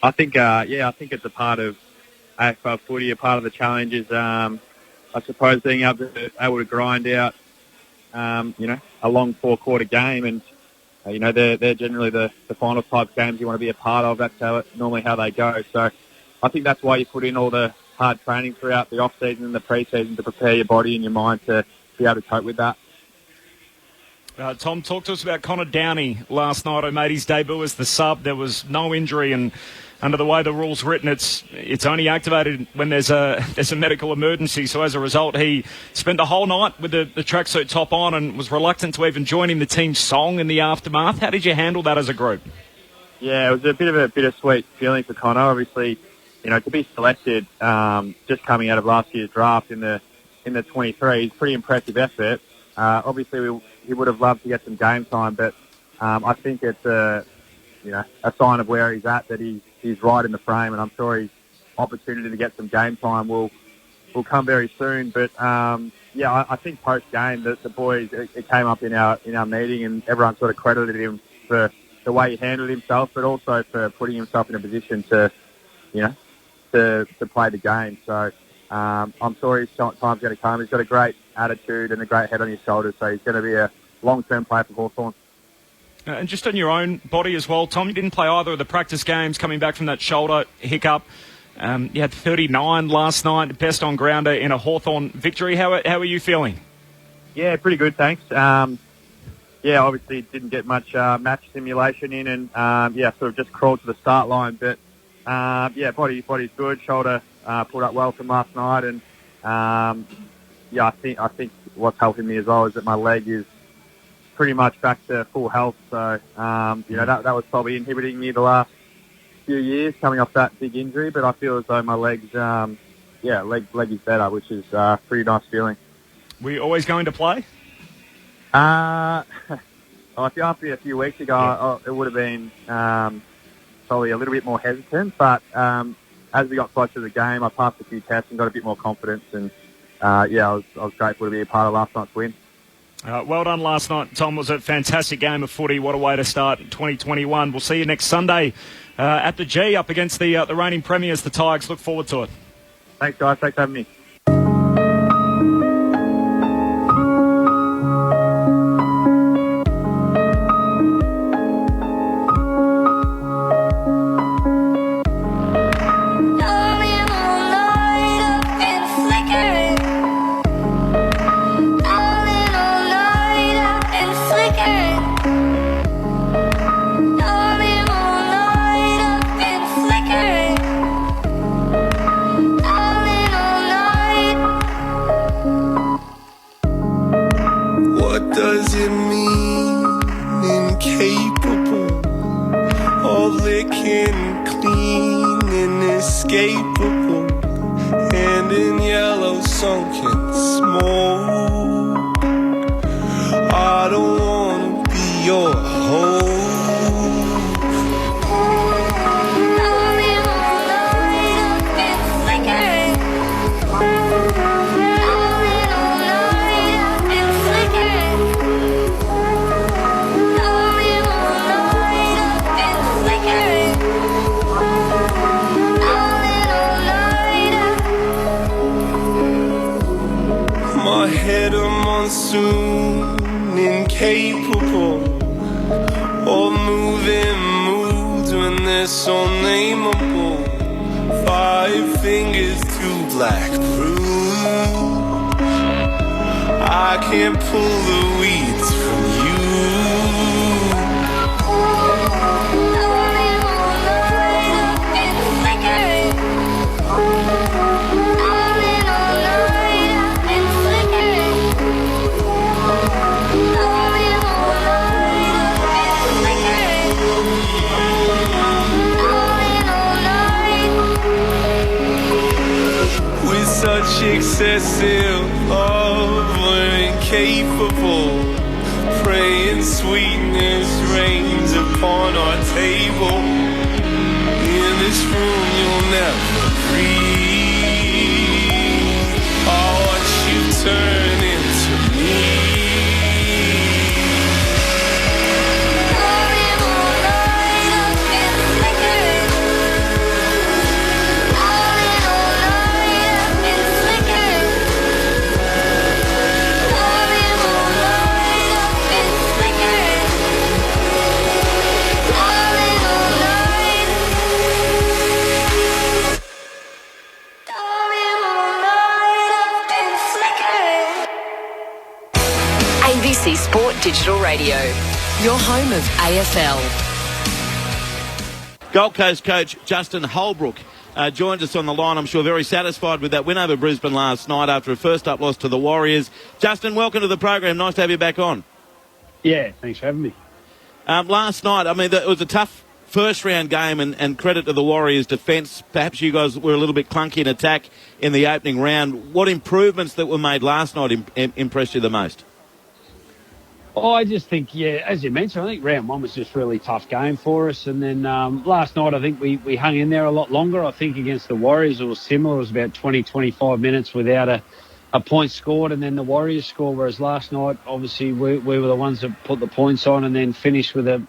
I think, it's a part of AFL footy. A part of the challenge is, I suppose, being able to grind out, a long 4-quarter game, and they're generally the final type games you want to be a part of. That's normally how they go. So I think that's why you put in all the hard training throughout the off season and the pre-season to prepare your body and your mind to be able to cope with that. Tom, talk to us about Connor Downey last night, who made his debut as the sub. There was no injury, and under the way the rule's written, it's only activated when there's a medical emergency. So as a result, he spent the whole night with the tracksuit top on and was reluctant to even join in the team's song in the aftermath. How did you handle that as a group? Yeah, it was a bit of a bittersweet feeling for Connor. Obviously, to be selected just coming out of last year's draft in the 23 is pretty impressive effort. Obviously, he would have loved to get some game time, but I think it's a sign of where he's at, that he's right in the frame, and I'm sure his opportunity to get some game time will come very soon. But I think post game the boys, it came up in our meeting, and everyone sort of credited him for the way he handled himself, but also for putting himself in a position to play the game. So I'm sure his time's going to come. He's got a great attitude and a great head on his shoulders, so he's going to be a long-term player for Hawthorn. And just on your own body as well, Tom, you didn't play either of the practice games coming back from that shoulder hiccup. You had 39 last night, best on grounder in a Hawthorn victory. How are you feeling? Yeah, pretty good, thanks. Obviously didn't get much match simulation in, and sort of just crawled to the start line. But body's good. Shoulder pulled up well from last night, and I think what's helping me as well is that my leg is pretty much back to full health. So that was probably inhibiting me the last few years coming off that big injury. But I feel as though my legs, leg is better, which is a pretty nice feeling. Were you always going to play? If you asked me a few weeks ago, it would have been probably a little bit more hesitant. But as we got closer to the game, I passed a few tests and got a bit more confidence. And, I was grateful to be a part of last night's win. Well done last night, Tom. It was a fantastic game of footy. What a way to start 2021. We'll see you next Sunday at the G up against the reigning premiers, the Tigers. Look forward to it. Thanks, guys. Thanks for having me. What does it mean, incapable of licking clean, inescapable, hand in yellow sunken smoke? I don't wanna be your home. My head a monsoon, incapable of moving moods when they're so nameable. 5 fingers to black proof. I can't pull the weeds from you. With such excessive love, we're incapable. Praying sweetness rains upon our table. In this room you'll never breathe. I'll watch you turn into me. ABC Sport Digital Radio, your home of AFL. Gold Coast coach Justin Holbrook joins us on the line. I'm sure very satisfied with that win over Brisbane last night after a first-up loss to the Warriors. Justin, welcome to the program. Nice to have you back on. Yeah, thanks for having me. Last night, I mean, it was a tough first-round game, and credit to the Warriors' defence. Perhaps you guys were a little bit clunky in attack in the opening round. What improvements that were made last night impressed you the most? Oh, I just think, yeah, as you mentioned, I think round one was just a really tough game for us. And then last night, I think we hung in there a lot longer. I think against the Warriors, it was similar. It was about 20, 25 minutes without a point scored, and then the Warriors scored. Whereas last night, obviously, we were the ones that put the points on and then finished with a,